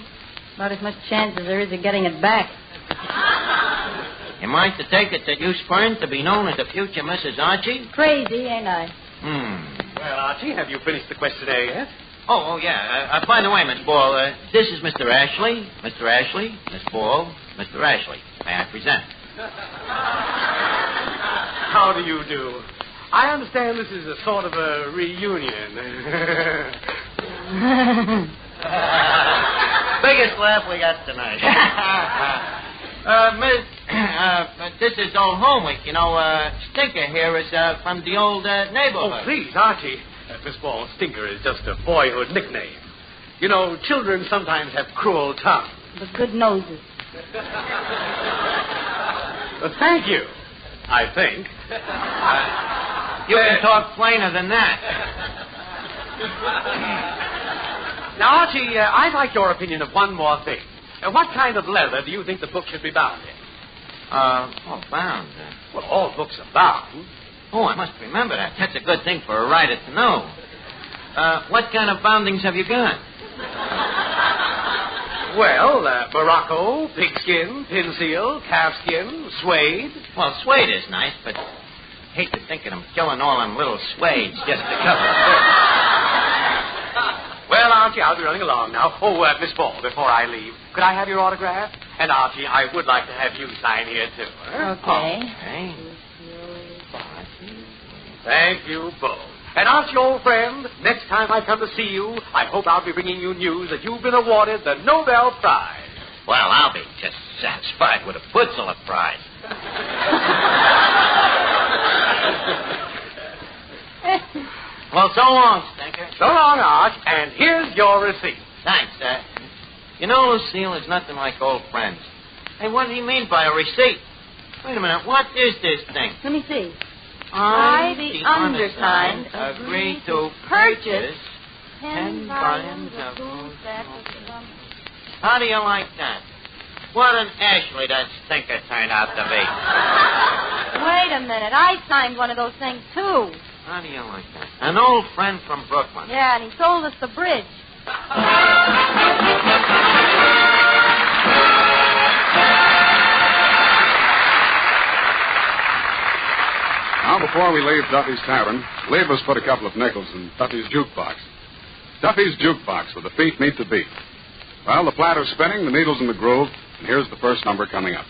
Not as much chance as there is of getting it back. You mind to take it that you spurned to be known as the future Mrs. Archie? Crazy, ain't I? Well, Archie, have you finished the questionnaire yet? Oh, yeah. By the way, Miss Ball, this is Mr. Ashley. Mr. Ashley, Miss Ball, Mr. Ashley. May I present? How do you do? I understand this is a sort of a reunion. Biggest laugh we got tonight. This is old home week. You know, Stinker here is from the old neighborhood. Oh, please, Archie. Miss Ball, Stinker is just a boyhood nickname. You know, children sometimes have cruel tongues. But good noses. Thank you, I think. You can talk plainer than that. Now, Archie, I'd like your opinion of one more thing. What kind of leather do you think the book should be bound in? Bound. Well, all books are bound. Oh, I must remember that. That's a good thing for a writer to know. What kind of boundings have you got? Well, Morocco, pigskin, pin seal, calfskin, suede. Well, suede is nice, but hate to think of them killing all them little suedes just to cover the book. Well, Archie, I'll be running along now. Oh, Miss Ball, before I leave, could I have your autograph? And, Archie, I would like to have you sign here, too. Okay. Thank you both. And Archie, old friend, next time I come to see you, I hope I'll be bringing you news that you've been awarded the Nobel Prize. Well, I'll be just satisfied with a Pulitzer Prize. Well, so long, Stinker. So long, Arch, and here's your receipt. Thanks, sir. You know, Lucille, is nothing like old friends. Hey, what do you mean by a receipt? Wait a minute, what is this thing? Let me see. I, the undersigned, agree to purchase 10 volumes of booze. How do you like that? What an Ashley that Stinker turned out to be. Wait a minute. I signed one of those things, too. How do you like that? An old friend from Brooklyn. Yeah, and he sold us the bridge. Now, before we leave Duffy's Tavern, leave us put a couple of nickels in Duffy's jukebox. Duffy's jukebox, where the feet meet the beat. Well, the platter's spinning, the needle's in the groove, and here's the first number coming up.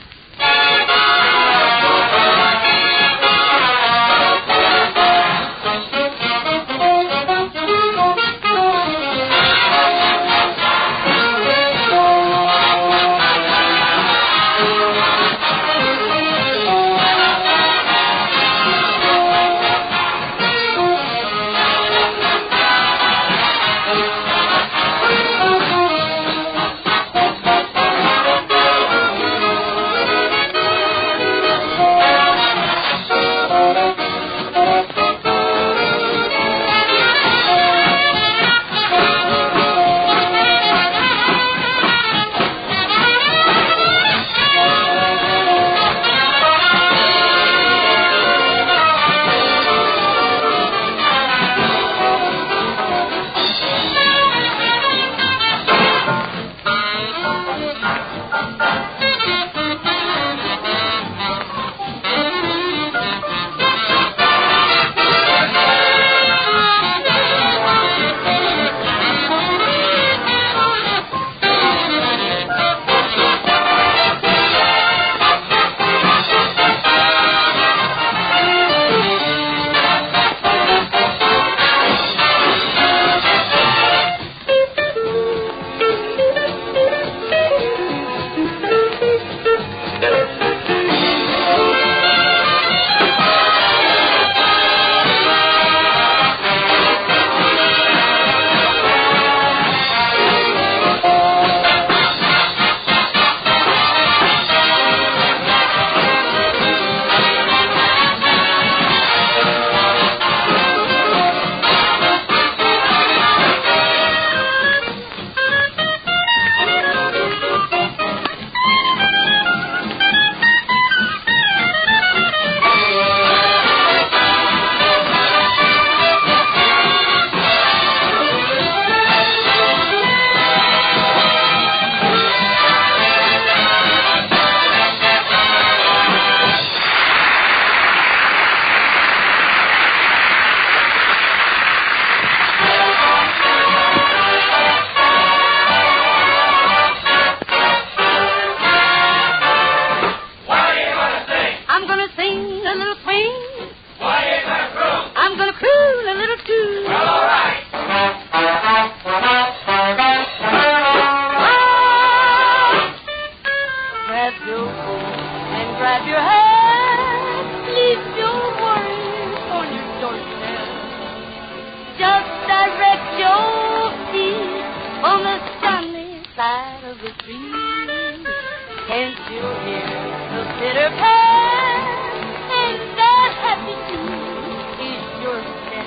of the street. Can't you hear the pitter pat? Ain't that happy too? Is your step?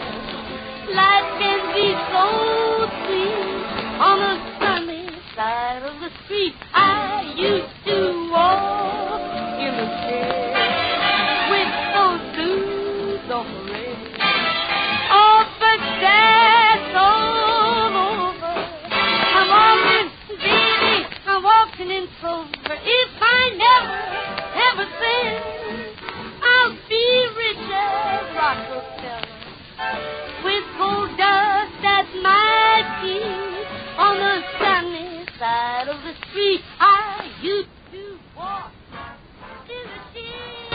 Life can be so sweet on the sunny side of the street. I used to walk in the shade with those blues on parade. Oh, but that's all over. I'm walking, baby, I'm walking in clover. If I never sin, I'll be rich as Rockefeller with gold dust at my feet on the sunny side of the street. I used to walk in the shade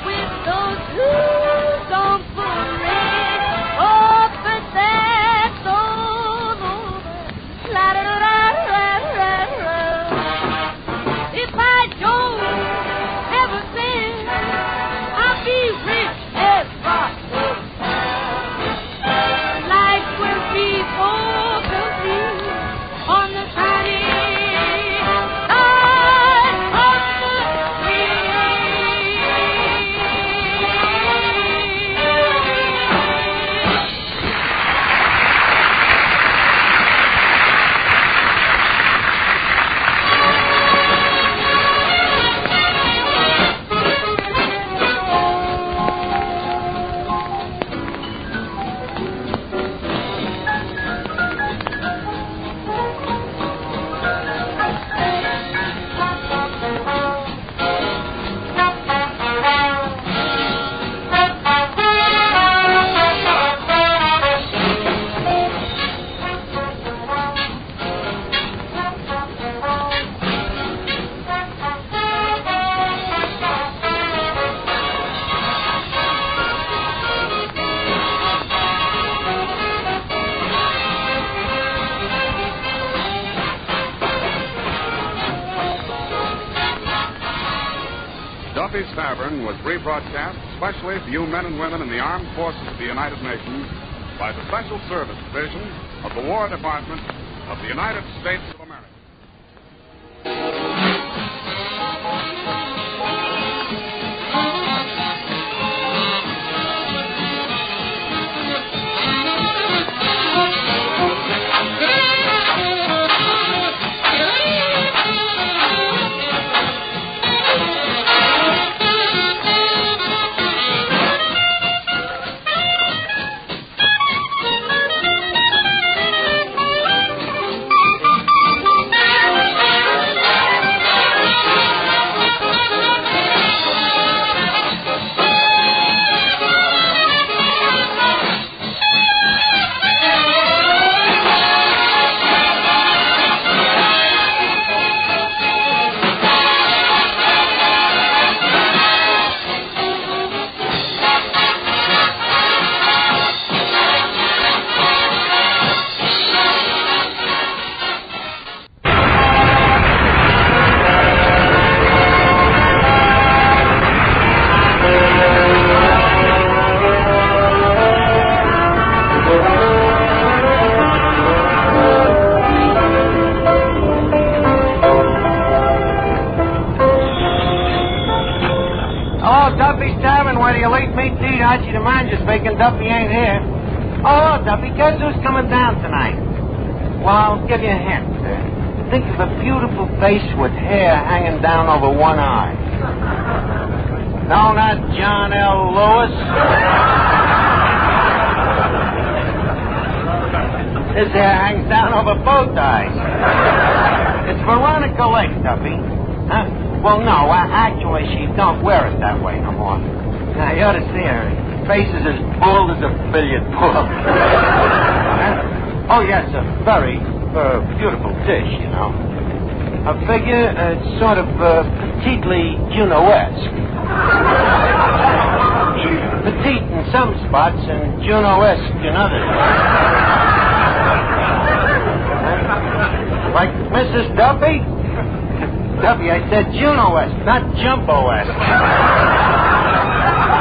with those blues on parade. Oh, but that's all over. La da da da da da. If I don't ever sin, I'll be rich as Rockefeller. Life will be more complete on the sunny side of the Duffy's Tavern was rebroadcast specially for you men and women in the armed forces of the United Nations by the Special Service Division of the War Department of the United States of America. Duffy's Tavern, where the elite meat eat. Archie the manager's speaking. Duffy ain't here. Oh, Duffy, guess who's coming down tonight? Well, I'll give you a hint. Think of a beautiful face with hair hanging down over one eye. No, not John L. Lewis. His hair hangs down over both eyes. It's Veronica Lake, Duffy. Huh? Well, no, actually, she don't wear it that way no more. Now, you ought to see her. Her face is as bald as a billiard ball. Oh, yes, a very beautiful dish, you know. Her figure, sort of petitely Juno-esque. Petite in some spots and Juno-esque in others. Like Mrs. Duffy? Duffy, I said Juno-esque, not Jumbo-esque.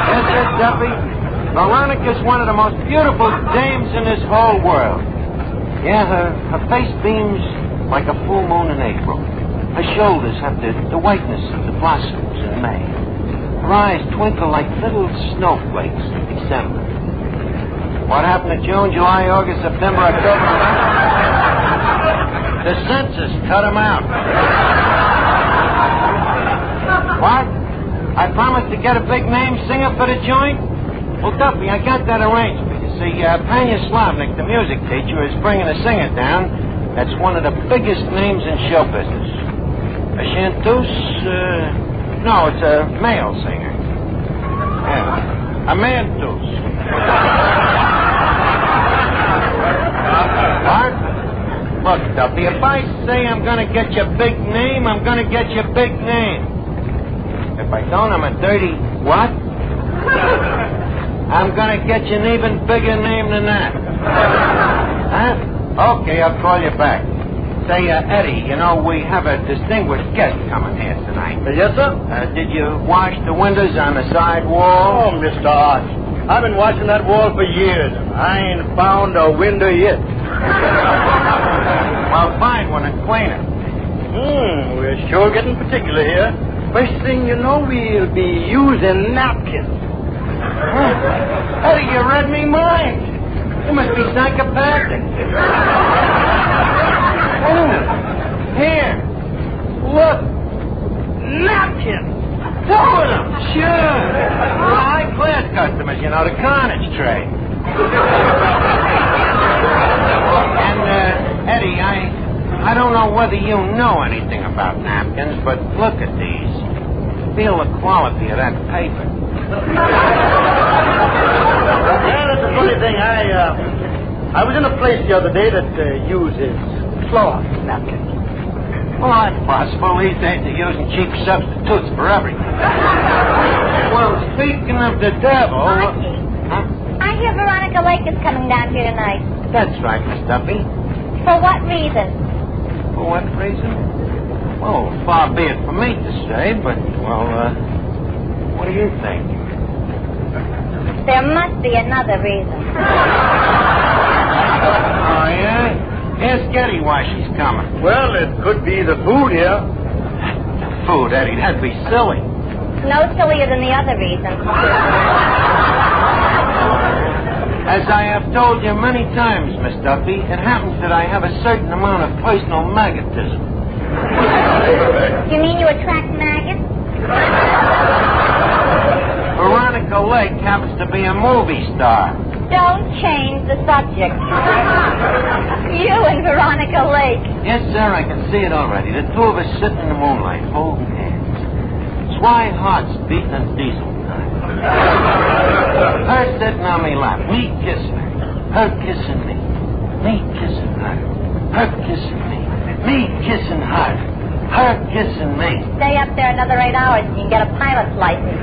Yes, sir, Duffy. Veronica's one of the most beautiful dames in this whole world. Yeah, her face beams like a full moon in April. Her shoulders have the whiteness of the blossoms in May. Her eyes twinkle like little snowflakes in December. What happened to June, July, August, September, October? The census cut them out. What? I promised to get a big name singer for the joint? Well, Duffy, I got that arranged. You see, Panya Slavnik, the music teacher, is bringing a singer down that's one of the biggest names in show business. A chanteuse? No, it's a male singer. Yeah, a manteuse. What? Look, Duffy, if I say I'm going to get you a big name, I'm going to get you a big name. If I don't, I'm a dirty what? I'm going to get you an even bigger name than that. Huh? Okay, I'll call you back. Say, Eddie, you know, we have a distinguished guest coming here tonight. Yes, sir? Did you wash the windows on the side wall? Oh, Mr. Arch, I've been washing that wall for years. I ain't found a window yet. Well, find one and clean it. We're sure getting particular here. First thing you know, we'll be using napkins. Eddie, you read me mind. You must be psychopathic. Here. Look. Napkins. Two of them. Sure. High-class customers, you know, the carnage trade. And, Eddie, I don't know whether you know anything about napkins, but look at these. Feel the quality of that paper. Yeah, that's a funny thing. I was in a place the other day that uses cloth napkins. Well, that's possible. These days they're using cheap substitutes for everything. Well, speaking of the devil... Archie, I hear Veronica Lake is coming down here tonight. That's right, Miss Duffy. For what reason? For what reason? Well, far be it for me to say, but, well, what do you think? There must be another reason. Oh, yeah? Ask Eddie why she's coming. Well, it could be the food here. Food, Eddie, that'd be silly. No sillier than the other reason. As I have told you many times, Miss Duffy, it happens that I have a certain amount of personal magnetism. You mean you attract maggots? Veronica Lake happens to be a movie star. Don't change the subject. You and Veronica Lake. Yes, sir, I can see it already. The two of us sitting in the moonlight, holding hands. Swine hearts beating a diesel time. Her sitting on me lap, me kissing her. Her kissing me. Me kissing her. Her kissing me. Me kissing her. Her kissing me. Stay up there another 8 hours and you can get a pilot's license.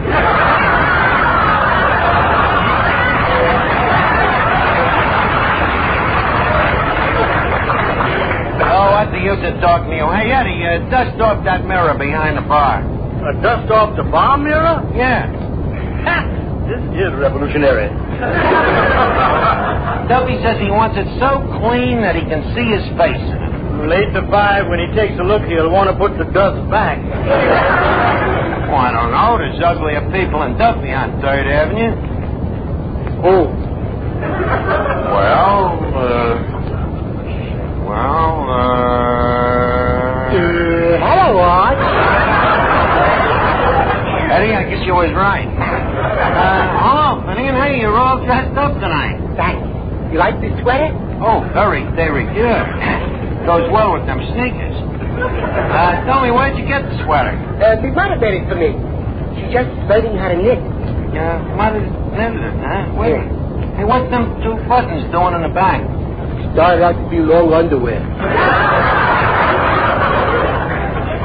Oh, what's the use of talking to you? Hey, Eddie, dust off that mirror behind the bar. Dust off the bar mirror? Yeah. This is revolutionary. Duffy says he wants it so clean that he can see his face in it. From 8 to 5, when he takes a look, he'll want to put the dust back. Oh, I don't know. There's uglier people than Duffy on 3rd Avenue. Oh. Hello, Art. Eddie, I guess you was right. Hello, Finian. Hey, you're all dressed up tonight. Thanks. You like this sweater? Oh, very good. Goes well with them sneakers. Tell me, where'd you get the sweater? My mother made it for me. She's just learning how to knit. Mother knitted it, huh? Wait. Yeah. Hey, what's them 2 buttons doing in the back? Started out to be long underwear.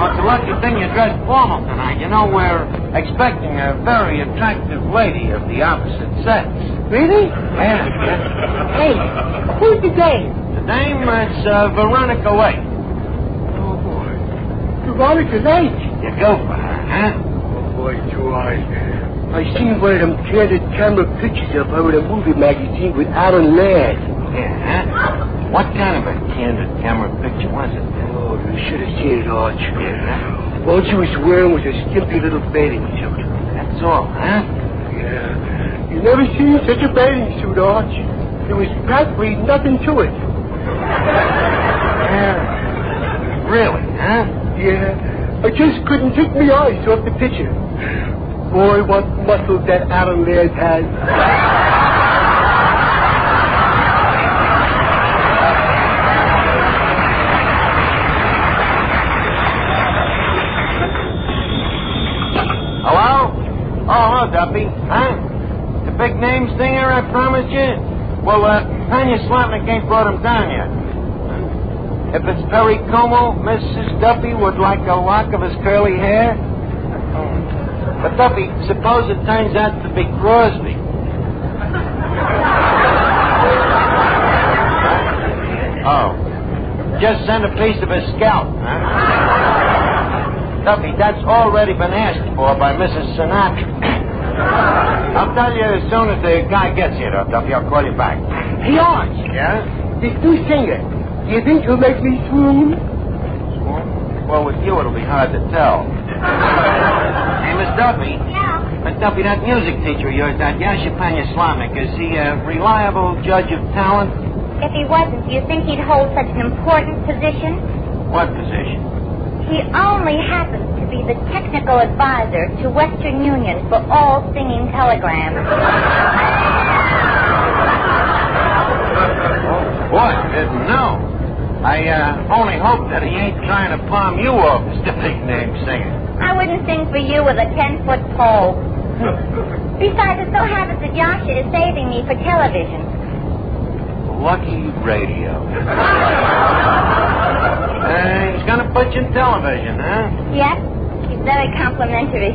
Oh, it's a lucky thing you dressed formal tonight. You know, we're expecting a very attractive lady of the opposite sex. Really? Yeah. Hey, who's the dame? The dame is Veronica Lake. Oh, boy. Veronica Lake? You go for her, huh? Oh, boy, George. I seen one of them candid camera pictures of her in a movie magazine with Alan Ladd. Yeah, huh? What kind of a candid camera picture was it? you should have seen it, Arch. All she was wearing was a skimpy little bathing suit. That's all, huh? Yeah. You never seen such a bathing suit, Arch. There was practically nothing to it. Yeah. Really, huh? Yeah. I just couldn't take my eyes off the picture. Boy, what muscles that Adam Laird has. Hello? Oh, hello, Duffy. Huh? The big name singer I promised you? Well, Tanya Slotnick ain't brought him down yet. If it's Perry Como, Mrs. Duffy would like a lock of his curly hair. But, Duffy, suppose it turns out to be Crosby. Oh. Just send a piece of his scalp, huh? Duffy, that's already been asked for by Mrs. Sinatra. I'll tell you as soon as the guy gets here, though, Duffy. I'll call you back. Hey, Arch. Yeah? This new singer, do you think he'll make me swoon? Well, with you, it'll be hard to tell. Hey, Miss Duffy. Yeah? Miss Duffy, that music teacher of yours, that Yashipanya Slamnik, is he a reliable judge of talent? If he wasn't, do you think he'd hold such an important position? What position? He only happens to be the technical advisor to Western Union for all singing telegrams. What? Didn't know. I only hope that he ain't trying to palm you off as the big name singer. I wouldn't sing for you with a 10-foot pole. Besides, it so happens that Yasha is saving me for television. Lucky radio. He's gonna put you in television, huh? Yes, he's very complimentary.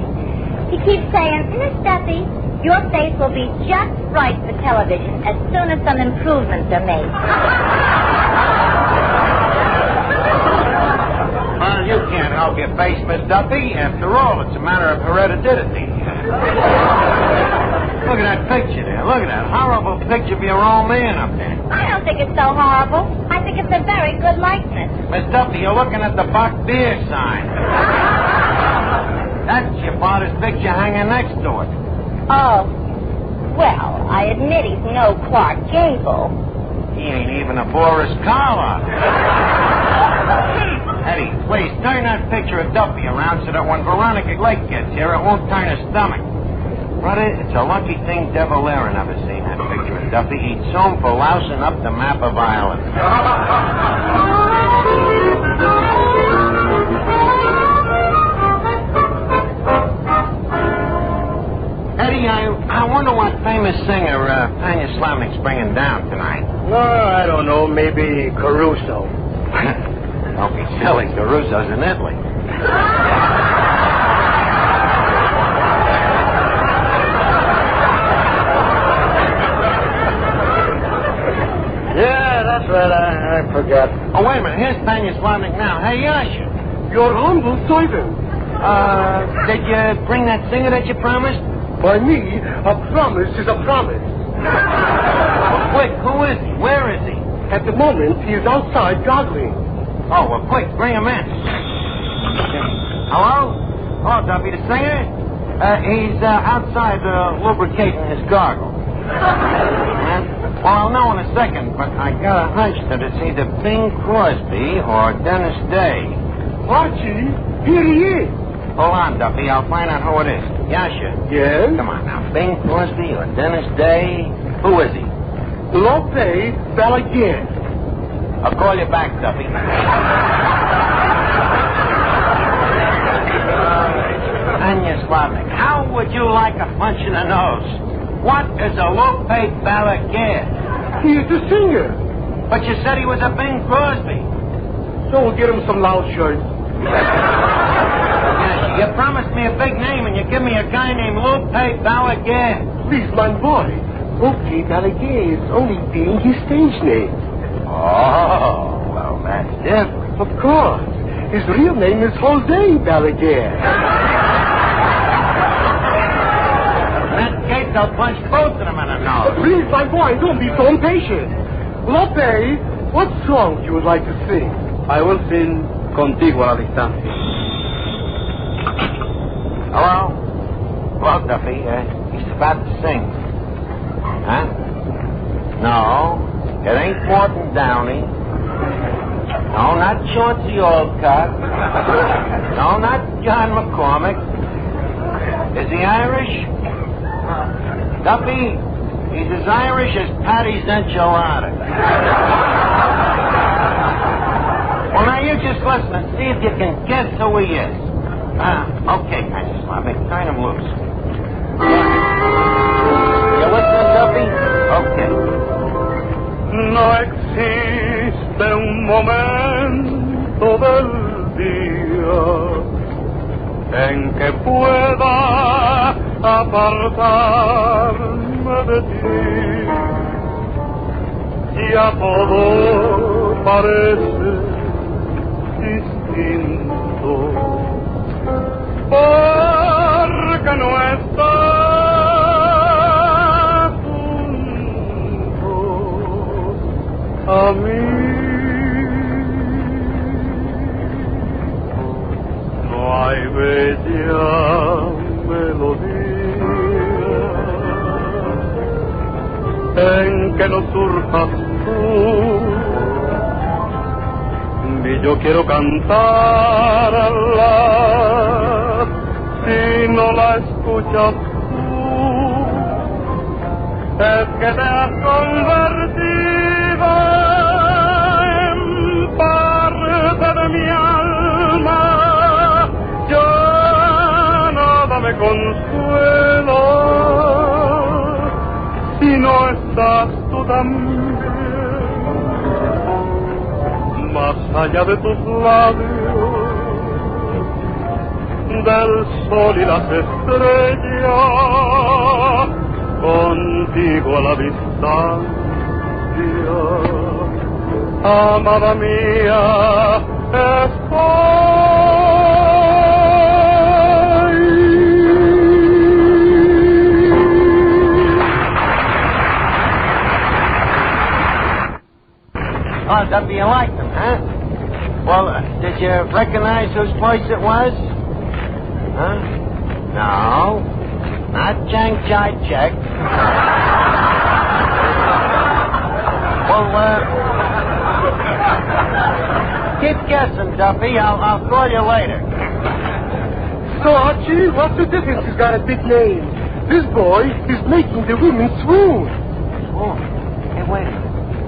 He keeps saying, Miss Duffy, your face will be just right for television as soon as some improvements are made. Well, you can't help your face, Miss Duffy. After all, it's a matter of heredity. Look at that picture there. Look at that horrible picture of your old man up there. I don't think it's so horrible. I think it's a very good likeness. Miss Duffy, you're looking at the Buck Beer sign. That's your father's picture hanging next to it. Oh. Well, I admit he's no Clark Gable. He ain't even a Boris Karloff. Eddie, please, turn that picture of Duffy around so that when Veronica Lake gets here, it won't turn her stomach. Brother, it's a lucky thing Devil Air never seen that picture of Duffy. He'd sue him for lousing up the map of Ireland. Eddie, I wonder what famous singer Tanya Slamnick's bringing down tonight. Well, I don't know. Maybe Caruso. Don't be silly. Caruso's in Italy. Yeah, that's right. I forgot. Oh, wait a minute. Here's Tanya Slamnick now. Hey, Yasha. Your humble servant. Did you bring that singer that you promised? By me, a promise is a promise. Quick, who is he? Where is he? At the moment, he is outside gargling. Oh, well, quick, bring him in. Hello? Oh, Duffy, the singer? He's outside lubricating his gargle. Well, I'll know in a second, but I got a hunch that it's either Bing Crosby or Dennis Day. Archie, here he is. Hold on, Duffy. I'll find out who it is. Yasha. Yes? Come on now. Bing Crosby or Dennis Day? Who is he? Lope Balaguer. I'll call you back, Duffy. Tanya Slavnik, how would you like a punch in the nose? What is a Lope Balaguer? He is the singer. But you said he was a Bing Crosby. So we'll get him some loud shirts. You promised me a big name, and you give me a guy named Lope Balaguer. Please, my boy. Lope Balaguer is only being his stage name. Oh, well, that's different. Of course. His real name is Jose Balaguer. In that case, I'll punch both of them in the nose. Please, my boy, don't be so impatient. Lope, what song you would like to sing? I will sing contigo a la distancia. Hello? Hello, Duffy. He's about to sing. Huh? No, it ain't Morton Downey. No, not Chauncey Olcott. No, not John McCormick. Is he Irish? Duffy, he's as Irish as Patty's enchilada. Well, now you just listen and see if you can guess who he is. Okay, Slavic, turn him loose. You listening, Duffy? Okay. No existe un momento del día en que pueda apartarme de ti. Ya todo parece distinto porque no estás junto a mí. No hay bella melodía en que no surjas tú, ni yo quiero cantarla si no la escuchas tú. Es que te has convertido en parte de mi alma. Ya nada me consuela si no estás tú también. Más allá de tus labios, del sol y las estrellas, contigo a la distancia, amada mía, Oh, Duffy, you liked them, huh? Well, did you recognize whose place it was? Huh? No. Not Chang Chai Chek. Well, keep guessing, Duffy. I'll call you later. So, Archie, what's the difference? He's got a big name. This boy is making the women swoon. Oh, hey, wait.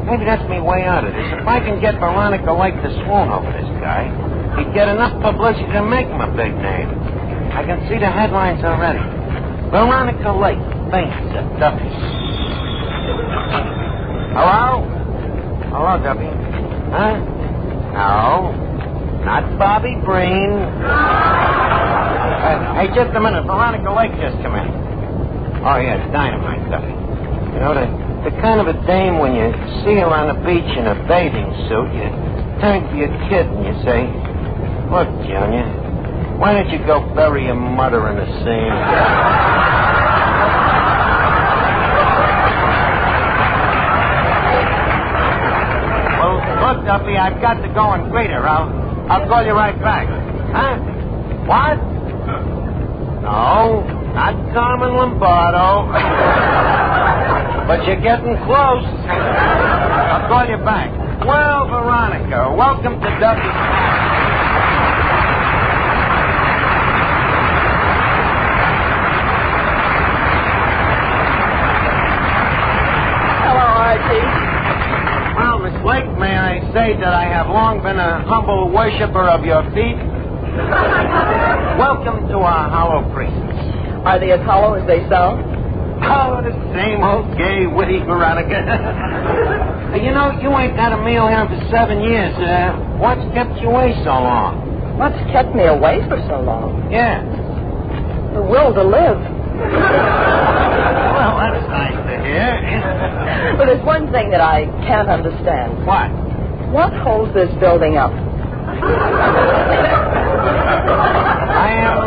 Maybe that's me way out of this. If I can get Veronica Lake to swoon over this guy, he'd get enough publicity to make him a big name. I can see the headlines already. Veronica Lake faints at Duffy. Hello? Hello, Duffy. Huh? No. Not Bobby Breen. Hey, just a minute. Veronica Lake just come in. Oh, yeah, it's dynamite, Duffy. You know, the kind of a dame when you see her on the beach in a bathing suit, you turn to your kid and you say, look, Junior, why don't you go bury your mother in the sand? Well, look, Duffy, I've got to go and greet her. I'll call you right back. Huh? What? No, not Carmen Lombardo. But you're getting close. I'll call you back. Well, Veronica, welcome to Duffy. Hello, Archie. Well, Miss Lake, may I say that I have long been a humble worshiper of your feet? Welcome to our hollow priests. Are they as hollow as they sound? Oh, the same old gay, witty Veronica. You know, you ain't had a meal here for 7 years. What's kept you away so long? What's kept me away for so long? Yeah. The will to live. Well, that's nice to hear. But there's one thing that I can't understand. What? What holds this building up? I am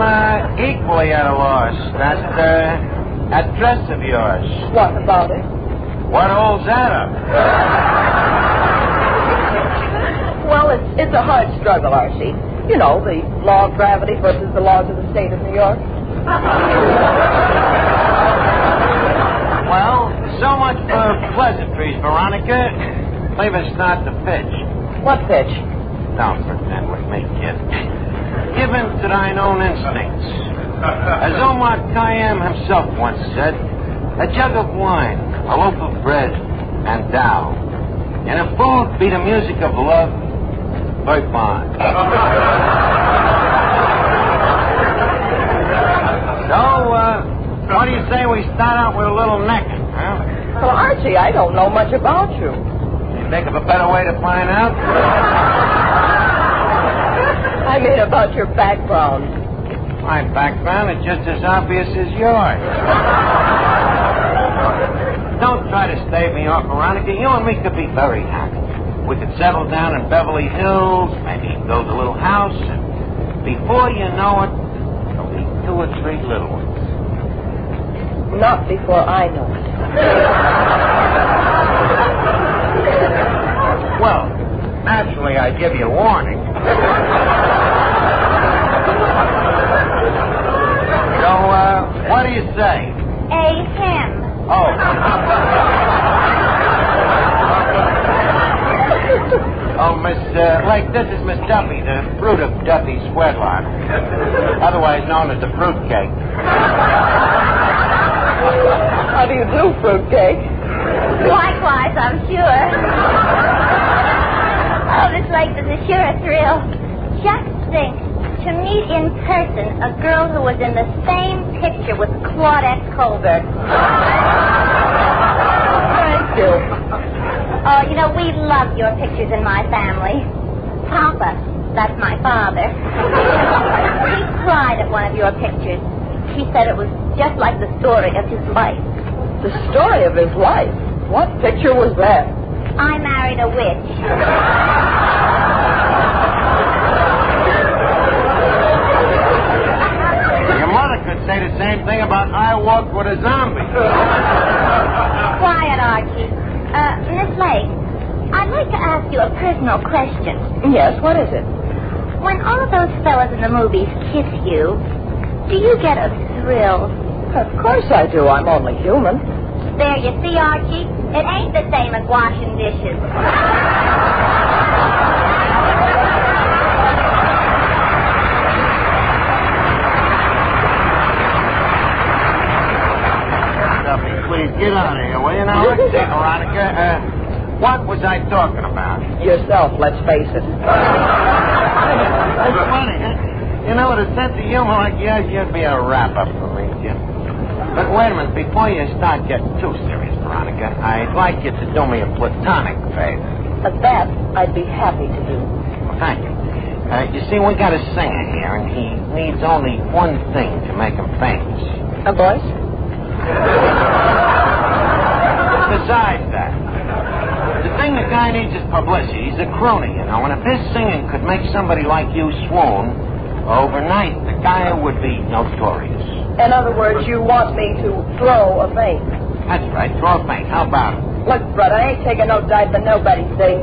equally at a loss. That dress of yours. What about it? What holds that up? Well, it's It's a hard struggle, Archie. You know, the law of gravity versus the laws of the state of New York. Well, so much for pleasantries, Veronica. Leave us start the pitch. What pitch? Don't pretend with me, kid. Give in to thine own instincts. As Omar Khayyam himself once said, a jug of wine, a loaf of bread, and Tao. And if food be the music of love, very fine. So, what do you say we start out with a little necking, huh? Well, Archie, I don't know much about you. You think of a better way to find out? I mean about your background. My background is just as obvious as yours. Don't try to stave me off, Veronica. You and me could be very happy. We could settle down in Beverly Hills, maybe build a little house, and before you know it, there'll be 2 or 3 little ones. Not before I know it. Well, naturally, I'd give you a warning. So, what do you say? him. Oh. Oh, Miss Lake, this is Miss Duffy, the fruit of Duffy's wedlock, otherwise known as the fruitcake. How do you do, fruitcake? Likewise, I'm sure. Oh, Miss Lake, this is sure a thrill. Just think, to meet in person a girl who was in the same picture with Claudette Colbert. Thank you. Oh, you know, we love your pictures in my family. Papa, that's my father. He cried at one of your pictures. He said it was just like the story of his life. The story of his life? What picture was that? I married a witch. Your mother could say the same thing about I Walked with a Zombie. Quiet, Archie. Miss Lake, I'd like to ask you a personal question. Yes, what is it? When all of those fellas in the movies kiss you, do you get a thrill? Of course I do. I'm only human. There, you see, Archie? It ain't the same as washing dishes. Duffy, please get out of here, will you now? Veronica, what was I talking about? Yourself, let's face it. That's funny, huh? You know, with a sense of humor like yours, you'd be a wrap-up for me, Jim. But wait a minute, before you start getting too serious, Veronica, I'd like you to do me a platonic favor. That I'd be happy to do. Thank you. You see, we got a singer here, and he needs only one thing to make him famous. A voice? Besides that, the thing the guy needs is publicity. He's a crooner, you know, and if his singing could make somebody like you swoon, overnight, the guy would be notorious. In other words, you want me to throw a feint? That's right, throw a feint. How about it? Look, brother, I ain't taking no dive for nobody, see?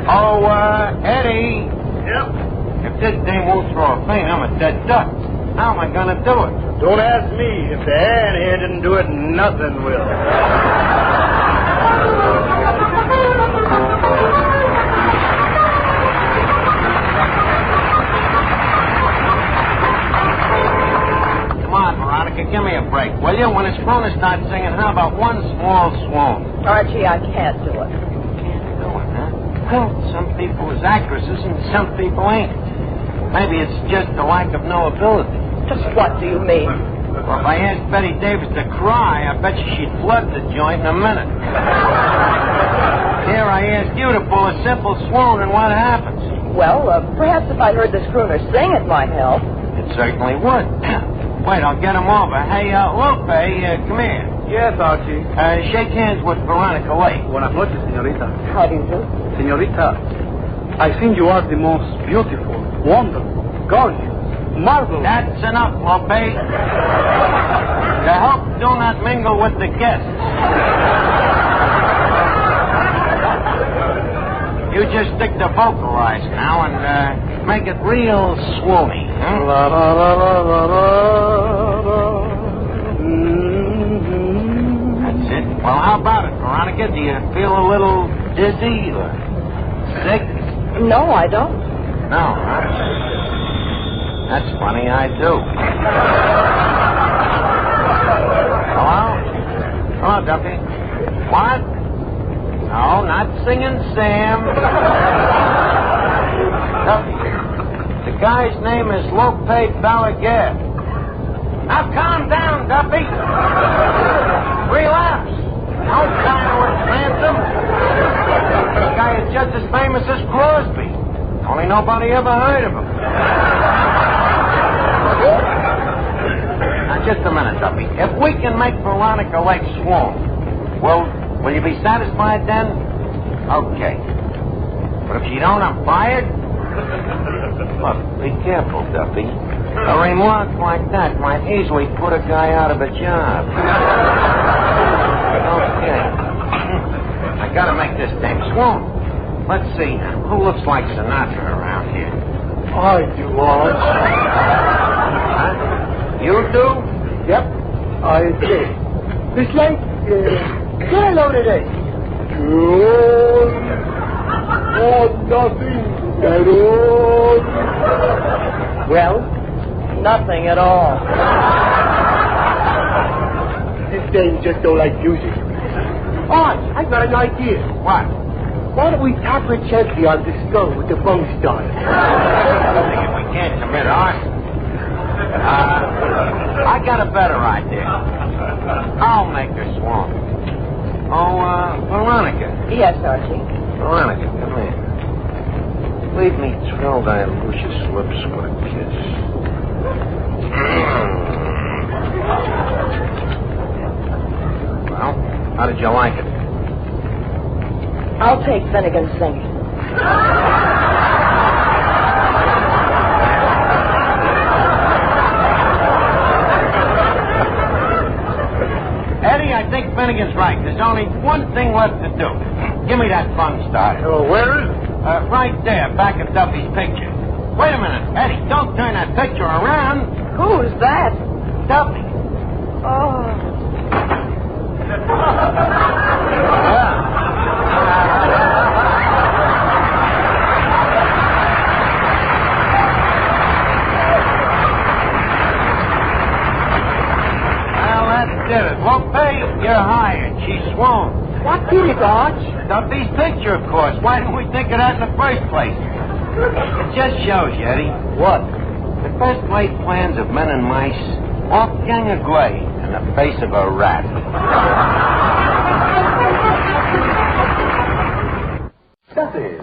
Oh, Eddie. Yep. If this thing won't throw a feint, I'm a dead duck. How am I going to do it? Don't ask me. If the hand here didn't do it, nothing will. Give me a break, will you? When his crooner starts singing, how about one small swoon? Archie, I can't do it. Can't do it, huh? Well, some people is actresses and some people ain't. Maybe it's just the lack of no ability. Just what do you mean? Well, if I asked Betty Davis to cry, I bet you she'd flood the joint in a minute. Here I ask you to pull a simple swoon, and what happens? Well, perhaps if I heard this crooner sing, it might help. It certainly would. Wait, I'll get him over. Hey, Lupe, come here. Yes, Archie. Shake hands with Veronica Lake. Buenas noches, señorita. How do you do? Señorita, I think you are the most beautiful, wonderful, gorgeous, marvelous. That's enough, Lupe. The help do not mingle with the guests. You just stick to vocalize now and make it real swoony. Huh? La la la la la la. That's it. Well, how about it, Veronica? Do you feel a little dizzy or sick? No, I don't. No, huh? That's funny, I do. Hello? Hello, Duffy. What? No, not singing Sam. Duffy. The guy's name is Lope Balaguer. Now calm down, Duffy. Relax. Don't try to advance him. The guy is just as famous as Crosby. Only nobody ever heard of him. Now, just a minute, Duffy. If we can make Veronica Lake swoon, will you be satisfied then? Okay. But if she don't, I'm fired? Look, be careful, Duffy. A remark like that might easily put a guy out of a job. Okay. I gotta make this dame swoon. Let's see now. Who looks like Sinatra around here? I do, Arch. Huh? You do? Yep, I did. Miss Lake, get a load of this. Oh, nothing at all. Well, nothing at all. This dame just don't like music. Arch, I've got an idea. What? Why don't we tap her gently on the skull with the bone starter? We can't commit arson. I got a better idea. I'll make her swoon. Oh, Veronica. Yes, Archie. Veronica, come here. Leave me thrill thy luscious lips with a kiss. Well, how did you like it? I'll take Finnegan's singing. Eddie, I think Finnegan's right. There's only one thing left to do. Give me that bung starter. Oh, where is it? Right there, back of Duffy's picture. Wait a minute, Eddie. Don't turn that picture around. Who's that? Duffy. Oh. Well, that did it. Lope, you're hired. She swooned. What did it, Arch? Duffy's picture, of course. Why didn't we think of that in the first place? It just shows you, Eddie. What? The best laid plans of men and mice off gang of gray in the face of a rat. Duffy.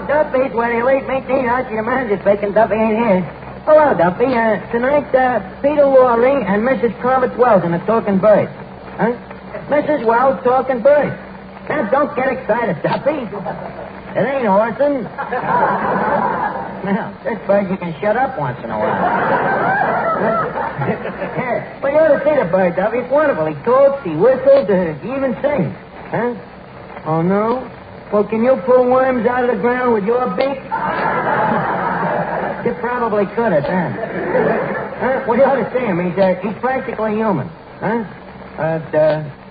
Duffy's where they late make the Archie the manager's vacant. Duffy ain't here. Hello, Duffy. Tonight, Peter Loring and Mrs. Corbett Wells in a talking bird. Huh? Mrs. Wells talking bird. Now, don't get excited, Duffy. It ain't Orson. Now, this bird you can shut up once in a while. Well, you ought to see the bird, Duffy. It's wonderful. He talks, he whistles, he even sings. Huh? Oh, no? Well, can you pull worms out of the ground with your beak? You probably could have, huh? Well, you ought to see him. He's practically human. Huh?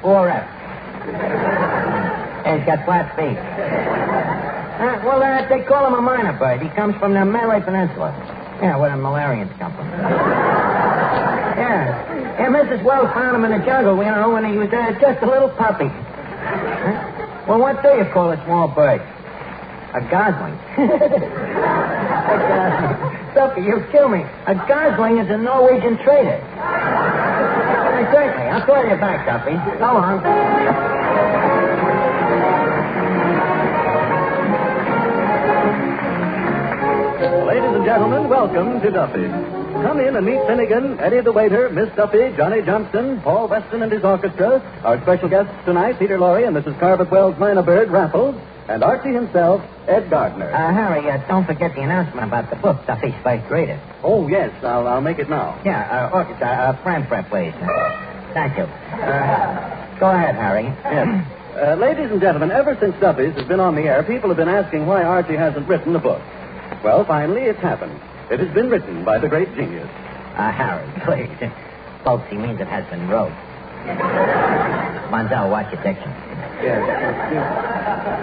4F. And he's got flat feet. Well, they call him a minor bird. He comes from the Malay Peninsula. Yeah, where the Malarians come from. Yeah. Yeah, Mrs. Wells found him in the jungle, when he was just a little puppy. Huh? Well, what do you call a small bird? A gosling. Duffy, you kill me. A gosling is a Norwegian trader. Certainly. I'll call you back, Duffy. So long. Ladies and gentlemen, welcome to Duffy. Come in and meet Finnegan, Eddie the waiter, Miss Duffy, Johnny Johnston, Paul Weston and his orchestra, our special guests tonight, Peter Lorre and Mrs. Carver Wells Minor Bird Raffles, and Archie himself, Ed Gardner. Harry, don't forget the announcement about the book, Duffy's First Reader. Oh, yes, I'll make it now. Yeah, orchestra, Fran, please. Thank you. Go ahead, Harry. Yes. Ladies and gentlemen, ever since Duffy's has been on the air, people have been asking why Archie hasn't written the book. Well, finally, it's happened. It has been written by the great genius. Harry, please. Folks, he means it has been wrote. Manzel, watch your diction.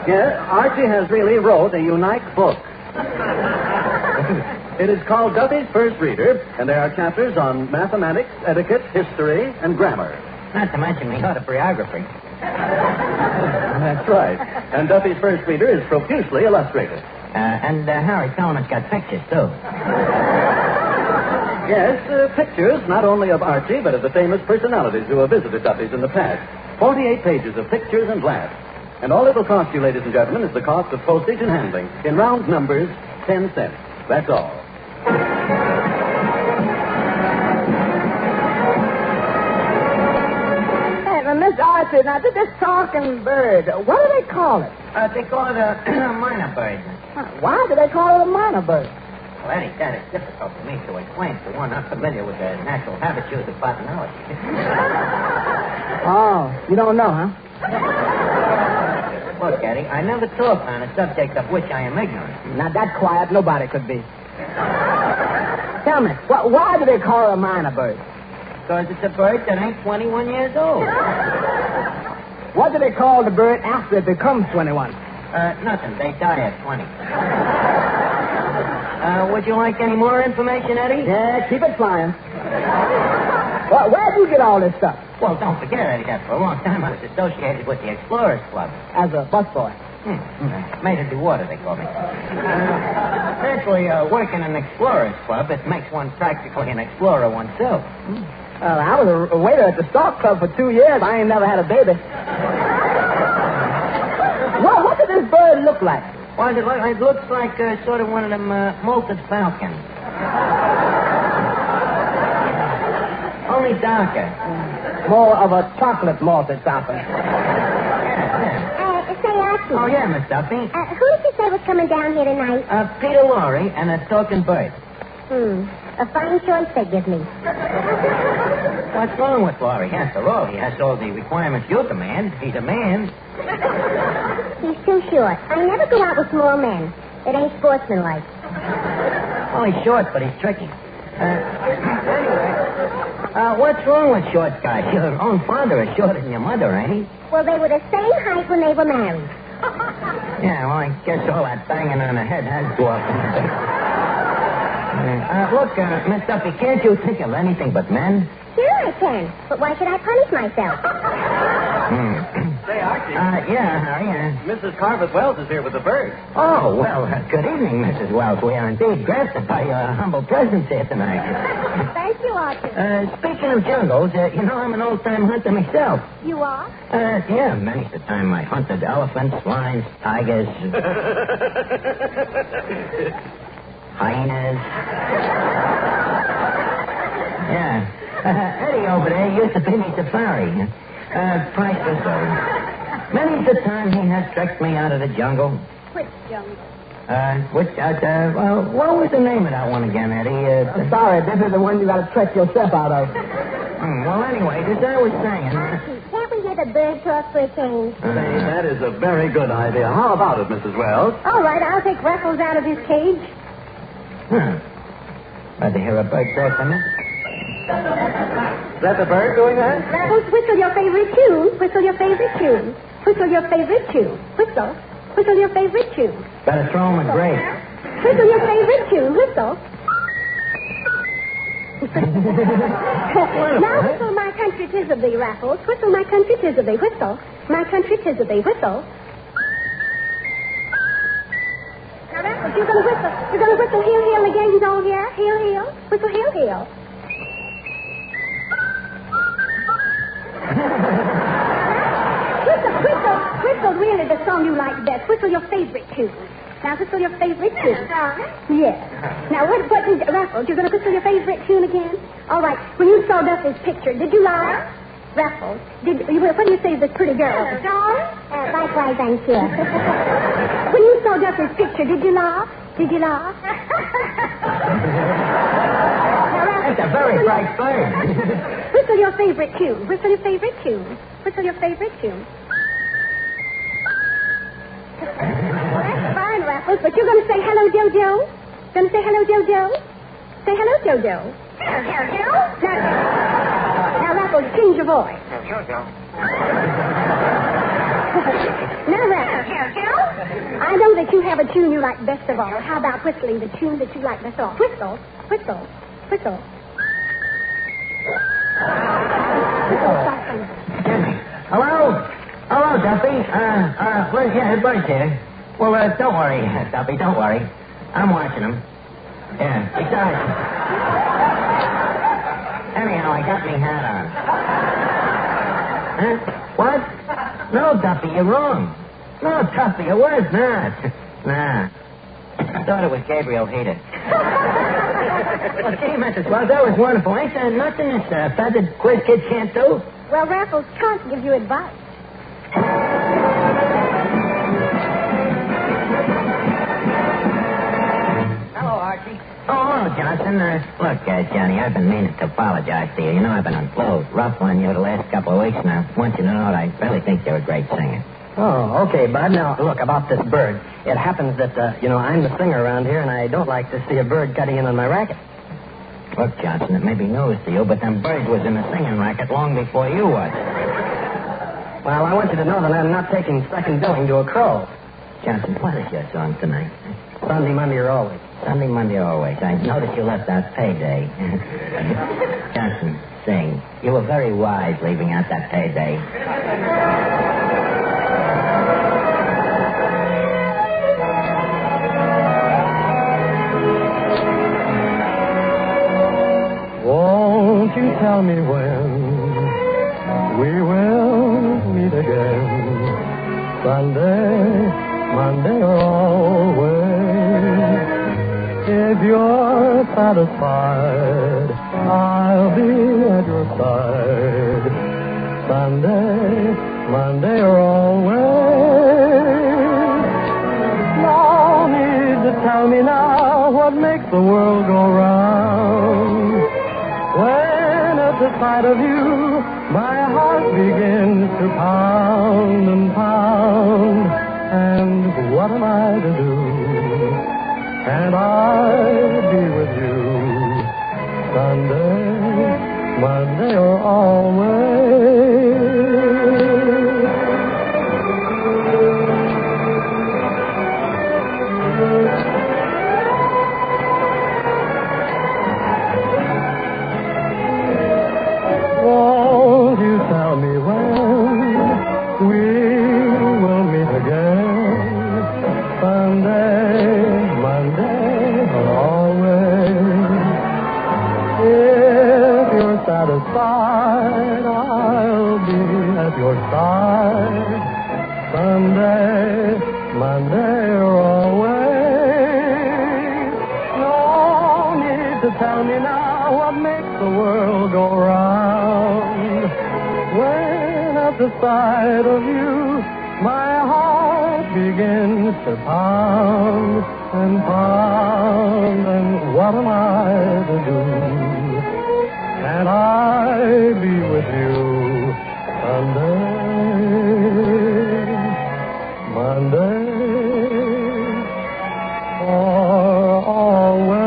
Yes, Archie has really wrote a unique book. It is called Duffy's First Reader, and there are chapters on mathematics, etiquette, history, and grammar. Not to mention the autobiography. That's right. And Duffy's First Reader is profusely illustrated. And Harry, tell him it's got pictures, too. Yes, pictures not only of Archie, but of the famous personalities who have visited Duffy's in the past. 48 pages of pictures and laughs. And all it will cost you, ladies and gentlemen, is the cost of postage and handling. In round numbers, 10 cents. That's all. Miss Archie, now, this talking bird, what do they call it? They call it a minor bird. Why do they call it a minor bird? Well, Eddie, that is difficult for me to explain to one not familiar with the natural habitudes of botanology. Oh, you don't know, huh? Look, Eddie, I never talk on a subject of which I am ignorant. Now, that quiet, nobody could be. Tell me, why do they call it a minor bird? Because it's a bird that ain't 21 years old. What do they call the bird after it becomes 21? Nothing. They die at 20. Would you like any more information, Eddie? Yeah, keep it flying. Well, where'd you get all this stuff? Well, don't forget, Eddie, that for a long time I was associated with the Explorers Club. As a busboy? Made of the water, they call me. Naturally, working in an Explorers Club, it makes one practically an explorer oneself. Well, I was a waiter at the Stock Club for 2 years. I ain't never had a baby. What did this bird look like? Well, it looks like sort of one of them molted falcons. Only darker. More of a chocolate malted falcon. Say, Archie. Oh, yeah, Miss Duffy. Who did you say was coming down here tonight? Peter Lorre and a talking bird. A fine choice they give me. What's wrong with Lorre? After all, he has all the requirements you demand. He's a man. He's too short. I never go out with small men. It ain't sportsmanlike. Oh, he's short, but he's tricky. What's wrong with short guys? Your own father is shorter than your mother, ain't he? Well, they were the same height when they were married. Yeah, well, I guess all that banging on the head has dwarfed him. Look, Miss Duffy, can't you think of anything but men? Sure I can. But why should I punish myself? Say, Archie. Yeah, Harry. Mrs. Carver Wells is here with the bird. Oh, well, good evening, Mrs. Wells. We are indeed granted by your humble presence here tonight. Thank you, Archie. Speaking of jungles, you know, I'm an old-time hunter myself. You are? Yeah, many's the time I hunted elephants, lions, tigers, hyenas. Yeah. Eddie over there used to be me safari. Priceless. Many's the time he has trekked me out of the jungle. Which jungle? What was the name of that one again, Eddie? I'm sorry, this is the one you got to trek yourself out of. Well, anyway, as I was saying... Can't we hear the bird talk for a change? That is a very good idea. How about it, Mrs. Wells? All right, I'll take Raffles out of his cage. Rather hear a bird talk than that? Is that the bird doing that? Raffles, whistle your favorite tune. Whistle your favorite tune. Whistle your favorite tune. Whistle. Whistle your favorite tune. Better throw him a grape. Whistle your favorite tune. Whistle. Now whistle my country 'tis of thee, Raffles. Whistle my country 'tis of thee. Whistle. My country 'tis of thee. Whistle. Now, Raffles, you're going to whistle. You're going to whistle heel, heel again. You don't hear? Heel, heel. Whistle heel, heel. Whistle really the song you like best. Whistle your favorite tune. Now whistle your favorite tune. Yes. Now, what did... Raffles, you're going to whistle your favorite tune again? All right. When you saw Duffy's picture, did you laugh? Raffles, what do you say to this pretty girl? Likewise, I'm sure. When you saw Duffy's picture, did you laugh? Did you laugh? That's a very bright bird. Whistle your favorite tune. Whistle your favorite tune. Whistle your favorite tune. Well, that's fine, Raffles, but you're going to say hello, Jojo? Going to say hello, Jojo? Say hello, Jojo. Hello, Jojo. Now, Raffles, change your voice. Jojo. Now, Raffles. Jojo. I know that you have a tune you like best of all. How about whistling the tune that you like best of all? Whistle, whistle, whistle. Hello? Hello, Duffy. Where's Bird's here? Well, don't worry, Duffy, don't worry. I'm watching him. Yeah, besides. Anyhow, I got me hat on. Huh? What? No, Duffy, you're wrong. No, Duffy, it was not. Nah. I thought it was Gabriel Heater. Well, gee, Mrs. Wells, that was wonderful. Ain't there nothing this feathered quiz kid can't do? Well, Raffles can't give you advice. Hello, Archie. Oh, Johnson. Look, Johnny, I've been meaning to apologize to you. You know I've been a little rough on you the last couple of weeks now. I want you to know that I really think you're a great singer. Oh, okay, Bud. Now, look, about this bird. It happens that, I'm the singer around here, and I don't like to see a bird cutting in on my racket. Look, Johnson, it may be news to you, but them birds was in the singing racket long before you was. Well, I want you to know that I'm not taking second billing to a crow. Johnson, what is your song tonight? Sunday, Monday, or always. Sunday, Monday, or always. I noticed you left out payday. Johnson, sing. You were very wise leaving out that payday. Won't you tell me when we will meet again? Sunday, Monday, or always. If you're satisfied, I'll be at your side. Sunday, Monday, or always. No need to tell me now what makes the world go round. When at the sight of you, my heart begins to pound and pound. And what am I to do? Can I be with you Sunday, Monday, or always? Won't you tell me when we will meet again? Sunday, Monday, or always. If you're satisfied, I'll be at your side. Sunday, Monday, or always. No need to tell me now what makes the world go round. When at the sight of you, my heart begins to pound and pound. And what am I to do? Can I be with you Sunday, Monday, or always?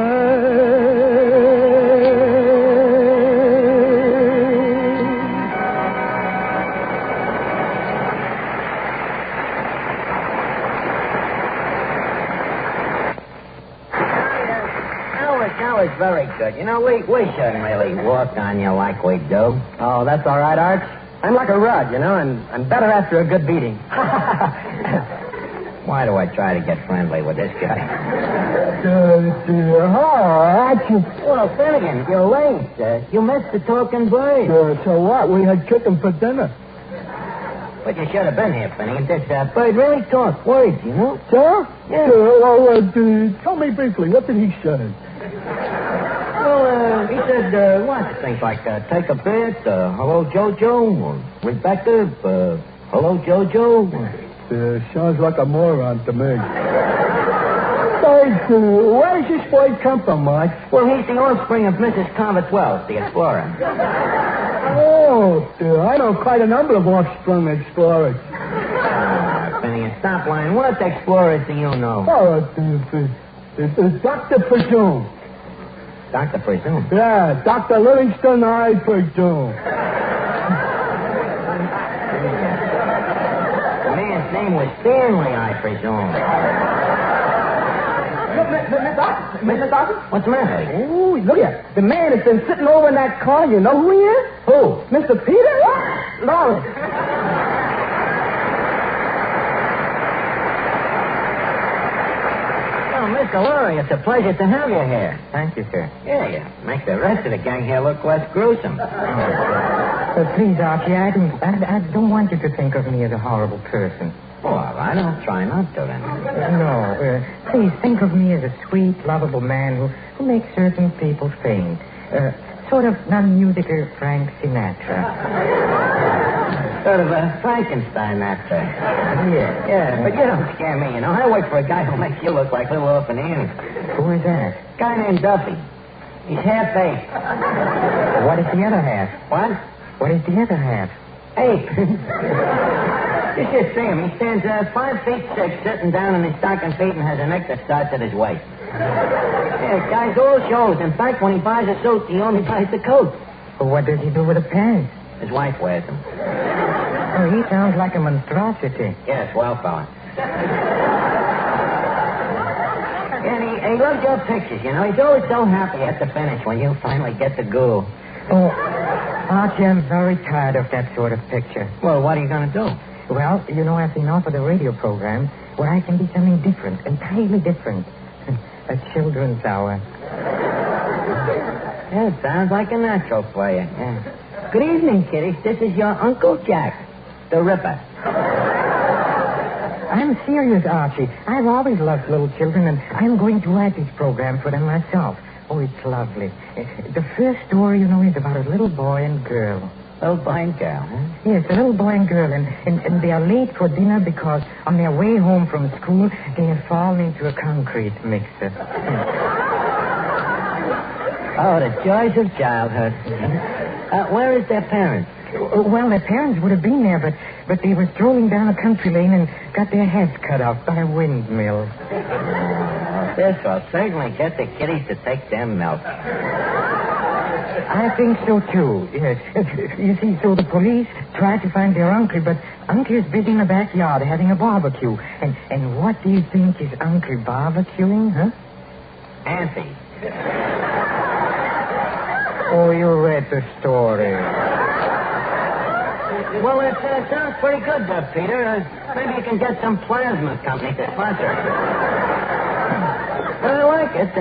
That was very good. You know, we shouldn't really walk on you like we do. Oh, that's all right, Arch. I'm like a rug, and I'm better after a good beating. Why do I try to get friendly with this guy? Well, Finnegan, you're late. You missed the talking bird. So what? We had chicken for dinner. But you should have been here, Finnegan. This bird really talks words, you know? Sir? Yeah. Tell me briefly, what did he say? Well, he said, things like, take a bit, hello, Jojo, or Rebecca, hello, Jojo. Sounds like a moron to me. Where does this boy come from, Mike? Well, he's the offspring of Mrs. Convert Wells, the explorer. Oh, I know quite a number of offspring explorers. Finnegan, stop lying. What explorers do you know? Oh, Dr. Presume. Dr. Presume? Yeah, Dr. Livingston, I presume. The man's name was Stanley, I presume. Mr. Dawson? What's the matter? Oh, look here. The man has been sitting over in that car. You know who he is? Who? Mr. Peter Lawrence. Oh, Mr. Lowry, it's a pleasure to have you here. Thank you, sir. Yeah, you make the rest of the gang here look less gruesome. Please, Archie, I don't want you to think of me as a horrible person. Oh, all right, I'll try not to then. No, please think of me as a sweet, lovable man who makes certain people faint. Sort of non-musical Frank Sinatra. Sort of a Frankenstein actor. Yeah, but you don't scare me, you know. I work for a guy who makes you look like little orphan Annie. Who is that? A guy named Duffy. He's half-baked. What is the other half? What? What is the other half? Ape. You should see him. He stands 5'6", sitting down on his stocking feet and has a neck that starts at his waist. Yeah, guy's all shows. In fact, when he buys a suit, he only buys the coat. Well, what does he do with the pants? His wife wears them. Oh, he sounds like a monstrosity. Yes, well, fella. And he loves your pictures, you know. He's always so happy at the finish when you finally get the goo. Oh, Archie, I'm very tired of that sort of picture. Well, what are you going to do? Well, you know, I've been offered a radio program where I can be something different, entirely different. A children's hour. Yeah, it sounds like a natural for you. Yeah. Good evening, kiddies. This is your Uncle Jack, the Ripper. I'm serious, Archie. I've always loved little children, and I'm going to write this program for them myself. Oh, it's lovely. The first story, you know, is about a little boy and girl. Little boy and girl, huh? Yes, a little boy and girl, and they are late for dinner because on their way home from school, they have fallen into a concrete mixer. Oh, the joys of childhood. Where is their parents? Well, their parents would have been there, but they were strolling down a country lane and got their heads cut off by a windmill. This will certainly get the kiddies to take their milk. I think so, too, yes. You see, so the police tried to find their uncle, but Uncle is busy in the backyard having a barbecue. And what do you think is Uncle barbecuing, huh? Auntie. Oh, you read the story. Well, it sounds pretty good, Peter. Maybe you can get some plasma company to sponsor it. But I like it.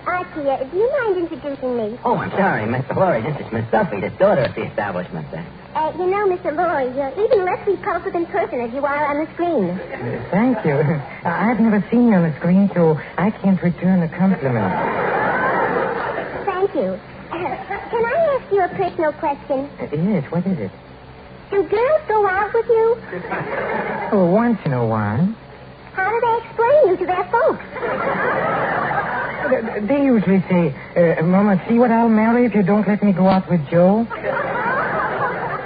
Archie, do you mind introducing me? Oh, I'm sorry, Mr. Lowry. This is Miss Duffy, the daughter of the establishment. You know, Mr. Lowry, you're even less repulsive in person as you are on the screen. Thank you. I've never seen you on the screen, so I can't return the compliment. Thank you. Can I ask you a personal question? Yes, what is it? Do girls go out with you? Oh, once in a while. How do they explain you to their folks? They usually say, Mama, see what I'll marry if you don't let me go out with Joe?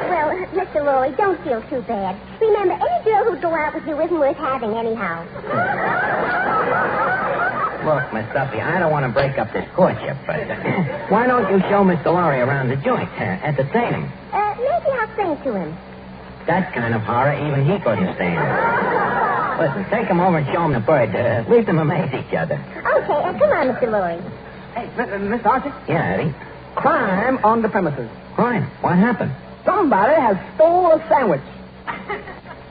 Well, Mr. Lowry, don't feel too bad. Remember, any girl who'd go out with you isn't worth having anyhow. Look, Miss Duffy, I don't want to break up this courtship, but why don't you show Mr. Lowry around the joint? Entertain him. Maybe I'll sing to him. That kind of horror, even he couldn't stand. Listen, take him over and show him the bird. Leave them amaze each other. Okay, come on, Mr. Lowry. Hey, Mr. Archie? Yeah, Eddie. Crime on the premises. Crime? What happened? Somebody has stole a sandwich.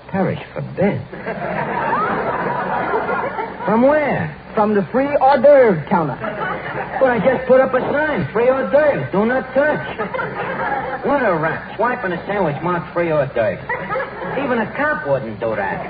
Perish forbid. From where? From the free hors d'oeuvre counter. Well, I just put up a sign. Free hors d'oeuvres. Do not touch. What a rat. Swiping a sandwich marked free hors d'oeuvres. Even a cop wouldn't do that.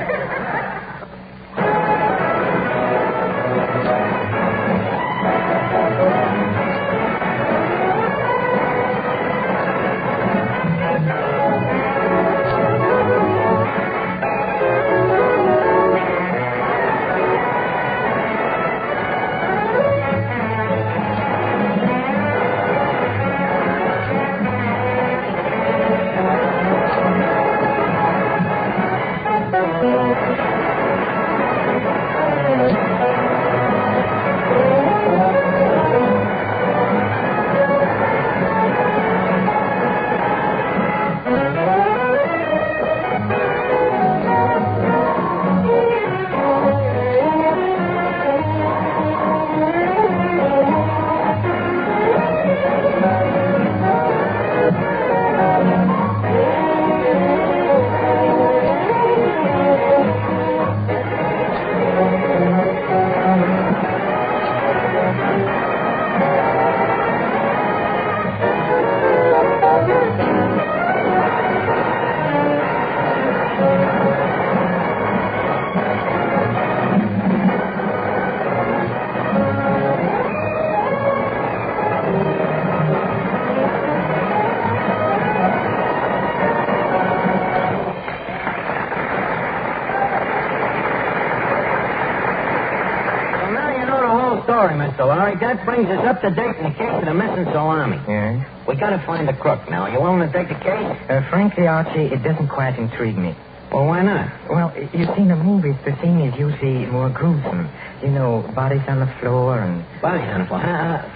That brings us up to date in the case of the missing salami. Yeah? We gotta find the crook now. You willing to take the case? Frankly, Archie, it doesn't quite intrigue me. Well, why not? Well, you see, in the movies, the scene is usually more gruesome. You know, bodies on the floor and... Bodies on the floor?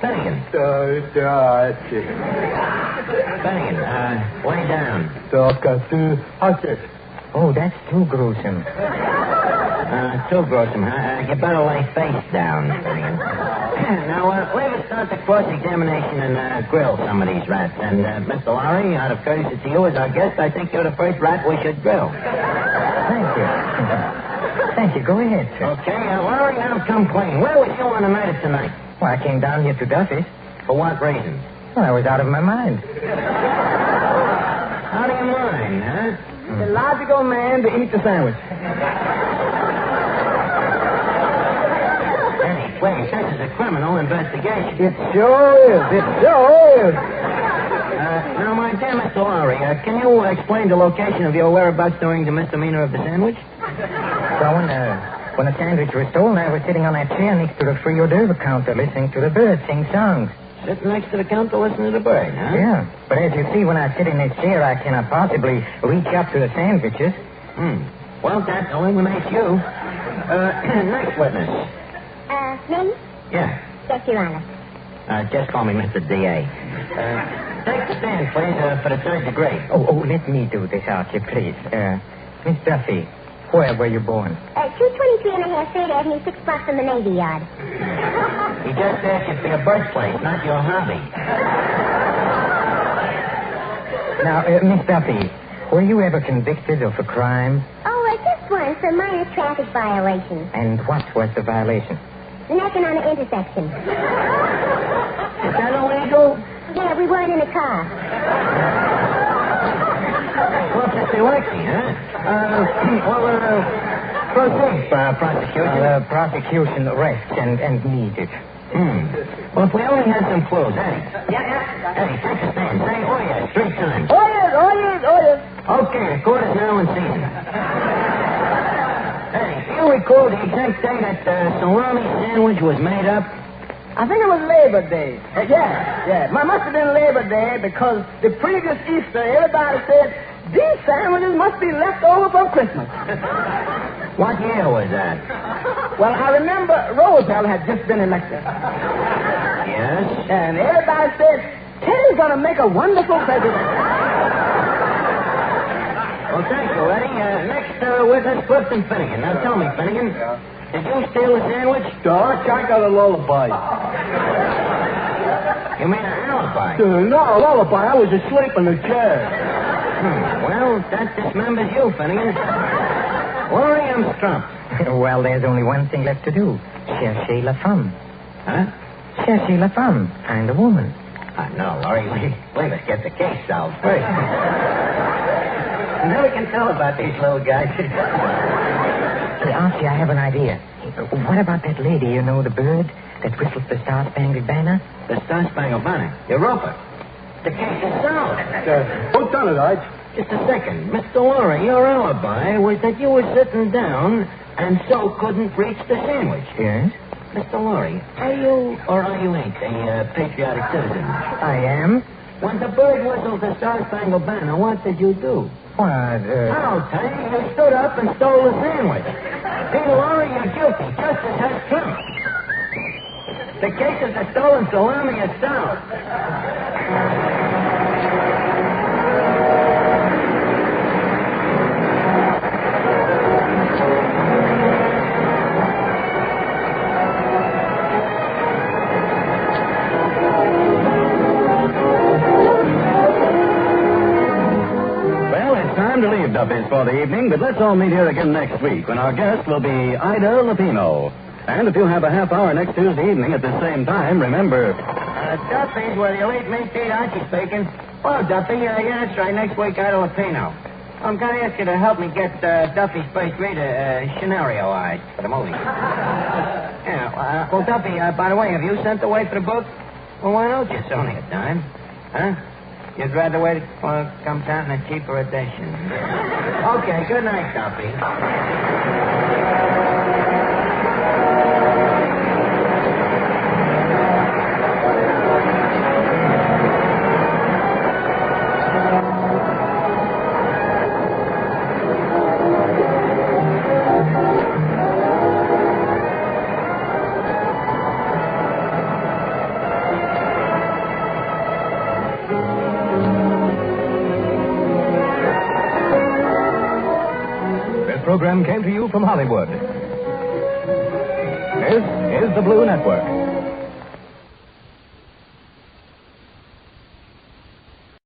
Finnegan. Finnegan, lay down. Oh, that's too gruesome. Too gruesome, huh? You better lay face down, Finnegan. Now, let's start the cross-examination and grill some of these rats. And, Mr. Lowry, out of courtesy to you as our guest, I think you're the first rat we should grill. Thank you. Thank you. Go ahead, sir. Okay, Lowry, now come clean. Where was you on the night of tonight? Well, I came down here to Duffy's. For what reason? Well, I was out of my mind. Out of your mind, huh? The logical man to eat the sandwich. Wait, this is a criminal investigation. It sure is. It sure is. Now, my dear Mr. Lowry, can you explain the location of your whereabouts during the misdemeanor of the sandwich? So when the sandwich was stolen, I was sitting on that chair next to the free hors d'oeuvre counter listening to the birds sing songs. Sitting next to the counter listening to the bird, huh? Yeah. But as you see, when I sit in this chair, I cannot possibly reach up to the sandwiches. Well, that eliminates you. Next witness. Name? Yeah. Yes, Your Honor. Just call me Mr. D.A. Take the stand, please, for the third degree. Oh, let me do this, Archie, please. Miss Duffy, where were you born? 223 and a half 3rd Avenue, 6 blocks from the Navy Yard. He just asked you for your birthplace, not your hobby. Now, Miss Duffy, were you ever convicted of a crime? Oh, just once, a minor traffic violation. And what was the violation? Necking on the intersection. Is that illegal? Yeah, we weren't in a car. Well, it's electing, huh? Proceed, prosecution. Prosecution rests and needed. Well, if we only had some clues, Eddie. Yeah. Eddie, take a stand. Say, oh, yes, 3 times. Oh, yes, oh, yes, oh, yes. Okay, the court is now in session. Eddie, do you recall the exact day that salami sandwich was made up? I think it was Labor Day. Yeah. It must have been Labor Day because the previous Easter, everybody said, these sandwiches must be left over from Christmas. What year was that? Well, I remember Roosevelt had just been elected. Yes? And everybody said, Teddy's going to make a wonderful president. Well, thank you, Eddie. Next witness, Clifton Fadiman. Now, tell me, Fadiman, did you steal the sandwich? Doc, I got a lullaby. You mean an alibi? No, a lullaby. I was asleep in the chair. Well, that dismembers you, Fadiman. Laurie, I'm stumped. Well, there's only one thing left to do. Cherchez la femme. Huh? Cherchez la femme. Find a woman. No, Laurie, we must get the case solved first. never can tell about these little guys. Hey, Archie, I have an idea. What about that lady, you know, the bird that whistles the Star-Spangled Banner? The Star-Spangled Banner. Europa. The case is solved. Who done it, Arch? Just a second. Mr. Lorry, your alibi was that you were sitting down and so couldn't reach the sandwich. Yes? Mr. Lorry, are you or are you ain't a patriotic citizen? I am. When the bird whistled the Star-Spangled Banner, what did you do? What, Now, Tank, you stood up and stole the sandwich. Peter Lorry, you're guilty. Justice has trumped. The case of the stolen salami is solved. Time to leave Duffy's for the evening, but let's all meet here again next week when our guest will be Ida Lupino. And if you have a half hour next Tuesday evening at the same time, remember... Duffy's where the late Miss Pete Archie speaking. Oh, Duffy, yeah, that's right. Next week, Ida Lupino. I'm going to ask you to help me get Duffy's first reader scenario for the movie. Yeah, well, Duffy, by the way, have you sent away for the book? Well, why don't you? It's only a dime. Huh? You'd rather wait till it comes out in a cheaper edition. Okay, good night, Duffy. Program came to you from Hollywood. This is the Blue Network.